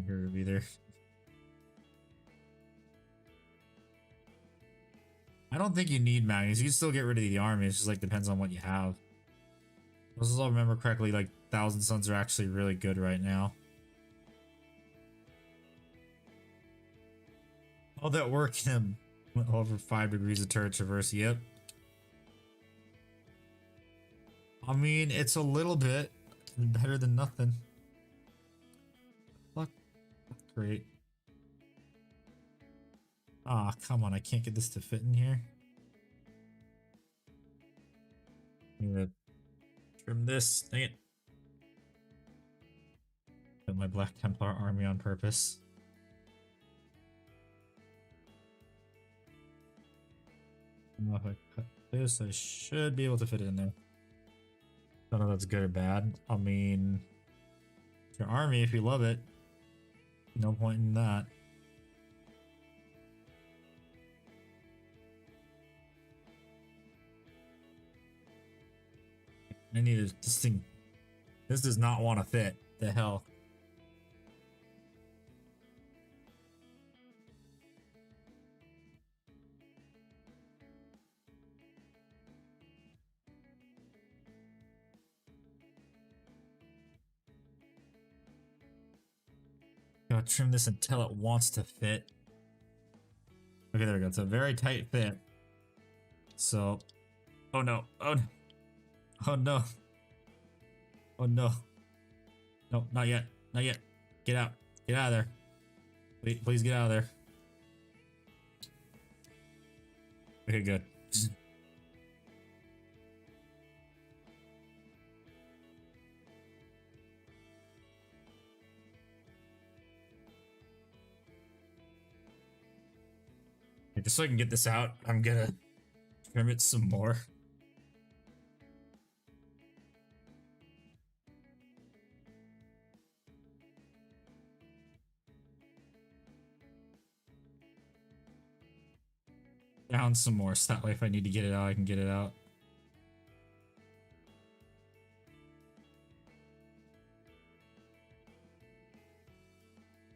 Here either. I don't think you need magnets. You can still get rid of the army. It's just like depends on what you have. If I remember correctly, like 1,000 Suns are actually really good right now. All that work in them went over 5 degrees of turret traverse. Yep. I mean, it's a little bit better than nothing. Fuck. Great. Ah, come on. I can't get this to fit in here. I'm gonna trim this. Dang it. Put my Black Templar army on purpose. If I cut this, I should be able to fit it in there. Don't know if that's good or bad. I mean, it's your army if you love it. No point in that. I need this thing. This does not want to fit. The hell. Gotta trim this until it wants to fit. Okay, there we go. It's a very tight fit. So, oh no, oh no, oh no, oh no, no, not yet, not yet. Get out of there. Please get out of there. Okay, good. Just so I can get this out, I'm gonna trim it some more. Down some more, so that way if I need to get it out, I can get it out.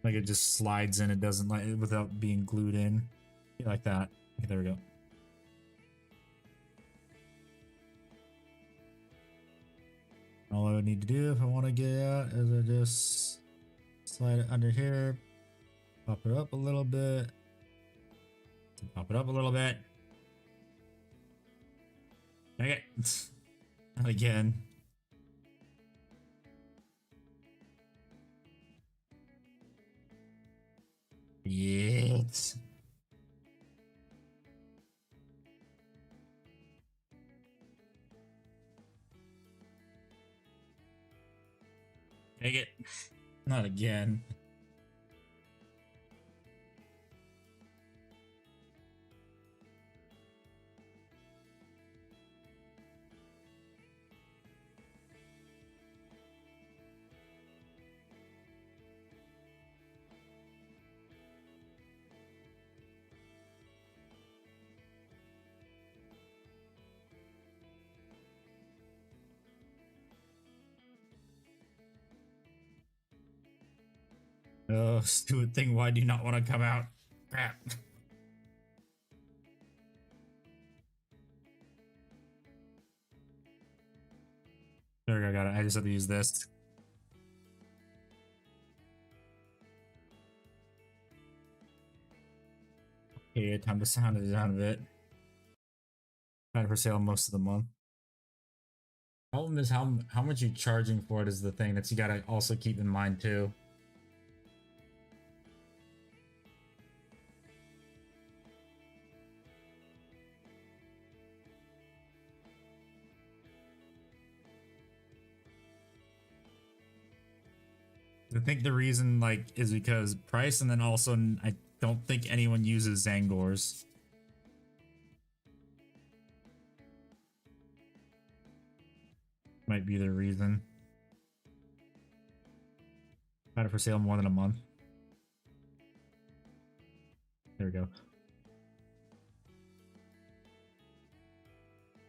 Like it just slides in, it doesn't like it without being glued in. Like that. Okay, there we go. All I would need to do if I want to get it out is I just slide it under here, pop it up a little bit, pop it up a little bit. Okay. And again. Yes. Take it. Not again. Oh, stupid thing. Why do you not want to come out? Crap. There we go, got it. I just have to use this. Okay, time to sound it down a bit. Kind for sale most of the month. Problem is how much you charging for it is the thing that you gotta also keep in mind too. I think the reason like is because price, and then also I don't think anyone uses Zangors. Might be the reason. Had it for sale more than a month. There we go.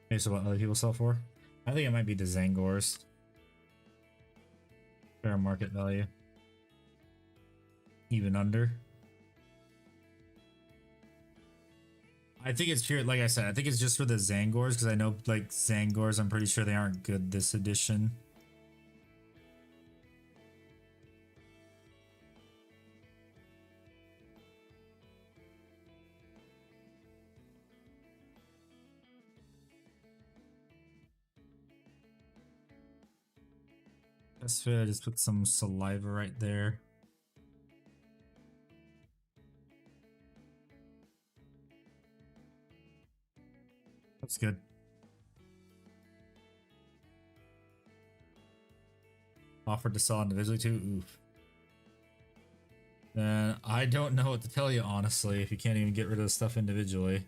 Okay, so what other people sell for? I think it might be the Zangors. Fair market value. Even under. I think it's pure, like I said, I think it's just for the Zangors, because I know, like, Zangors, I'm pretty sure they aren't good this edition. Best fit, just put some saliva right there. That's good. Offered to sell individually too. Oof. Then I don't know what to tell you, honestly, if you can't even get rid of the stuff individually.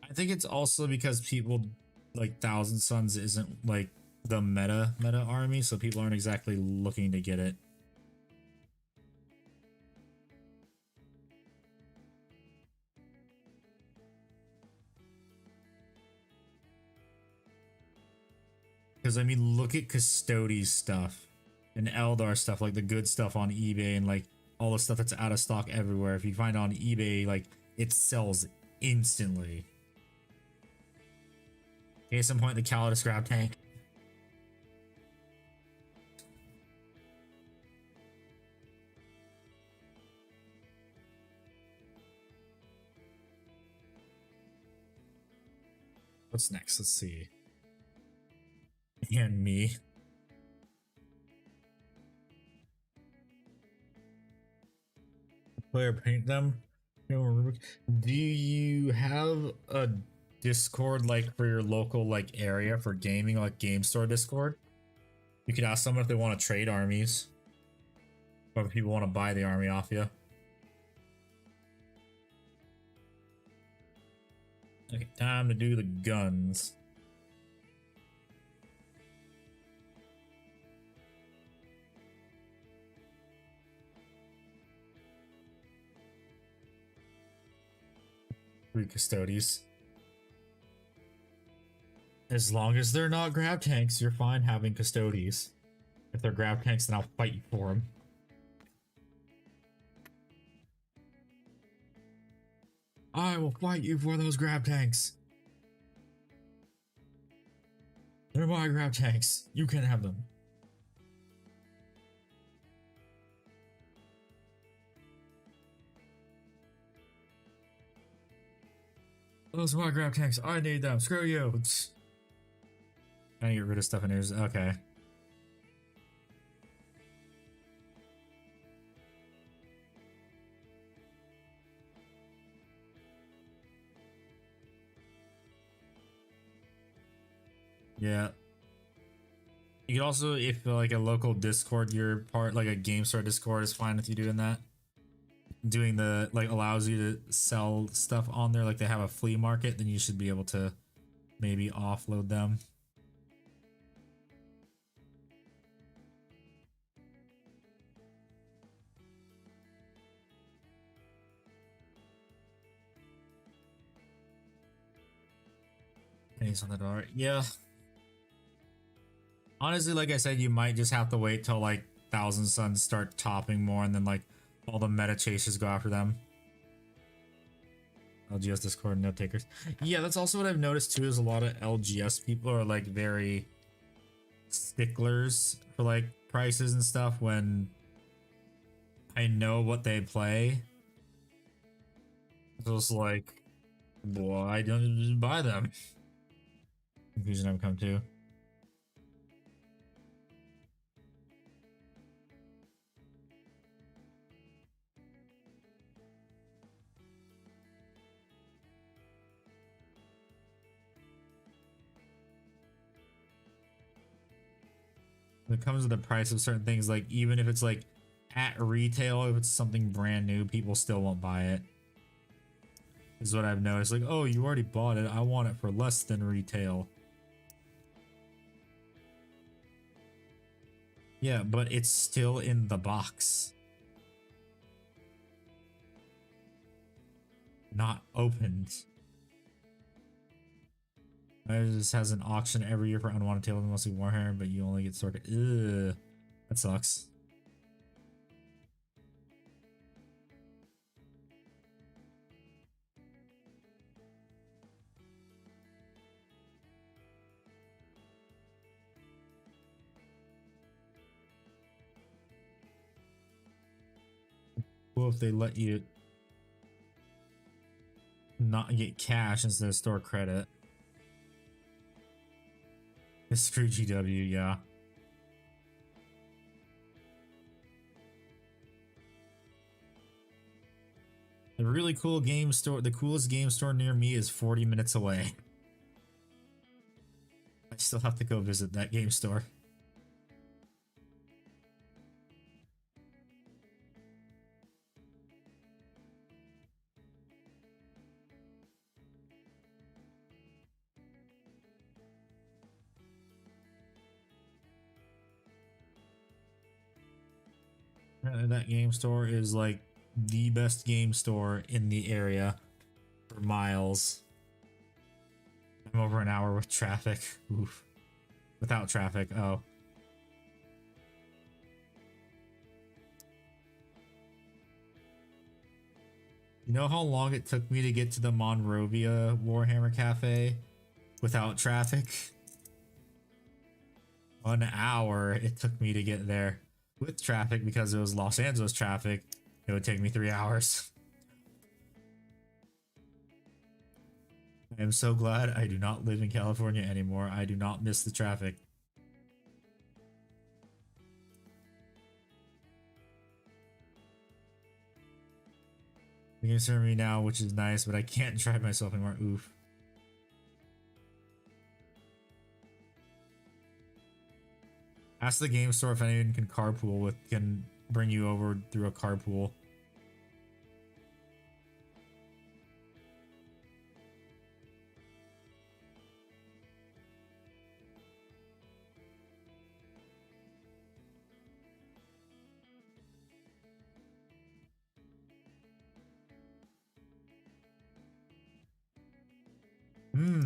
I think it's also because people like Thousand Suns isn't like the meta army, so people aren't exactly looking to get it. Because I mean, look at Custodes stuff and Eldar stuff, like the good stuff on eBay and like all the stuff that's out of stock everywhere. If you find it on eBay, like it sells instantly. Case in point, the Caladius grab tank. What's next? Let's see. And me. Player paint them. Do you have a Discord like for your local like area for gaming, like game store Discord? You could ask someone if they want to trade armies, or if people want to buy the army off you. Okay, time to do the guns. Three Custodes. As long as they're not grab tanks, you're fine having Custodes. If they're grab tanks, then I'll fight you for them. I will fight you for those grab tanks. They're my grab tanks. You can have them. Those are my grab tanks. I need them. Screw you. Trying to get rid of stuff in here. Okay. Yeah. You can also, if like a local Discord, you're part, like a game store Discord is fine with you doing that. Doing the, like, allows you to sell stuff on there, like they have a flea market, then you should be able to maybe offload them. Pennies on the dollar. Yeah. Honestly, like I said, you might just have to wait till like Thousand Suns start topping more and then like all the meta chasers go after them. LGS Discord, no takers. Yeah, that's also what I've noticed too, is a lot of LGS people are like very sticklers for like prices and stuff when I know what they play. So it's like, why don't you just buy them? Conclusion I've come to. When it comes to the price of certain things, like even if it's like at retail, if it's something brand new, people still won't buy it. This is what I've noticed. Like, oh, you already bought it. I want it for less than retail. Yeah, but it's still in the box. Not opened. This has an auction every year for unwanted tables, mostly Warhammer, but you only get sorted. Ugh, that sucks. Well, if they let you not get cash instead of store credit. Screw GW, yeah. The really cool game store, the coolest game store near me is 40 minutes away. I still have to go visit that game store. Apparently that game store is like the best game store in the area for miles. I'm over an hour with traffic. Oof. Without traffic, oh. You know how long it took me to get to the Monrovia Warhammer Cafe without traffic? 1 hour it took me to get there. With traffic, because it was Los Angeles traffic, it would take me 3 hours. I am so glad I do not live in California anymore. I do not miss the traffic. You can serve me now, which is nice, but I can't drive myself anymore. Oof. Ask the game store if anyone can carpool with, can bring you over through a carpool.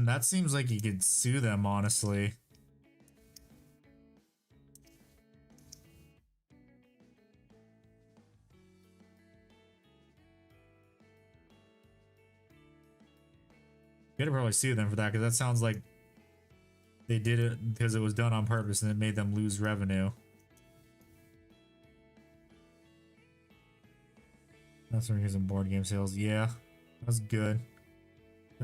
That seems like you could sue them, honestly. You gotta probably sue them for that, because that sounds like they did it because it was done on purpose and it made them lose revenue. That's when using board game sales. Yeah, that's good.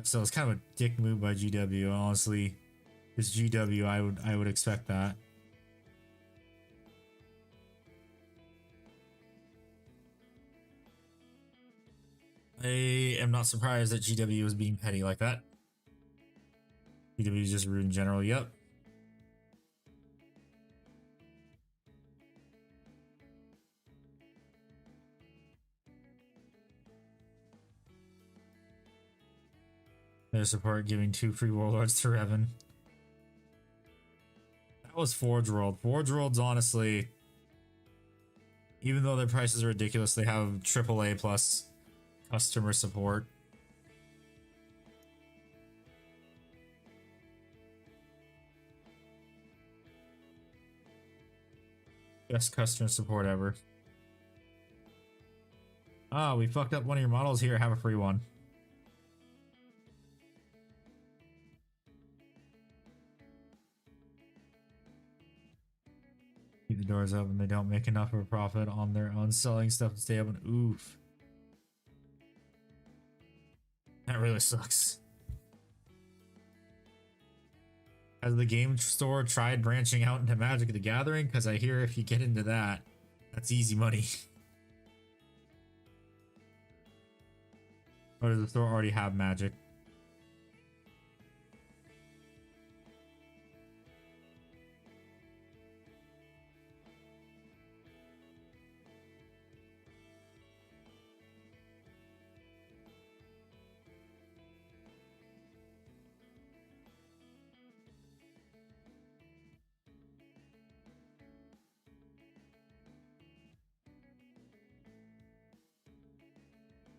So it's kind of a dick move by GW. Honestly, it's GW. I would expect that. I am not surprised that GW is being petty like that. GW is just rude in general. Yep. Their support giving 2 free warlords to Revan. That was Forge World. Forge World's honestly, even though their prices are ridiculous, they have AAA plus customer support. Best customer support ever. Ah, we fucked up one of your models. Here, have a free one. Keep the doors open. They don't make enough of a profit on their own selling stuff to stay open. Oof. That really sucks. Has the game store tried branching out into Magic the Gathering? Because I hear if you get into that, that's easy money. Or does the store already have Magic?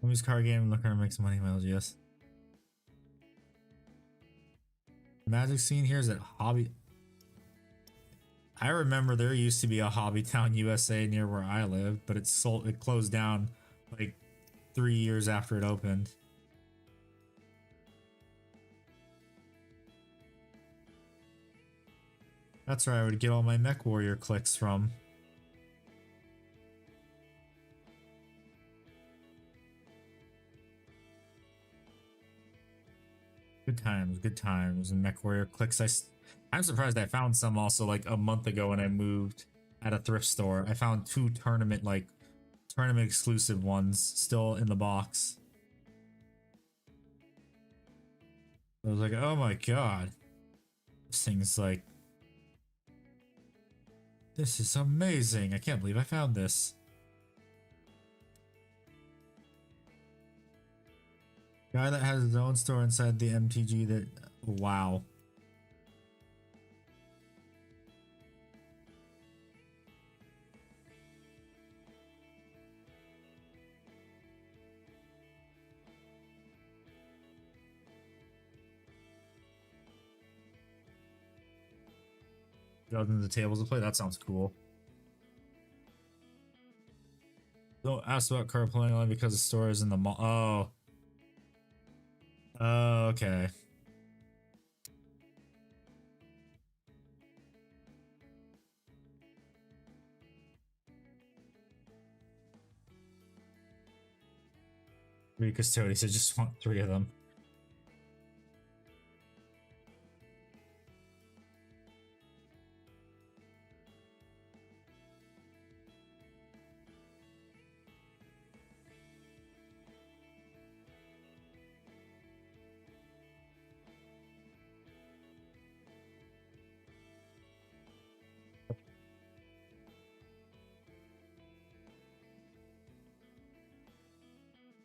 Use card game, look around, make some money, miles, yes. The Magic scene here is at Hobby. I remember there used to be a Hobby Town USA near where I lived, but it closed down like 3 years after it opened. That's where I would get all my Mech Warrior clicks from. Good times, good times. And MechWarrior clicks. I'm surprised I found some also like a month ago when I moved at a thrift store. I found two tournament exclusive ones still in the box. I was like, oh my god. This thing's like, this is amazing. I can't believe I found this. Guy that has his own store inside the MTG that, wow. Dozens of tables to play. That sounds cool. Don't ask about card playing only because the store is in the mall. Oh. Oh, okay. Three Custodes. I just want 3 of them.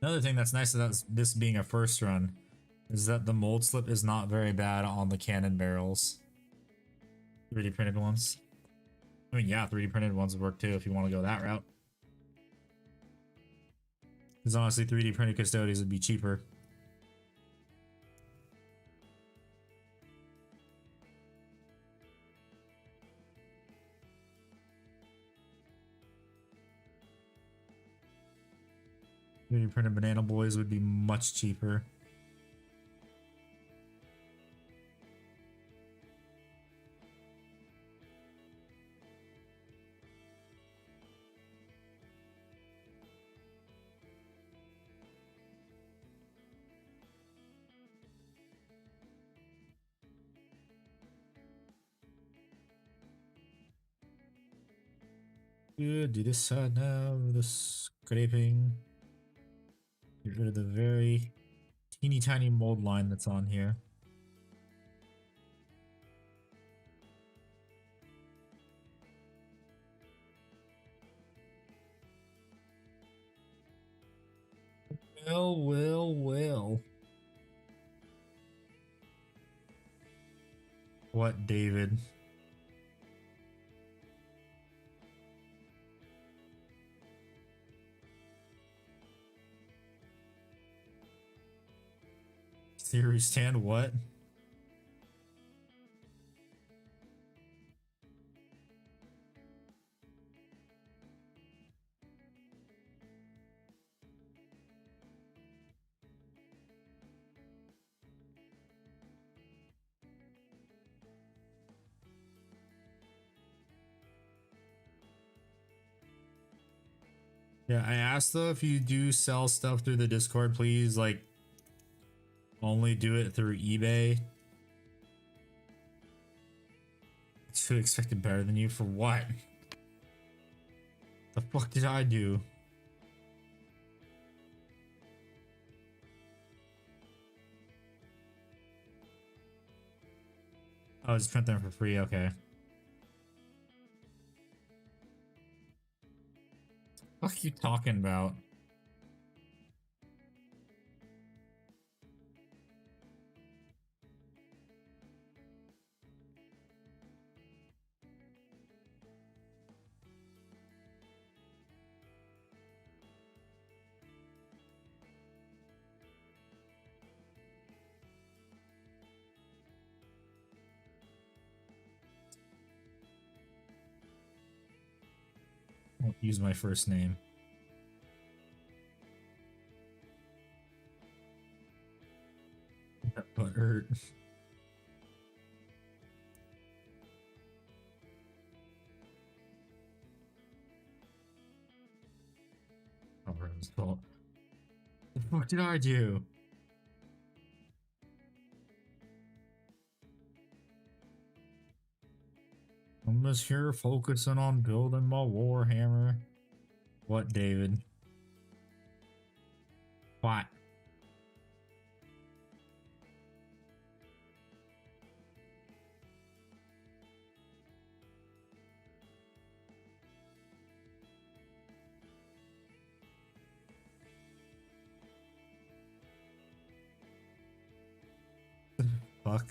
Another thing that's nice about this being a first run is that the mold slip is not very bad on the cannon barrels. 3D printed ones. I mean, yeah, 3D printed ones would work too if you want to go that route. Because honestly, 3D printed Custodes would be cheaper. Three printed banana boys would be much cheaper. Good, do this side now, the scraping. Get rid of the very teeny tiny mold line that's on here. Well. What, David? Theory stand what? Yeah, I asked though if you do sell stuff through the Discord, please like only do it through eBay. I should have expected better than you for what? The fuck did I do? Oh, just print them for free, okay. What are you talking about? I won't use my first name. That butt hurt. Oh, Rose fault. The fuck did I do? I'm just here focusing on building my Warhammer. What, David? What? Fuck.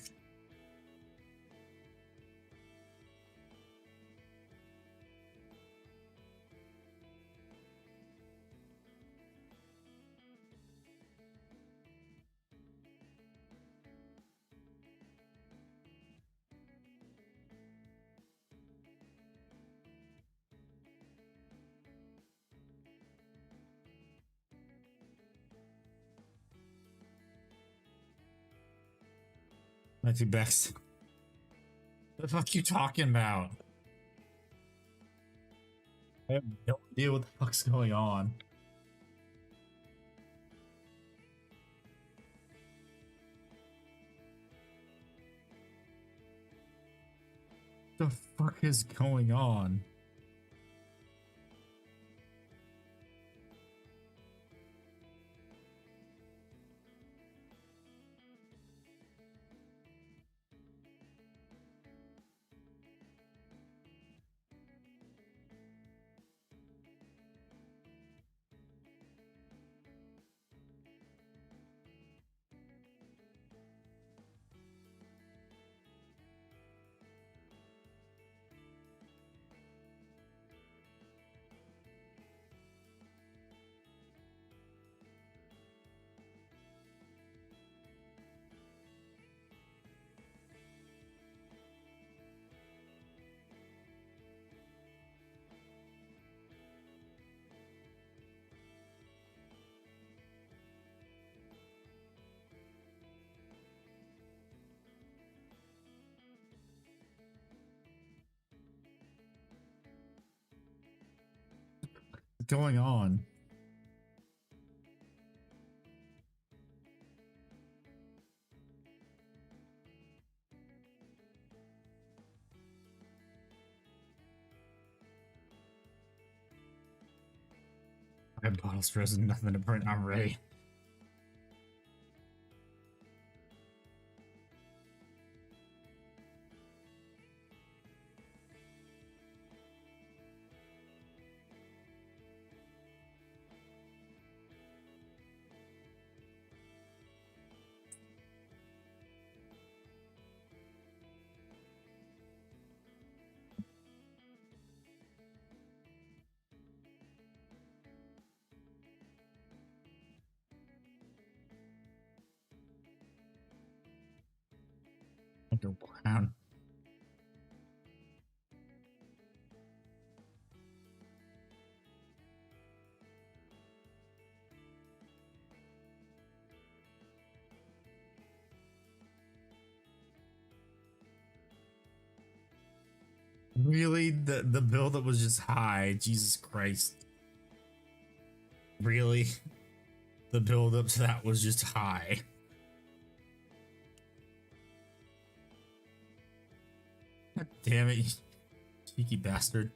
Not too best. What the fuck you talking about? I have no idea what the fuck's going on. What the fuck is going on? What's going on? I have bottles, resin, nothing to print. I'm ready. Go brown. Really? The buildup was just high. Jesus Christ. Really? The buildup to that was just high. God damn it, you cheeky bastard.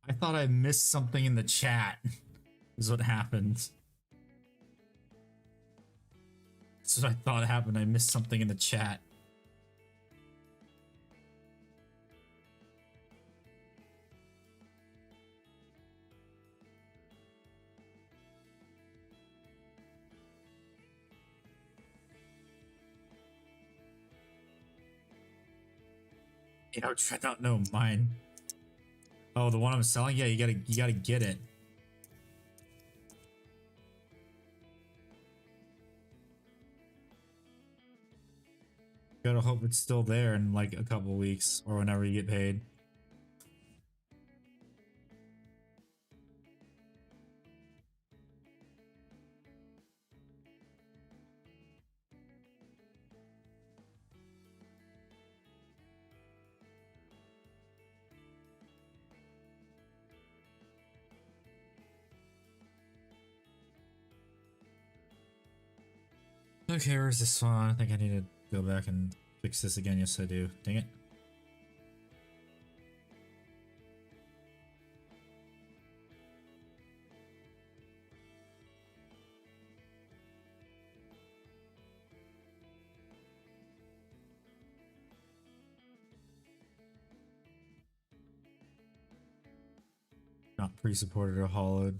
I thought I missed something in the chat. Is what happened. That's what I thought happened. I missed something in the chat. You know, I don't know mine. Oh, the one I'm selling? Yeah, you gotta get it. Gotta hope it's still there in like a couple weeks or whenever you get paid. Okay, where's this one? I think I need to go back and fix this again. Yes, I do. Dang it. Not pre-supported or hollowed.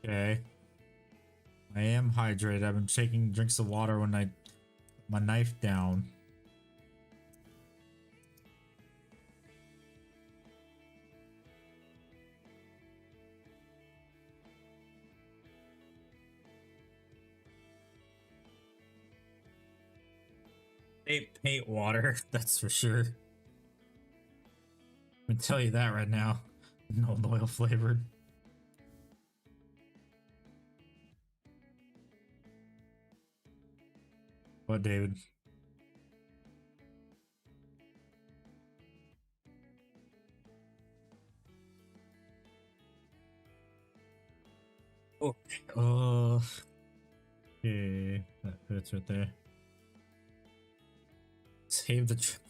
Okay. I am hydrated. I've been taking drinks of water when I put my knife down. Paint water, that's for sure. I can tell you that right now. No oil flavored. What, David? Oh, okay, that fits right there. Save the trip.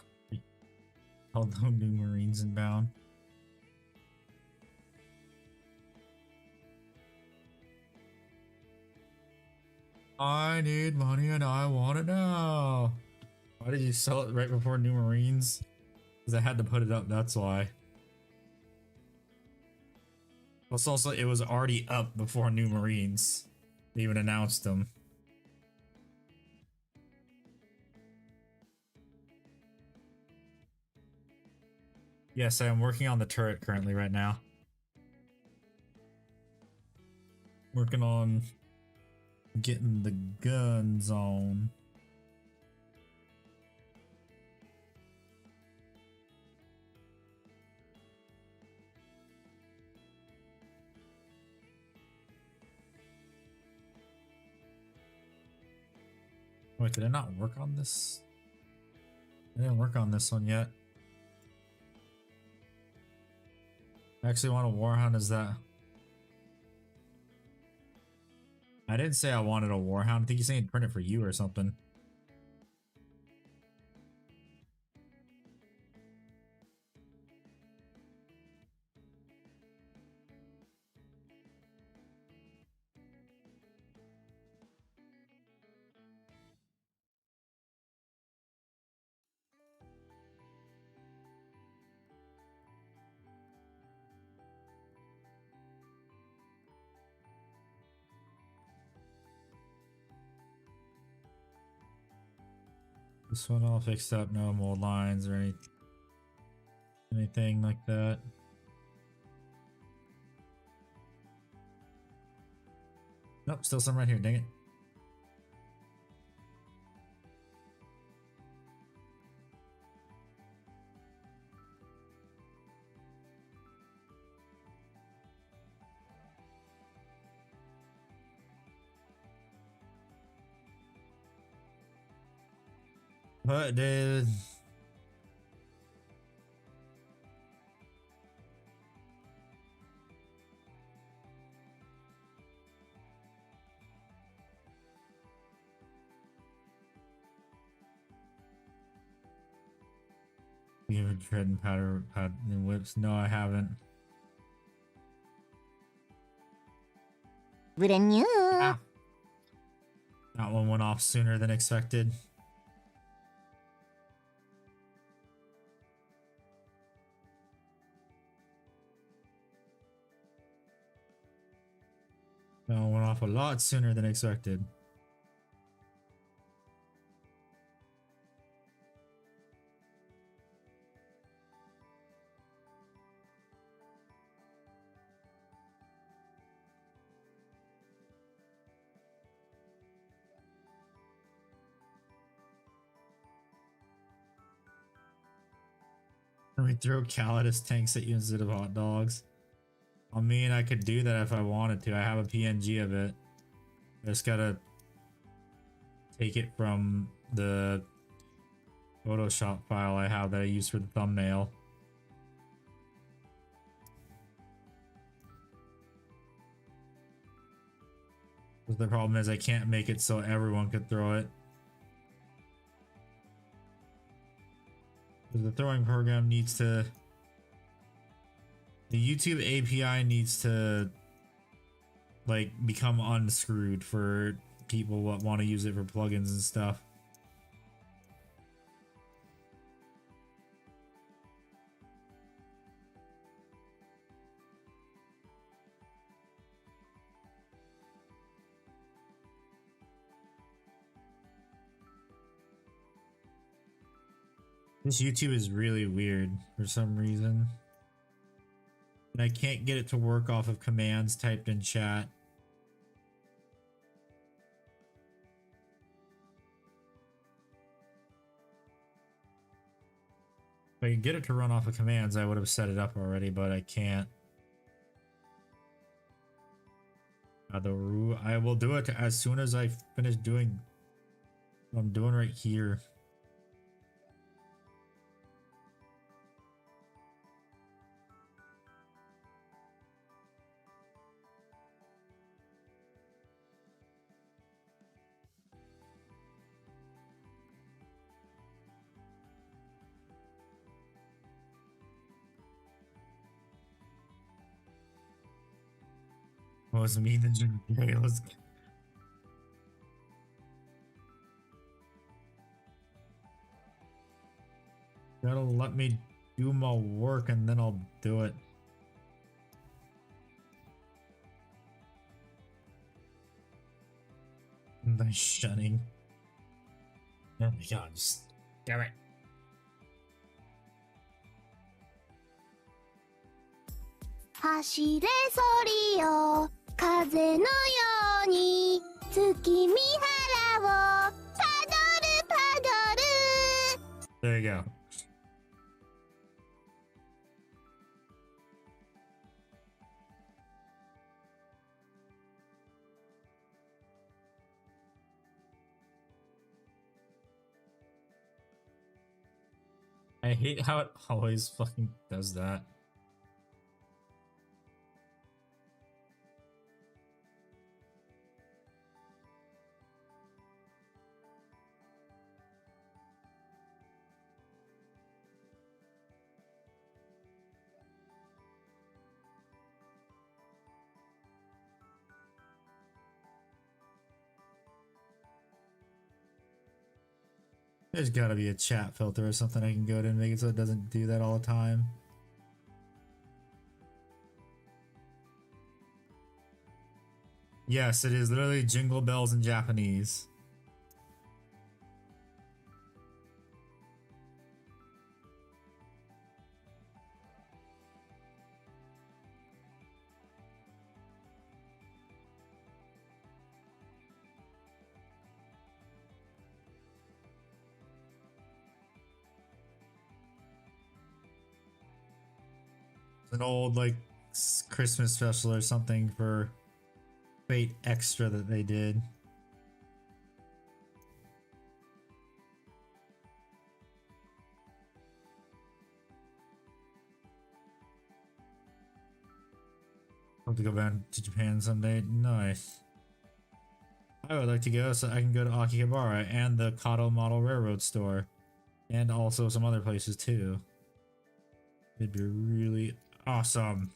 Although new Marines inbound. I need money and I want it now. Why did you sell it right before new Marines? Because I had to put it up, that's why. Plus also, it was already up before new Marines. They even announced them. Yes, I am working on the turret currently right now. Working on getting the guns on. Wait, did I not work on this? I didn't work on this one yet. I actually want a Warhound, is that? I didn't say I wanted a Warhound. I think he's saying print it for you or something. This one all fixed up, no mold lines or anything like that. Nope, still some right here, dang it. What, dude? You have a tread and powder pad and whips? No, I haven't. Brand new. Ah. That one went off sooner than expected. That one went off a lot sooner than expected. We throw Caladius tanks at you instead of hot dogs. I mean, I could do that if I wanted to. I have a PNG of it. I just gotta take it from the Photoshop file I have that I use for the thumbnail. But the problem is I can't make it so everyone could throw it. The throwing program needs to... The YouTube API needs to like become unscrewed for people that want to use it for plugins and stuff. This YouTube is really weird for some reason. And I can't get it to work off of commands typed in chat. If I could get it to run off of commands, I would have set it up already, but I can't. I will do it as soon as I finish doing what I'm doing right here. Oh, it's me, the okay, let's... Gotta let me do my work and then I'll do it. Nice shunning. Oh my god, just... Damn it. 走れソリよ風のように月見原をパドルパドル There you go. I hate how it always fucking does that. There's gotta be a chat filter or something I can go to and make it so it doesn't do that all the time. Yes, it is literally jingle bells in Japanese. An old like Christmas special or something for Fate Extra that they did. Hope to go back to Japan someday. Nice. I would like to go so I can go to Akihabara and the Kato Model Railroad store, and also some other places too. It'd be really awesome.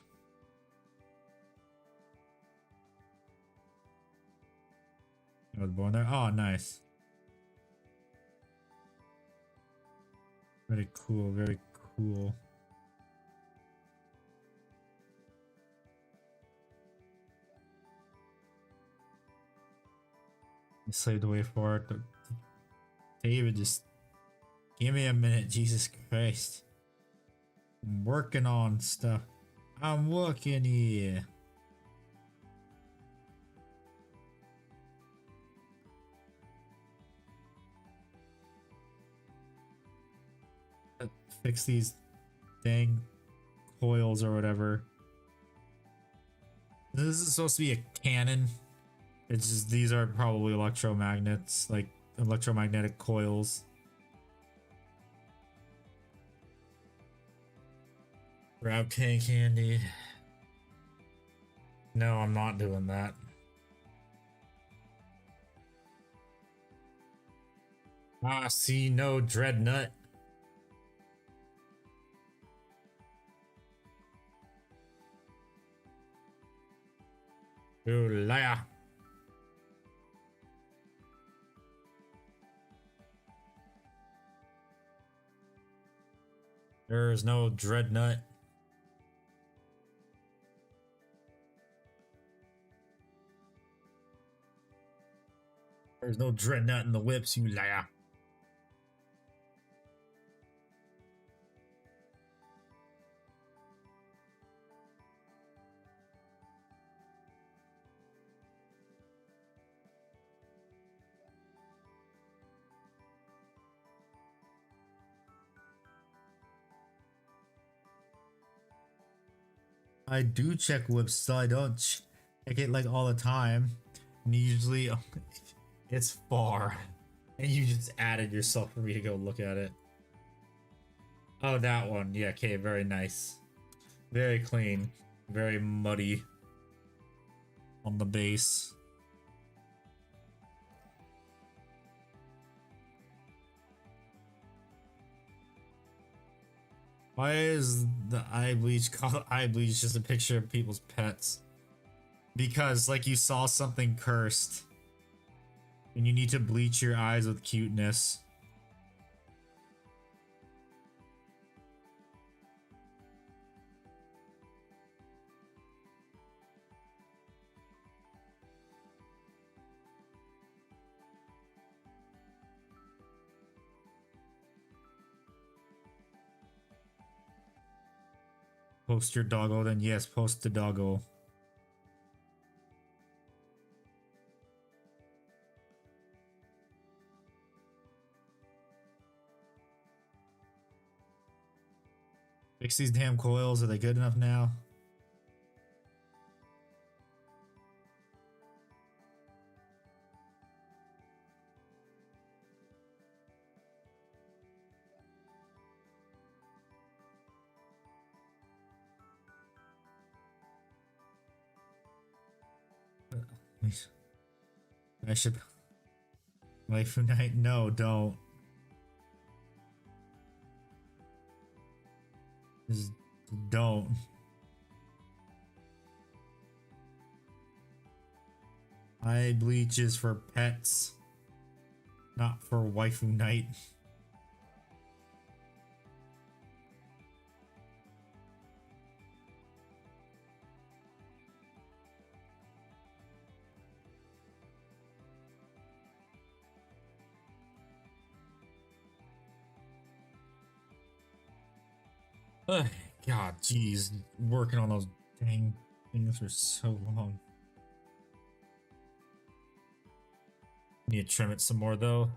I was born there. Oh, nice. Very cool, very cool. I slaved away for it. David, just give me a minute, Jesus Christ. I'm working on stuff. I'm working here. Fix these dang coils or whatever. This is supposed to be a cannon. It's just these are probably electromagnets, like electromagnetic coils. Grab tank handy. No, I'm not doing that. Ah, see, no dreadnought. Ooh, liar. There is no dreadnought. There's no dreadnought in the whips, you liar. I do check whips, so I don't check it like all the time. And usually it's far. And you just added yourself for me to go look at it. Oh, that one. Yeah, okay, very nice. Very clean. Very muddy on the base. Why is the eye bleach called eye bleach just a picture of people's pets? Because, like, you saw something cursed. And you need to bleach your eyes with cuteness. Post your doggo, then yes, post the doggo. Fix these damn coils, are they good enough now? I should. Waifu night? No, don't. Just don't. Eye bleach is for pets, not for waifu night. Ugh, God, jeez, working on those dang things for so long. Need to trim it some more though.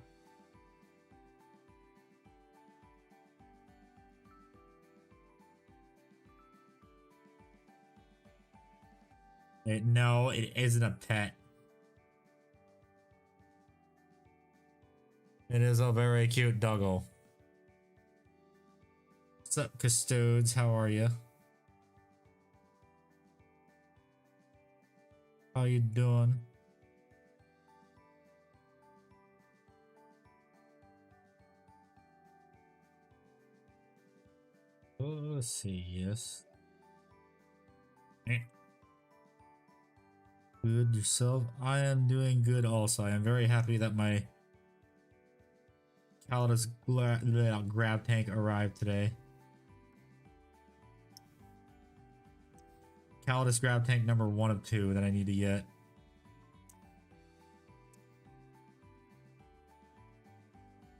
No, it isn't a pet. It is a very cute doggo. What's up, Custodes? How are you? How you doing? Oh, let's see. Yes. Good yourself. I am doing good also. I am very happy that my Caladius grab tank arrived today. Caladius grab tank number 1 of 2 that I need to get.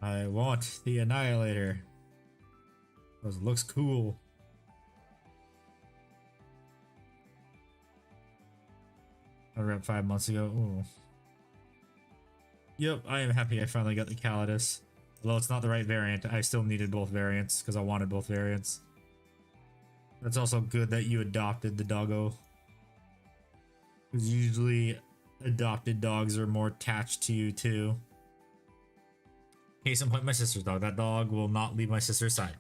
I want the Annihilator. Because it looks cool. I read 5 months ago. Ooh. Yep, I am happy I finally got the Caladius. Although it's not the right variant, I still needed both variants because I wanted both variants. It's also good that you adopted the doggo. Because usually adopted dogs are more attached to you too. Case in point, my sister's dog. That dog will not leave my sister's side.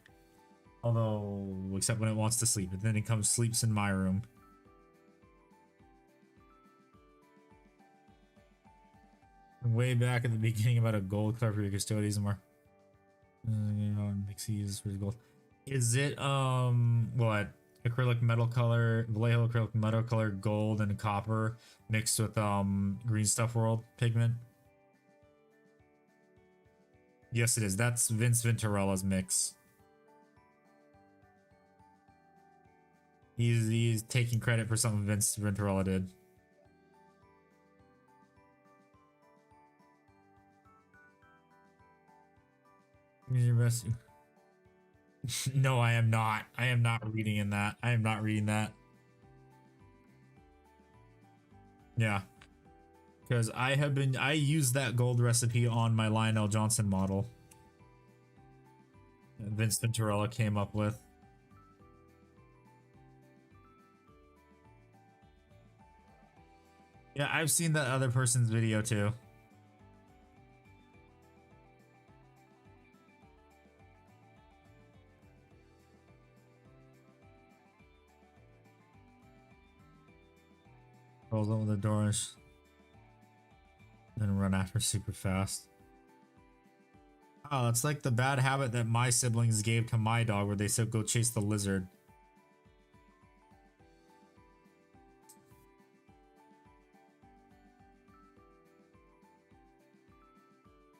Although, except when it wants to sleep. But then it comes sleeps in my room. Way back at the beginning about a gold color for your Custodes and more. You know, Mixies for gold. Is it what? Acrylic metal color, Vallejo acrylic metal color, gold and copper mixed with green stuff world pigment? Yes, it is. That's Vince Venturella's mix. He's taking credit for something Vince Venturella did. Use your best. No, I am not. I am not reading in that. I am not reading that. Yeah. Because I used that gold recipe on my Lionel Johnson model. That Vince Venturella came up with. Yeah, I've seen that other person's video too. Rolls over the doors. Then run after super fast. Oh, it's like the bad habit that my siblings gave to my dog where they said go chase the lizard.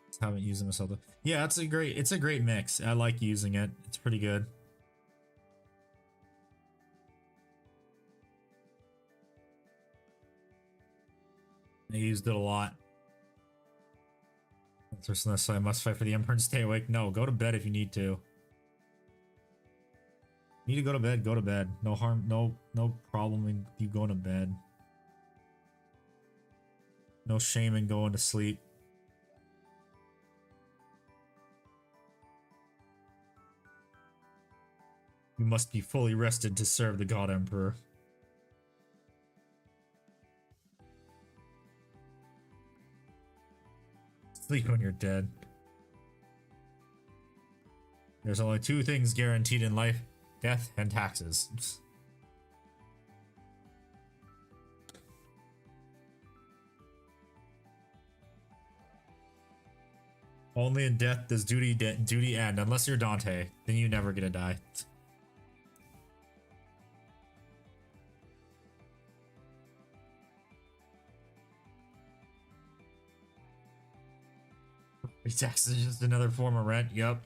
Just haven't used it myself though. Yeah, it's a great mix. I like using it. It's pretty good. I used it a lot. Unless I must fight for the Emperor and stay awake. No, go to bed if you need to. Need to go to bed, go to bed. No harm, no problem in you going to bed. No shame in going to sleep. You must be fully rested to serve the God Emperor. Sleep when you're dead. There's only two things guaranteed in life: death and taxes. Only in death does duty end, unless you're Dante. Then you never get to die. Taxes is just another form of rent. Yep.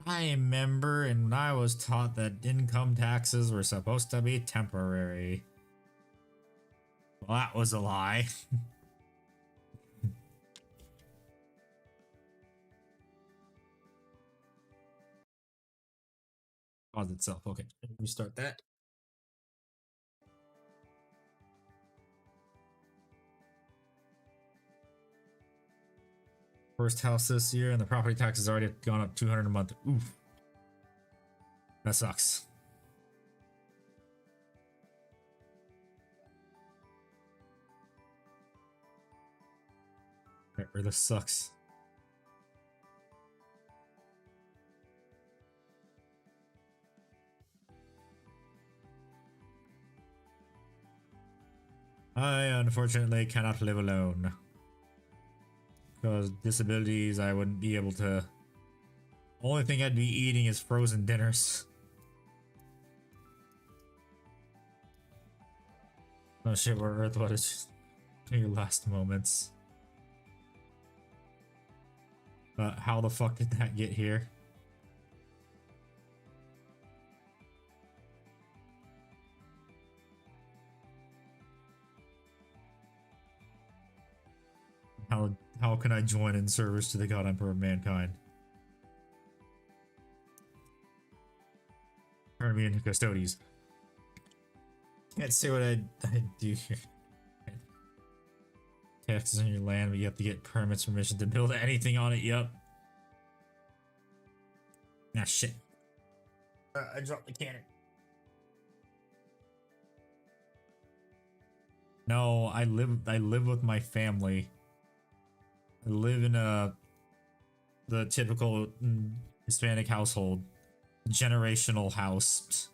I remember, and I was taught that income taxes were supposed to be temporary. Well, that was a lie. Pause itself. Okay, restart that. First house this year, and the property tax has already gone up $200 a month. Oof. That sucks. That really sucks. I unfortunately cannot live alone. Because disabilities, I wouldn't be able to. Only thing I'd be eating is frozen dinners. Oh shit, where Earth was your last moments. How the fuck did that get here? How can I join in service to the God Emperor of Mankind? Turn me into Custodes. Can't say what I do here. Taxes on your land, but you have to get permits, permission to build anything on it. Yep. Ah, shit. I dropped the cannon. No, I live with my family. I live in the typical Hispanic household. Generational house.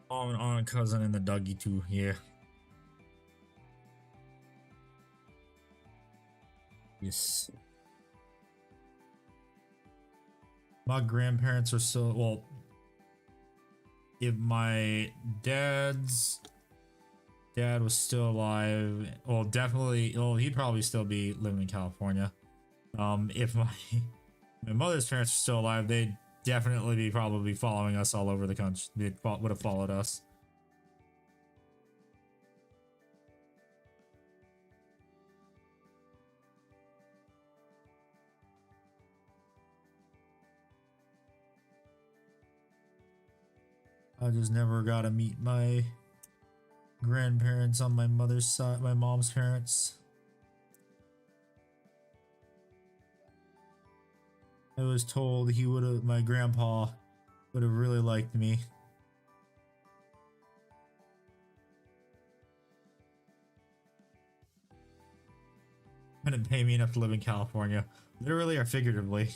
On cousin and the doggy too, yeah. Yes. My grandparents are still, well, if my dad's dad was still alive, well, definitely, well, he'd probably still be living in California. If my mother's parents were still alive, they'd definitely be probably following us all over the country. They would have followed us. I just never got to meet my grandparents on my mother's side, my mom's parents. I was told he would have, my grandpa would have really liked me. Couldn't pay me enough to live in California, literally or figuratively,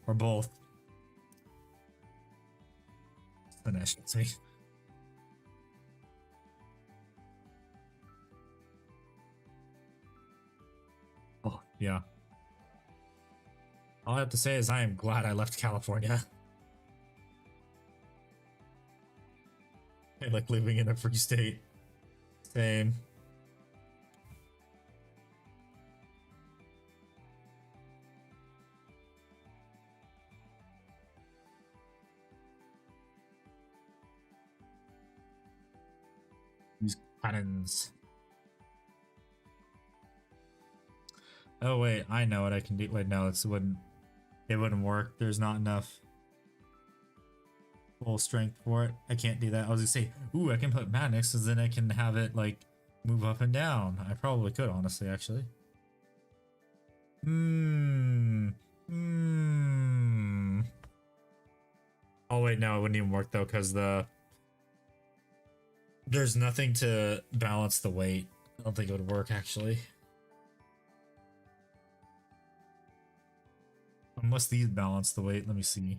or both. The national team. Oh yeah. All I have to say is I am glad I left California. I like living in a free state. Same. These cannons. Oh wait, I know what I can do. Wait, no, it wouldn't work. There's not enough full strength for it. I can't do that. I was gonna say, ooh, I can put Madnix, so then I can have it like move up and down. I probably could, honestly, actually. Oh wait, no, it wouldn't even work though, because there's nothing to balance the weight. I don't think it would work actually. Unless these balance the weight, let me see.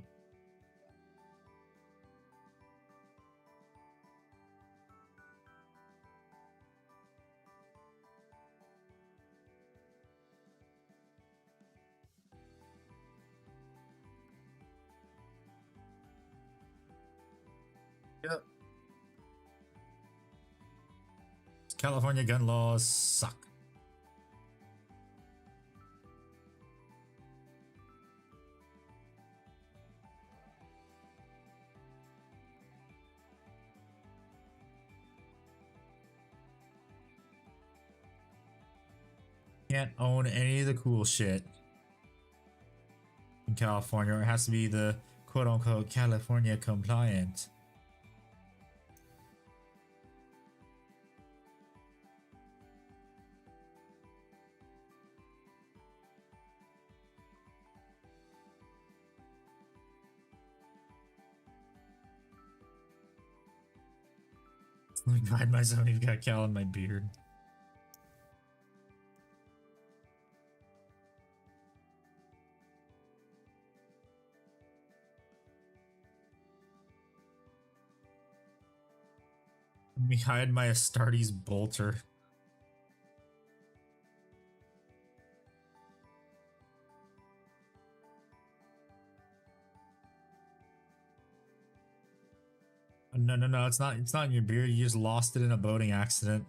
Yep. California gun laws suck. Can't own any of the cool shit in California. It has to be the quote-unquote California compliant. Let me hide myself. You've got Cal in my beard. Let me hide my Astartes bolter. No, no, no, it's not. It's not in your beard. You just lost it in a boating accident.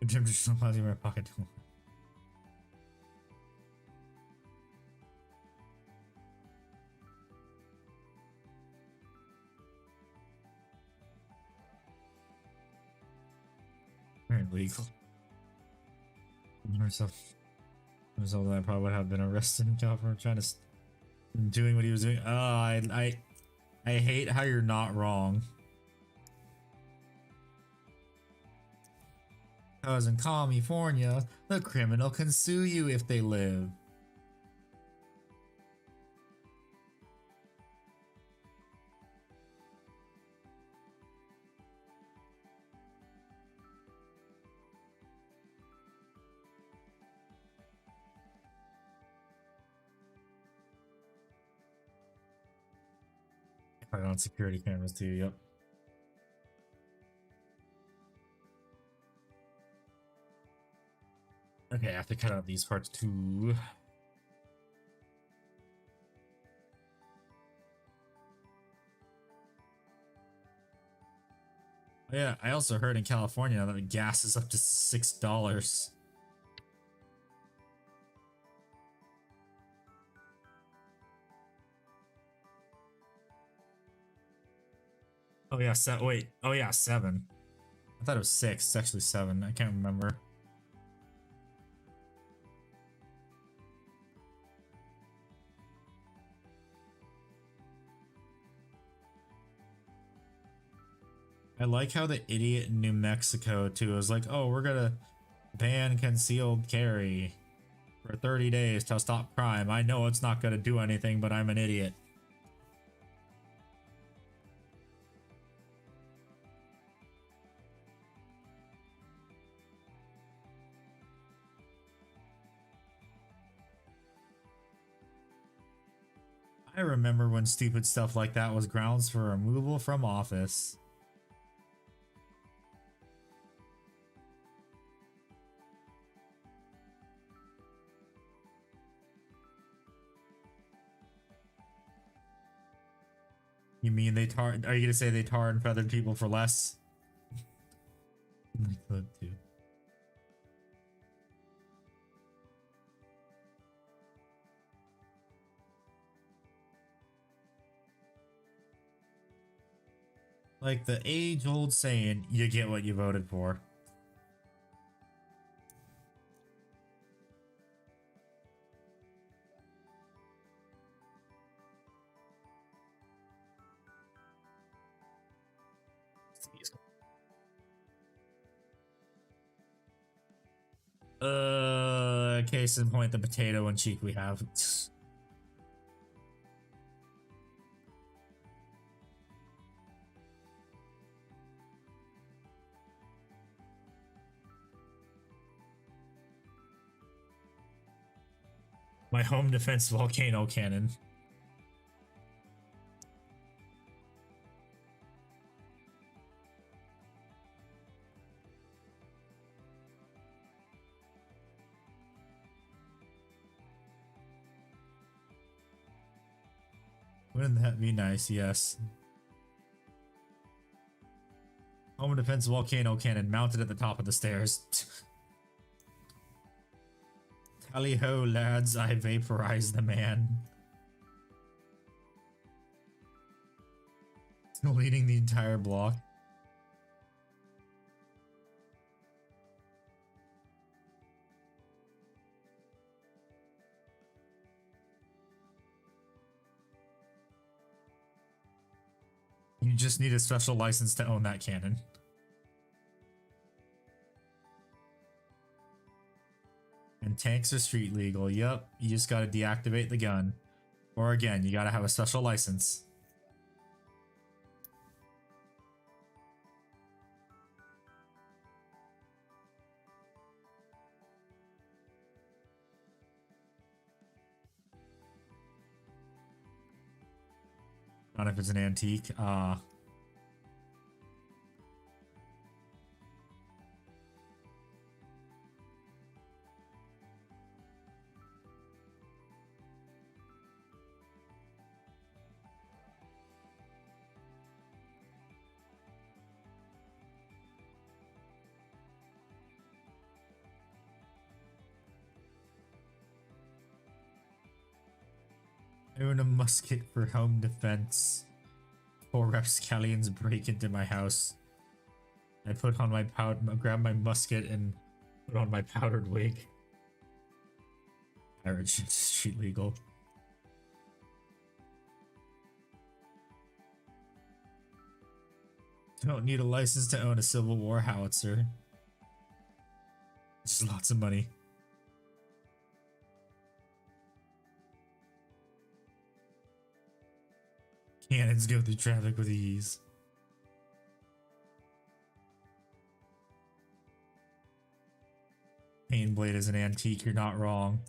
Jim just somebody in my pocket. Very legal. Myself. Result that I probably would have been arrested in California trying to doing what he was doing. Oh, I hate how you're not wrong. Because in California, the criminal can sue you if they live. Probably on security cameras too, yep. Okay, I have to cut out these parts too. Oh, yeah, I also heard in California that the gas is up to $6. Oh yeah, wait. Oh yeah, 7. I thought it was 6. It's actually 7. I can't remember. I like how the idiot in New Mexico too was like, oh, we're gonna ban concealed carry for 30 days to stop crime. I know it's not gonna do anything, but I'm an idiot. I remember when stupid stuff like that was grounds for removal from office. You mean they tar? Are you gonna say they tar and feathered people for less? They could too. Like the age-old saying, you get what you voted for. Case in point, the potato and cheek we have. My home defense volcano cannon. Wouldn't that be nice? Yes. Home defense volcano cannon mounted at the top of the stairs. Tally ho, lads, I vaporized the man. Leading the entire block. You just need a special license to own that cannon. And tanks are street legal. Yep, you just gotta deactivate the gun. Or again, you gotta have a special license. Not if it's an antique. I own a musket for home defense. 4 rapscallions break into my house. I put on my grab my musket and put on my powdered wig. Pirate ship street legal. Don't need a license to own a Civil War howitzer. Just lots of money. Cannons go through traffic with ease. Pain blade is an antique, you're not wrong.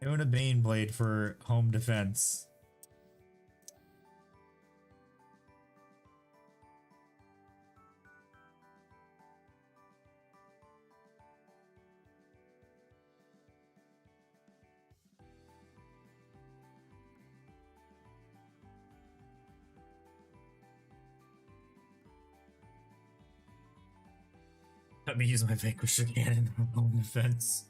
I own a Bane blade for home defense. Let me use my Vanquisher cannon for home defense.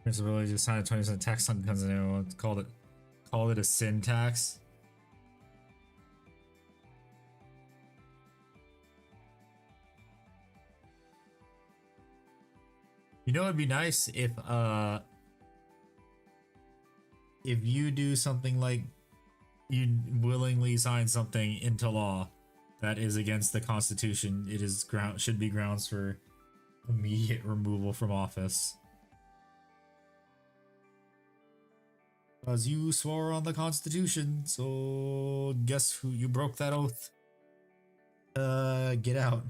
There's a really just signed a 20% tax on guns and ammo. Called it a sin tax. You know, it'd be nice if you do something like you willingly sign something into law that is against the Constitution. It is should be grounds for immediate removal from office. Because you swore on the Constitution, so guess who you broke that oath? Get out.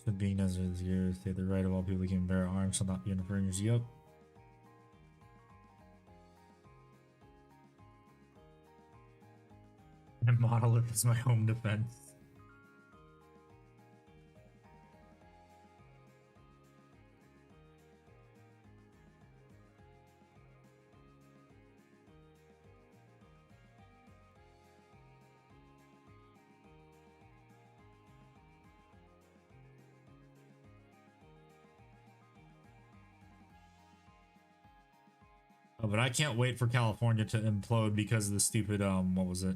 The being as is here, say the right of all people who can bear arms shall not be infringed. Yup. And monolith is my home defense. Oh, but I can't wait for California to implode because of the stupid what was it?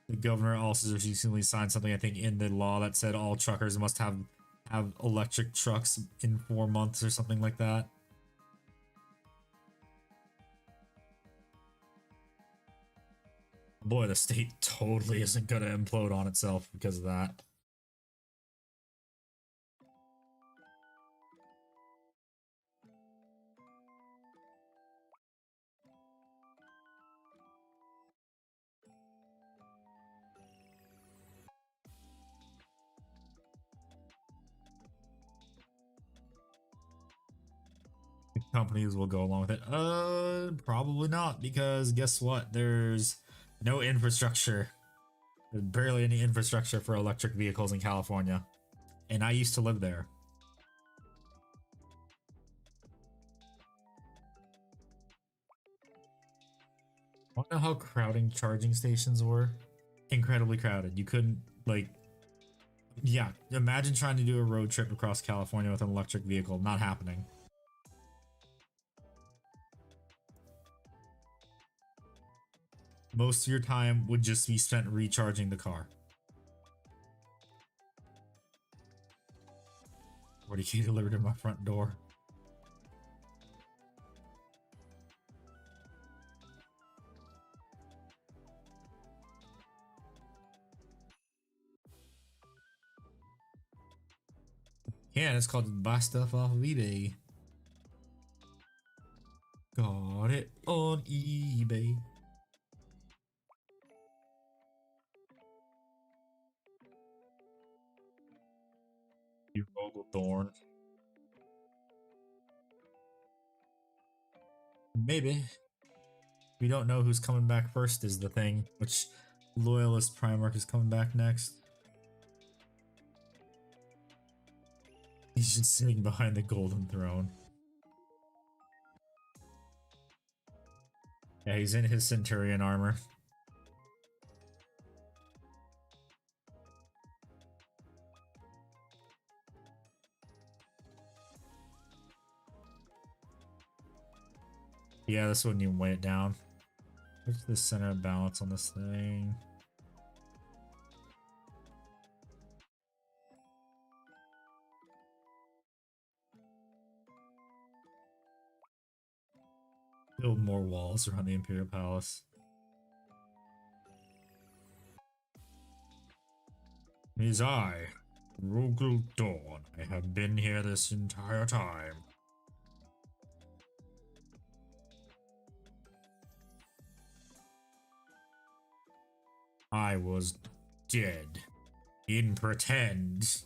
The governor also just recently signed something, I think, in the law that said all truckers must have electric trucks in 4 months or something like that. Boy, the state totally isn't gonna implode on itself because of that. Companies will go along with it. Probably not, because guess what? There's no infrastructure. There's barely any infrastructure for electric vehicles in California. And I used to live there. I don't know how crowding charging stations were. Incredibly crowded. You couldn't, like, yeah, imagine trying to do a road trip across California with an electric vehicle. Not happening. Most of your time would just be spent recharging the car. 40K delivered to my front door. Yeah, it's called buy stuff off of eBay. Got it on eBay. You Thorn. Maybe. We don't know who's coming back first is the thing. Which Loyalist Primarch is coming back next. He's just sitting behind the golden throne. Yeah, he's in his Centurion armor. Yeah, this wouldn't even weigh it down. What's the center of balance on this thing? Build more walls around the Imperial Palace. It is I, Rogel Dawn. I have been here this entire time. I was dead. In pretend.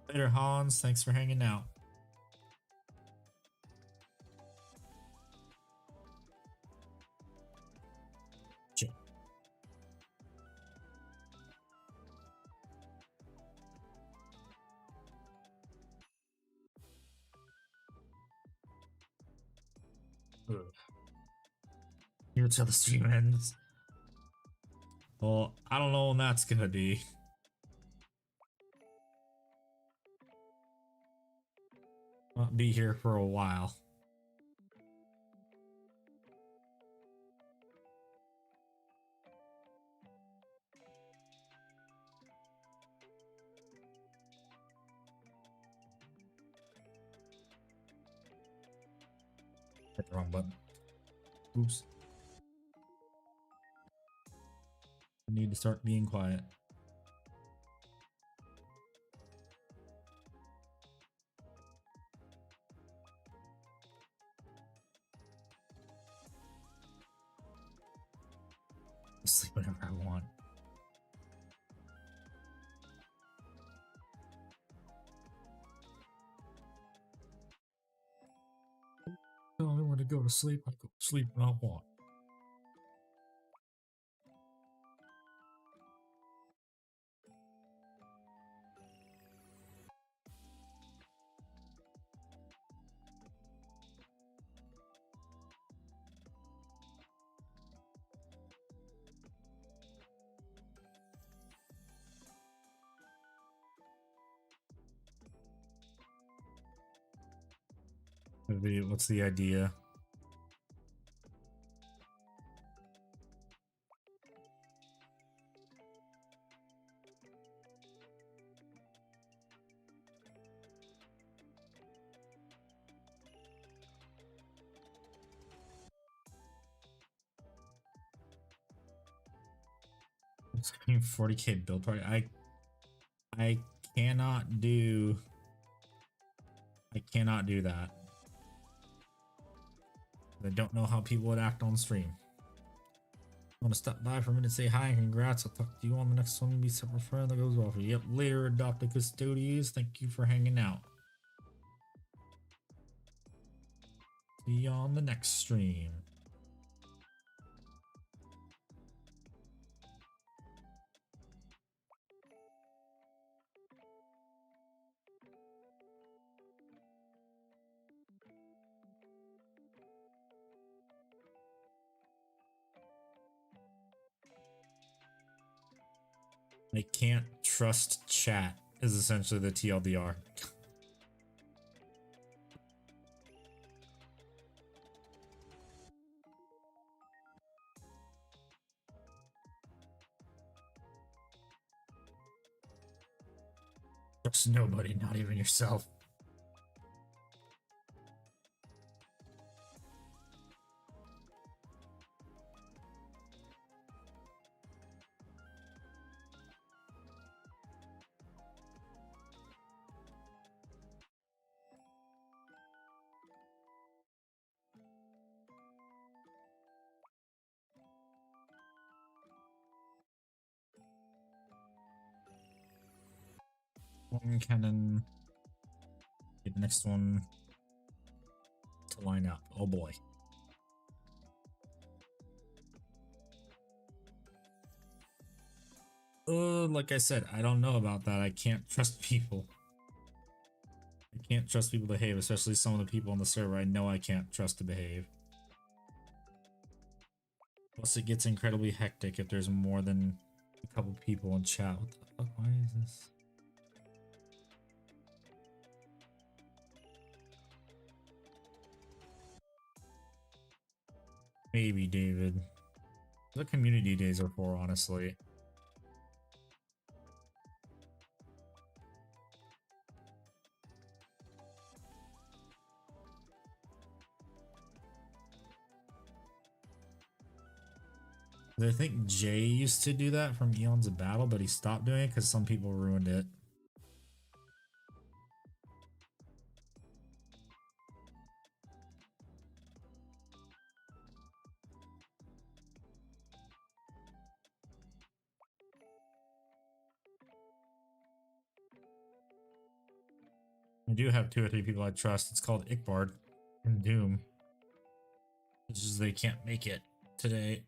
Later, Hans. Thanks for hanging out. Shit. Ugh. Here till the stream ends. Well, I don't know when that's gonna be. I'll be here for a while. Hit the wrong button. Oops. I need to start being quiet. I'll sleep whenever I want. Tell me when to go to sleep. I go to sleep when I want. What's the idea? It's 40k build party. I cannot do that. I don't know how people would act on stream. I want to stop by for a minute, say hi and congrats. I'll talk to you on the next one. Be separate friend that goes well for you. Yep, later, adopted Custodes. Thank you for hanging out. See you on the next stream. I can't trust chat is essentially the TLDR. Trust nobody, not even yourself. One cannon. Okay, the next one to line up. Oh boy. Like I said, I don't know about that. I can't trust people. I can't trust people to behave, especially some of the people on the server I know I can't trust to behave. Plus, it gets incredibly hectic if there's more than a couple people in chat. What the fuck? Why is this? Maybe, David. The community days are for, honestly. I think Jay used to do that from Eons of Battle, but he stopped doing it because some people ruined it. I do have 2 or 3 people I trust. It's called Ickbard and Doom. It's just they can't make it today.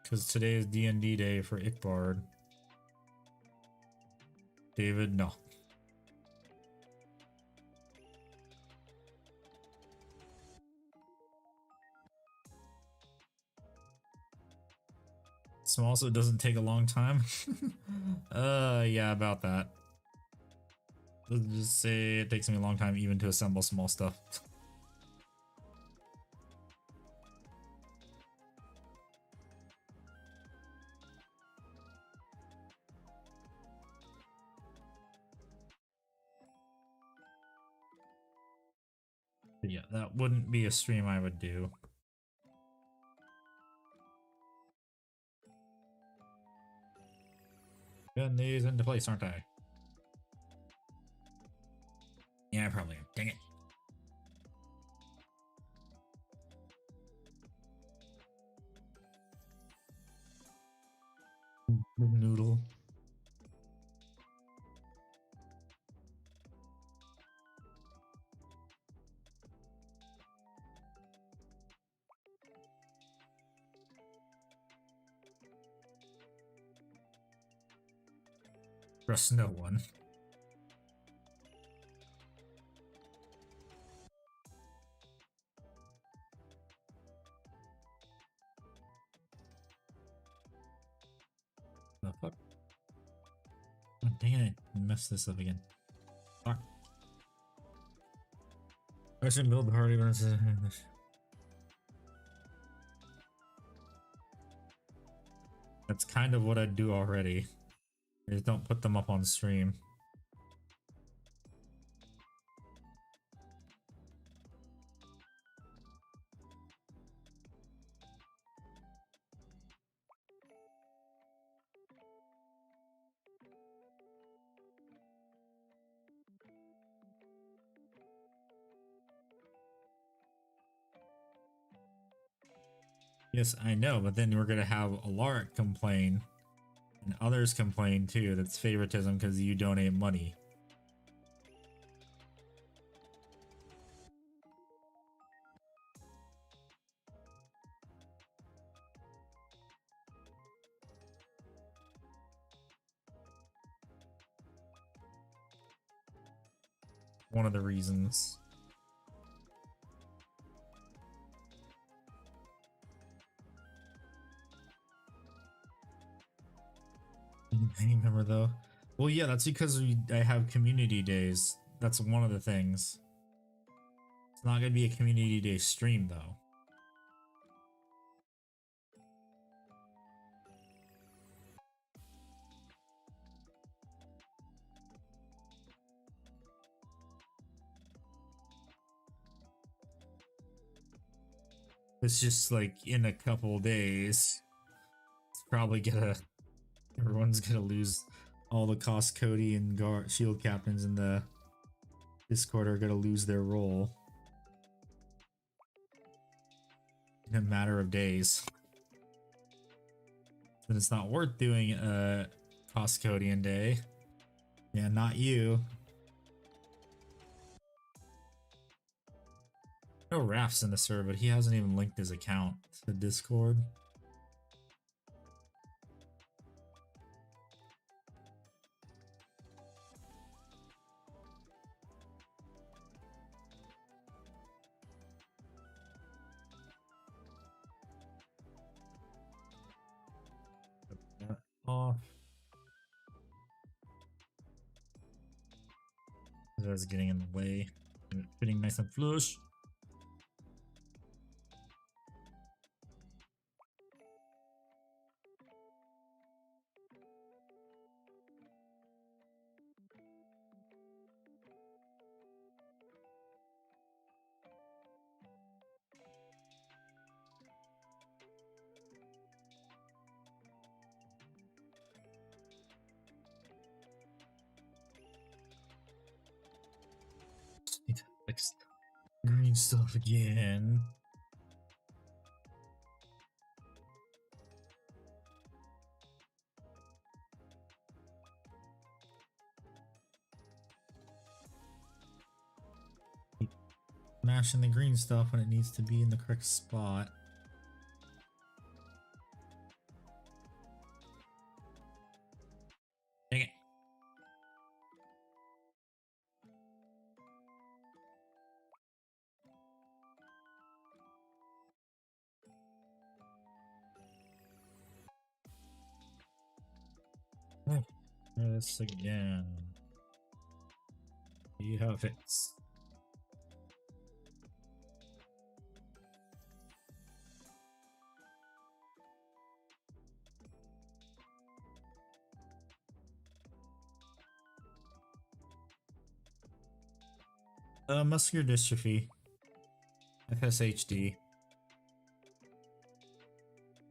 Because today is D&D day for Ickbard. David, no. Small, so it doesn't take a long time. Yeah, about that. Let's just say it takes me a long time even to assemble small stuff. But yeah, that wouldn't be a stream I would do. Getting these into place, aren't I? Yeah, I probably am. Dang it. Noodle. Trust no one. The fuck? Oh, dang it, I messed this up again. Fuck. I should build the party versus. That's kind of what I do already. I just don't put them up on stream. Yes, I know, but then we're gonna have Alaric complain, and others complain too. That's favoritism because you donate money. One of the reasons. I remember though. Well, yeah, that's because I have community days. That's one of the things. It's not gonna be a community day stream though. It's just like in a couple days. It's probably gonna. Everyone's gonna lose. All the Cody and shield captains in the Discord are gonna lose their role in a matter of days. Then it's not worth doing a Codian day. Yeah, not you. No Raf's in the server, but he hasn't even linked his account to Discord. Off. That's getting in the way. Fitting nice and flush. Need to fix green stuff again. Keep mashing the green stuff when it needs to be in the correct spot. Dang it. This again. See how it fits. Muscular dystrophy, FSHD,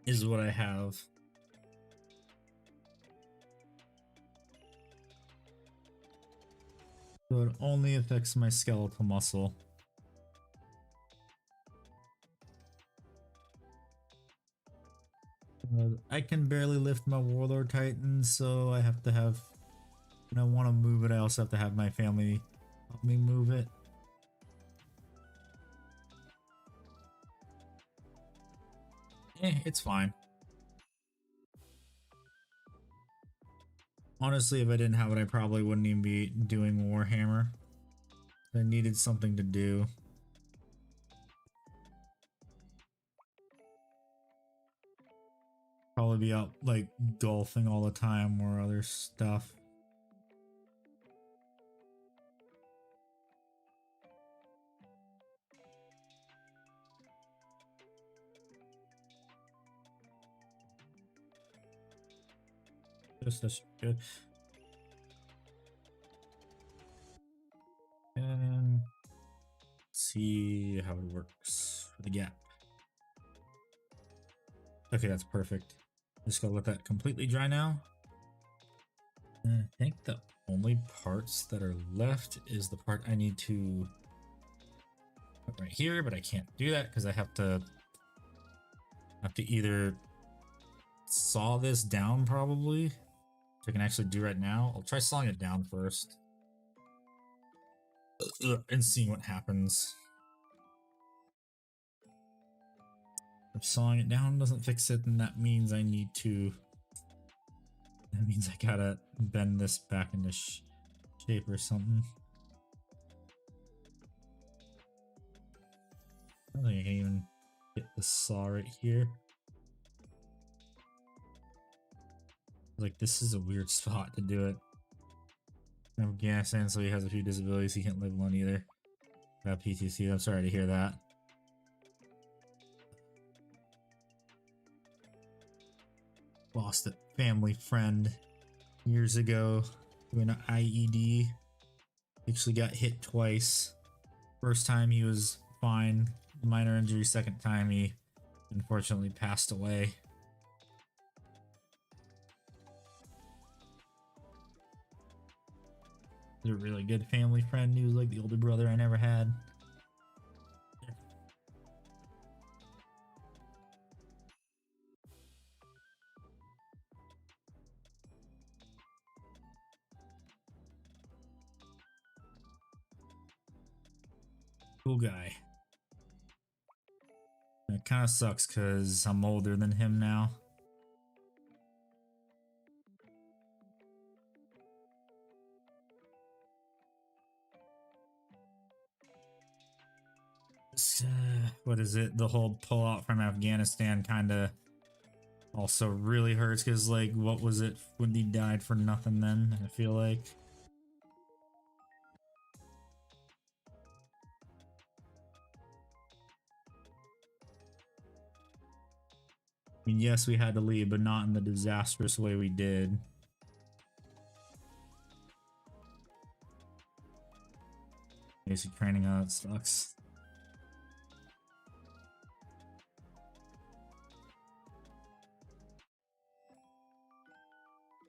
is what I have. So it only affects my skeletal muscle. I can barely lift my Warlord Titan, so I have to have, when I want to move it, I also have to have my family help me move it. It's fine. Honestly, if I didn't have it, I probably wouldn't even be doing Warhammer. I needed something to do. Probably be out like golfing all the time or other stuff. That's good. And see how it works for the gap. Okay, that's perfect. Just gotta let that completely dry now. And I think the only parts that are left is the part I need to put right here, but I can't do that because I have to either saw this down probably, which I can actually do right now. I'll try sawing it down first and seeing what happens. If sawing it down doesn't fix it, then that means I need to. That means I gotta bend this back into shape or something. I don't think I can even get the saw right here. Like, this is a weird spot to do it. No gas, and so he has a few disabilities. He can't live alone either. Got PTC. I'm sorry to hear that. Lost a family friend years ago doing an IED. Actually got hit twice. First time he was fine, minor injury. Second time he unfortunately passed away. He's a really good family friend. He was like the older brother I never had. Cool guy. It kind of sucks because I'm older than him now. What is it? The whole pullout from Afghanistan kind of also really hurts because, like, what was it when he died for nothing then? I feel like. I mean, yes, we had to leave, but not in the disastrous way we did. Basic training, that sucks.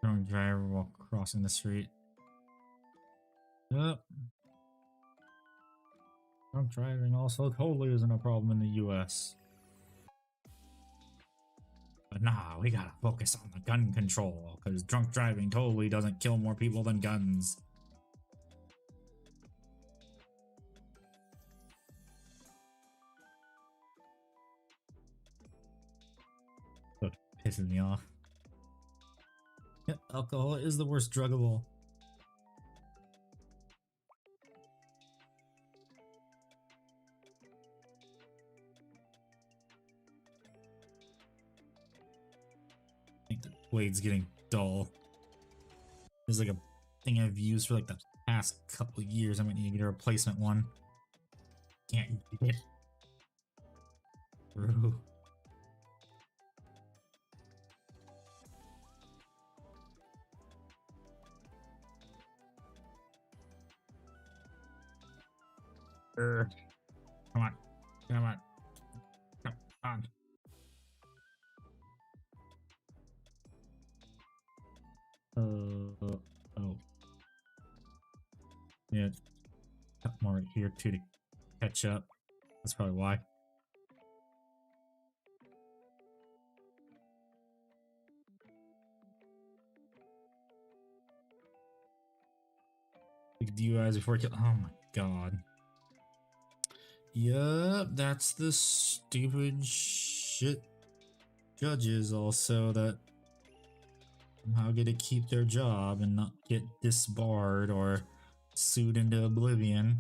Drunk driver while crossing the street. Yep. Drunk driving also totally isn't a problem in the US. But nah, we gotta focus on the gun control, because drunk driving totally doesn't kill more people than guns. That pisses me off. Yep, alcohol is the worst drug of all. I think the blade's getting dull. There's like a thing I've used for like the past couple of years. I might need to get a replacement one. Can't get it through. Come on. Come on. Come on. Oh. Yeah. Got more right here too to catch up. That's probably why. Big DUIs before kill. Oh my god. Yup, that's the stupid shit judges also that somehow get to keep their job and not get disbarred or sued into oblivion.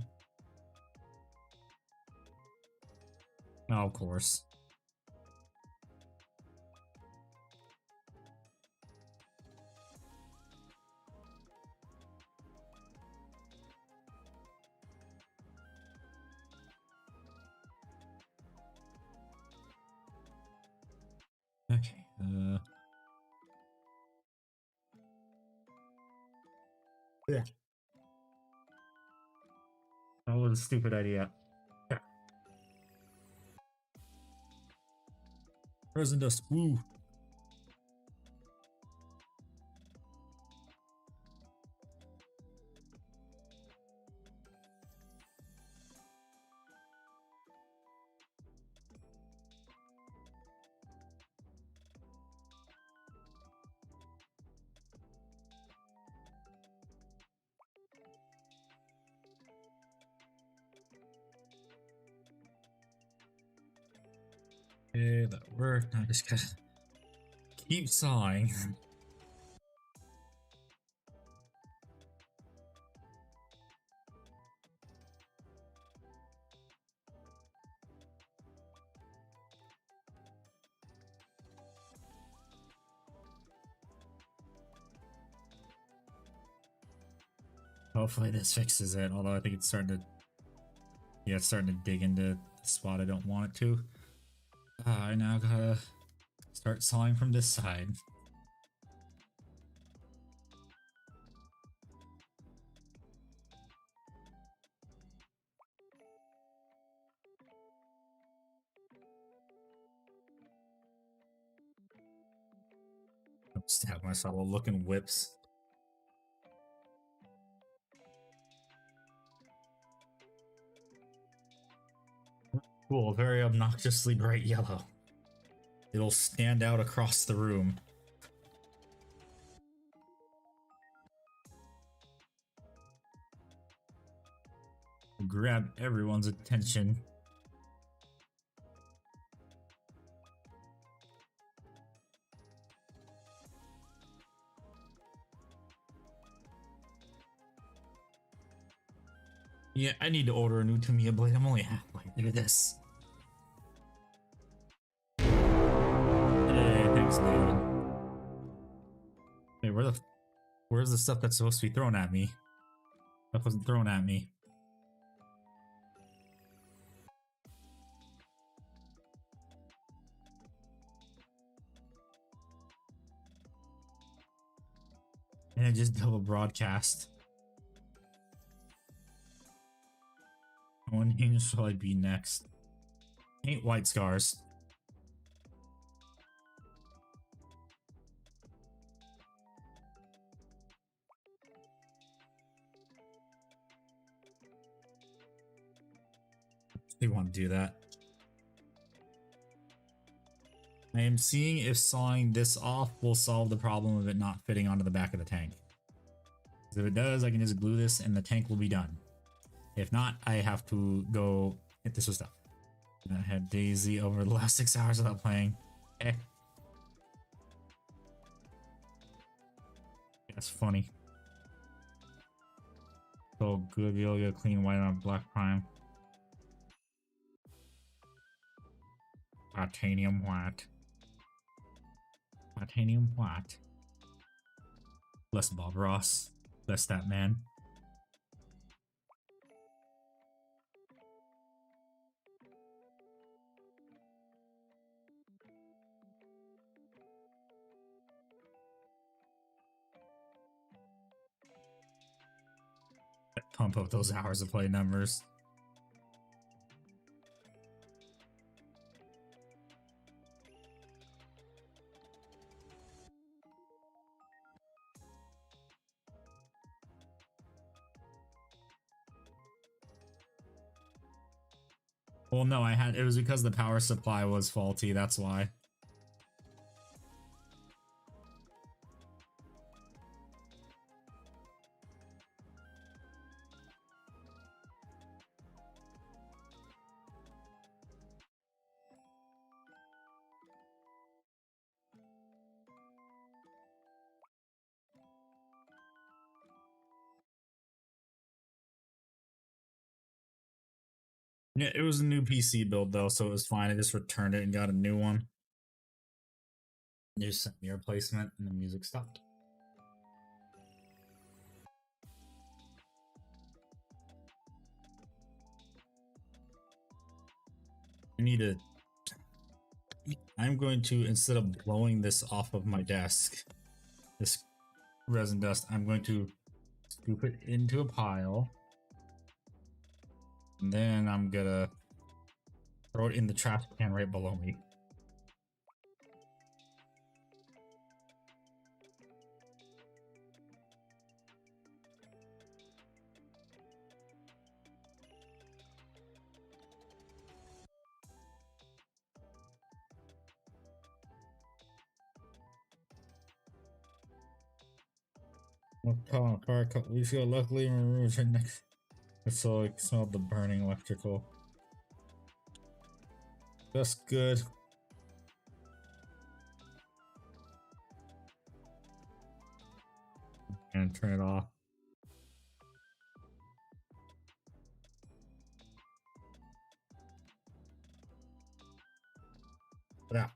Oh, of course. Okay, yeah. That was a stupid idea. Yeah. Resin dust. Woo. Okay, that worked. I just gotta keep sawing. Hopefully this fixes it, although I think it's starting to... Yeah, it's starting to dig into the spot I don't want it to. I now gotta start sawing from this side. Stab myself while looking whips. Cool, very obnoxiously bright yellow. It'll stand out across the room. Grab everyone's attention. Yeah, I need to order a new Tamiya blade. I'm only halfway through this. Hey, thanks, David. Hey, where's the stuff that's supposed to be thrown at me? That wasn't thrown at me. And I just double broadcast. One hinge shall I be next? Paint white scars. We want to do that. I am seeing if sawing this off will solve the problem of it not fitting onto the back of the tank. If it does, I can just glue this and the tank will be done. If not, I have to go hit this with stuff. I had Daisy over the last 6 hours without playing. Eh. That's funny. So good, you'll get clean white on black prime. Titanium white. Titanium white. Less Bob Ross. Less that man. Pump up those hours of play numbers. Well, no, it was because the power supply was faulty, that's why. Yeah, it was a new PC build though, so it was fine. I just returned it and got a new one. You just sent me a replacement and the music stopped. I'm going to, instead of blowing this off of my desk, this resin dust, I'm going to scoop it into a pile. And then I'm gonna throw it in the trash can right below me. We feel luckily removed right next. So I smelled the burning electrical. That's good. And turn it off. Yeah.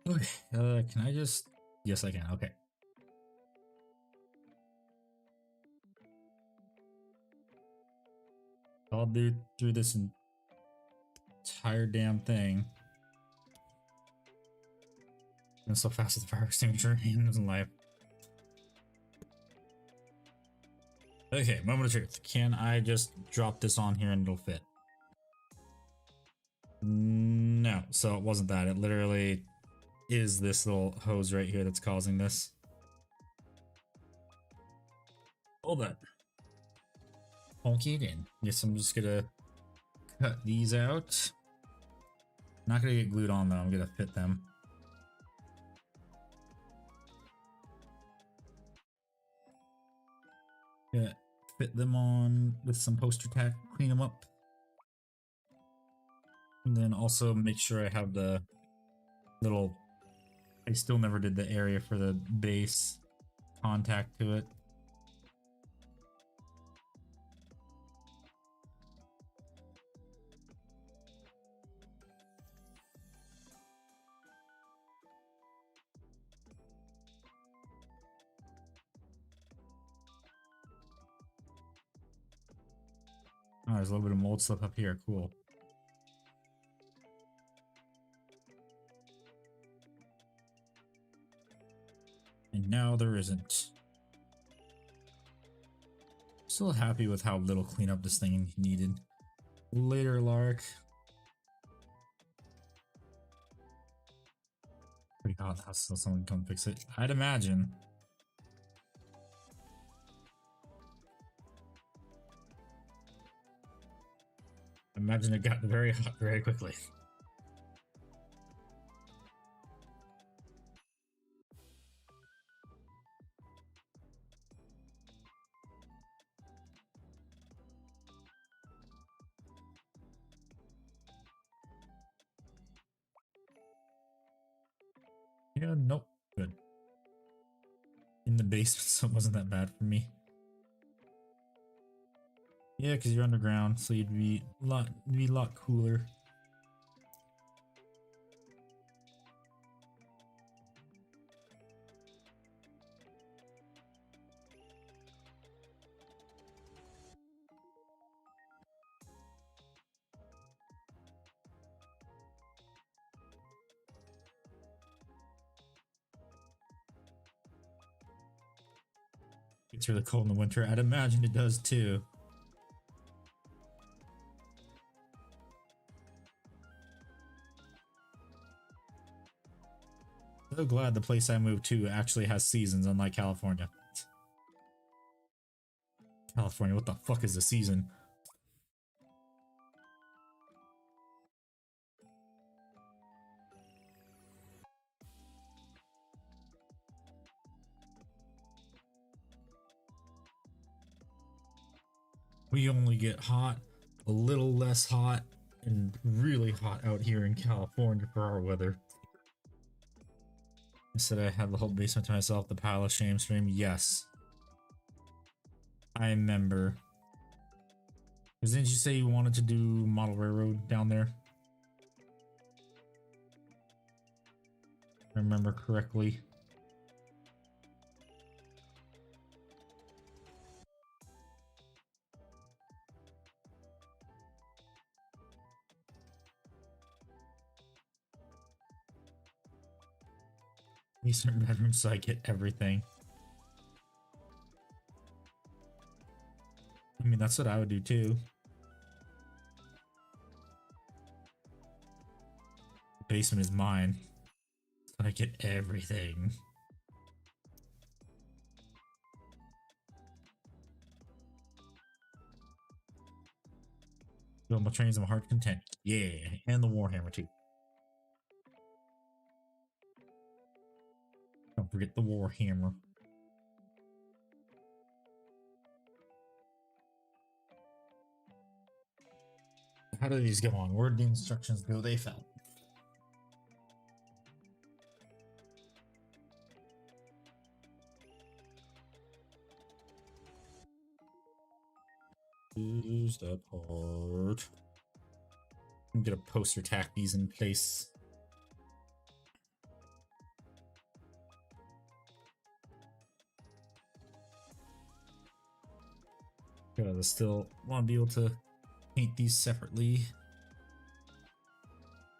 Okay. Can I just? Yes, I can. Okay. I'll do through this entire damn thing. And so fast as the fire extinguisher in life. Okay, moment of truth. Can I just drop this on here and it'll fit? No, so it wasn't that. It literally is this little hose right here that's causing this. Hold that. Okay then. Guess I'm just gonna cut these out. Not gonna get glued on though, I'm gonna fit them. Gonna fit them on with some poster tack, clean them up. And then also make sure I have the little, I still never did the area for the base contact to it. Oh, there's a little bit of mold slip up here. Cool. And now there isn't. Still happy with how little cleanup this thing needed. Later, Lark. Pretty hot house, so someone come fix it. I'd imagine. Imagine it got very hot very quickly. Yeah, nope. Good. In the basement, so it wasn't that bad for me. Yeah, because you're underground, so you'd be a lot cooler. It's really cold in the winter. I'd imagine it does too. So glad the place I moved to actually has seasons, unlike California. California, what the fuck is the season? We only get hot, a little less hot, and really hot out here in California for our weather. I said I had the whole basement to myself, the pile of shame stream. Yes. I remember. Because didn't you say you wanted to do model railroad down there? If I remember correctly. Basement bedroom so I get everything. I mean, that's what I would do too. The basement is mine. So I get everything. Build my trains, I'm hard content. Yeah, and the Warhammer too. Don't forget the Warhammer. How do these go on? Where'd the instructions go? They fell. Use that part. I'm gonna poster tack these in place. Gotta still want to be able to paint these separately.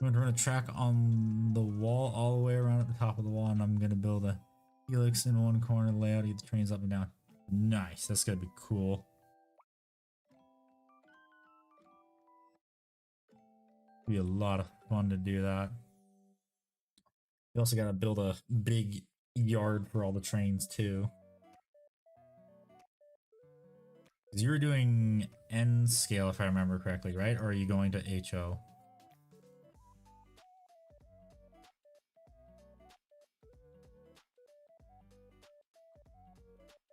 I'm gonna run a track on the wall all the way around at the top of the wall, and I'm gonna build a helix in one corner, layout, get the trains up and down. Nice, that's gonna be cool. Be a lot of fun to do that. You also gotta build a big yard for all the trains too. Because you were doing N scale if I remember correctly, right? Or are you going to HO?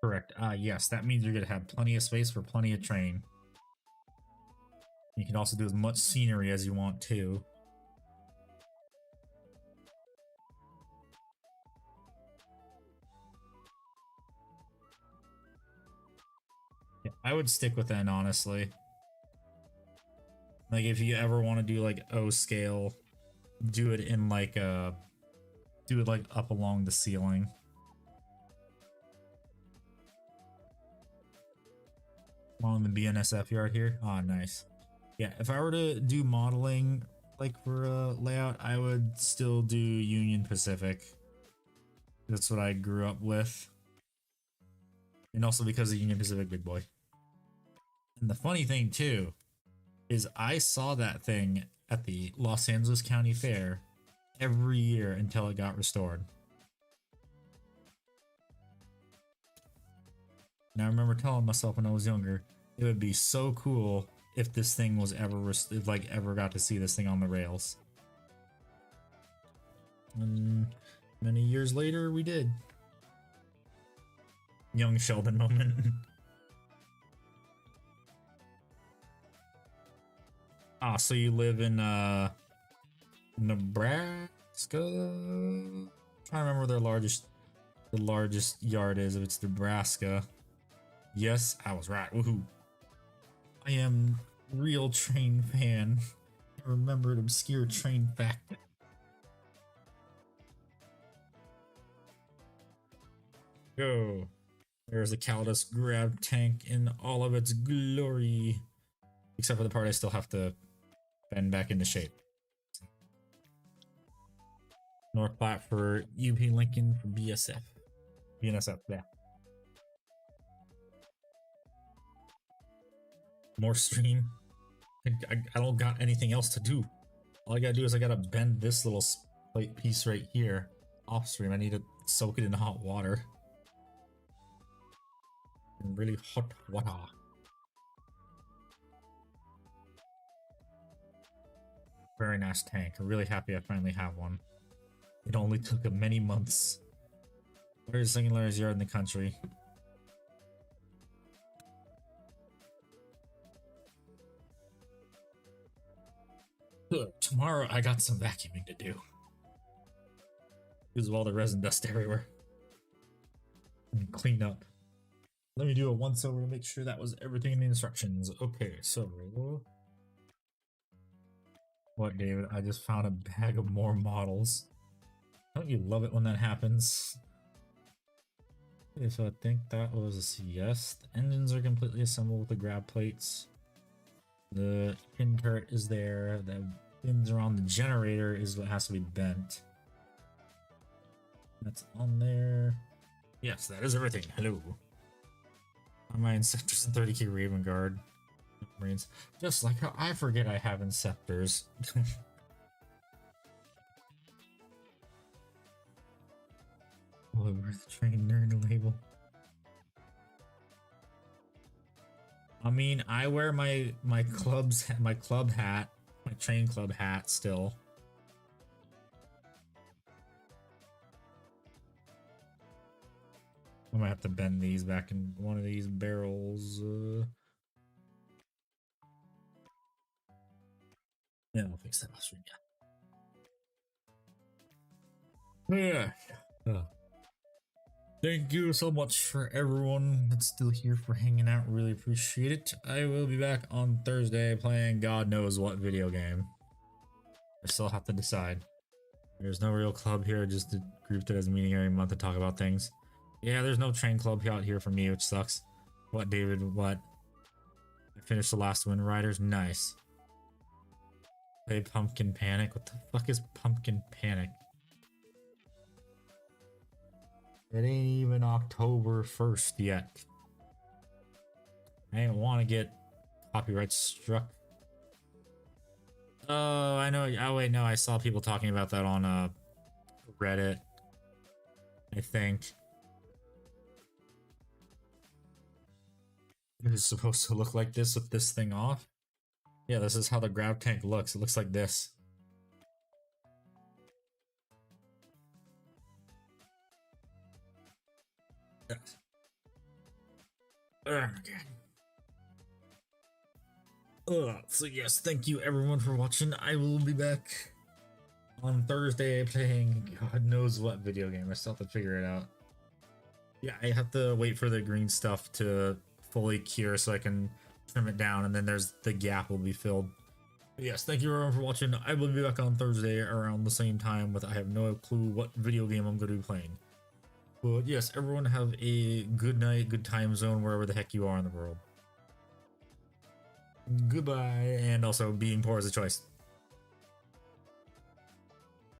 Correct. Yes, that means you're gonna have plenty of space for plenty of train. You can also do as much scenery as you want too. Yeah, I would stick with N honestly. Like if you ever want to do like O scale, do it in like do it like up along the ceiling. Along the BNSF yard here. Oh, nice. Yeah, if I were to do modeling like for a layout, I would still do Union Pacific. That's what I grew up with. And also because of Union Pacific Big Boy. And the funny thing too is I saw that thing at the Los Angeles County Fair every year until it got restored. And I remember telling myself when I was younger, it would be so cool if this thing was ever, if like ever got to see this thing on the rails. And many years later, we did. Young Sheldon moment. Ah, so you live in Nebraska? I'm trying to remember where the largest yard is. If it's Nebraska. Yes, I was right. Woohoo! I am real train fan. I remembered obscure train fact. Go. There's the Caladius Grav tank in all of its glory. Except for the part I still have to bend back into shape. North Platte for UP Lincoln for BSF. BNSF, yeah. More stream. I don't got anything else to do. All I gotta do is I gotta bend this little plate piece right here off stream. I need to soak it in hot water. In really hot water. Very nice tank. I'm really happy I finally have one. It only took many months. Where's the second largest yard in the country? Good. Tomorrow I got some vacuuming to do. Because of all the resin dust everywhere. And clean up. Let me do a once over to make sure that was everything in the instructions. Okay, so what, David? I just found a bag of more models. Don't you love it when that happens? Okay, so I think that was a yes. The engines are completely assembled with the grab plates. The pin turret is there. The pins around the generator is what has to be bent. That's on there. Yes, that is everything. Hello. My Inceptors and 30k Raven Guard. Marines. Just like how I forget I have Inceptors. Oh, where's the train nerd label? I mean, I wear my club hat, my train club hat still. I might have to bend these back in one of these barrels. Yeah, I'll fix that off screen. Yeah. Thank you so much for everyone that's still here for hanging out. Really appreciate it. I will be back on Thursday playing God knows what video game. I still have to decide. There's no real club here, just a group that has a meeting every month to talk about things. Yeah, there's no train club out here for me, which sucks. What, David? What? I finished the last Wind Riders. Nice. Play Pumpkin Panic. What the fuck is Pumpkin Panic? It ain't even October 1st yet. I didn't want to get copyright struck. Oh, I know. Oh, wait, no. I saw people talking about that on Reddit, I think. It is supposed to look like this with this thing off. Yeah, this is how the Grav tank looks. It looks like this. Yes. So yes, thank you everyone for watching. I will be back on Thursday playing God knows what video game. I still have to figure it out. Yeah, I have to wait for the green stuff to fully cure so I can trim it down, and then there's the gap will be filled. But yes, thank you everyone for watching. I will be back on Thursday around the same time with I have no clue what video game I'm going to be playing. But yes, everyone have a good night, good time zone wherever the heck you are in the world. Goodbye, and also being poor is a choice.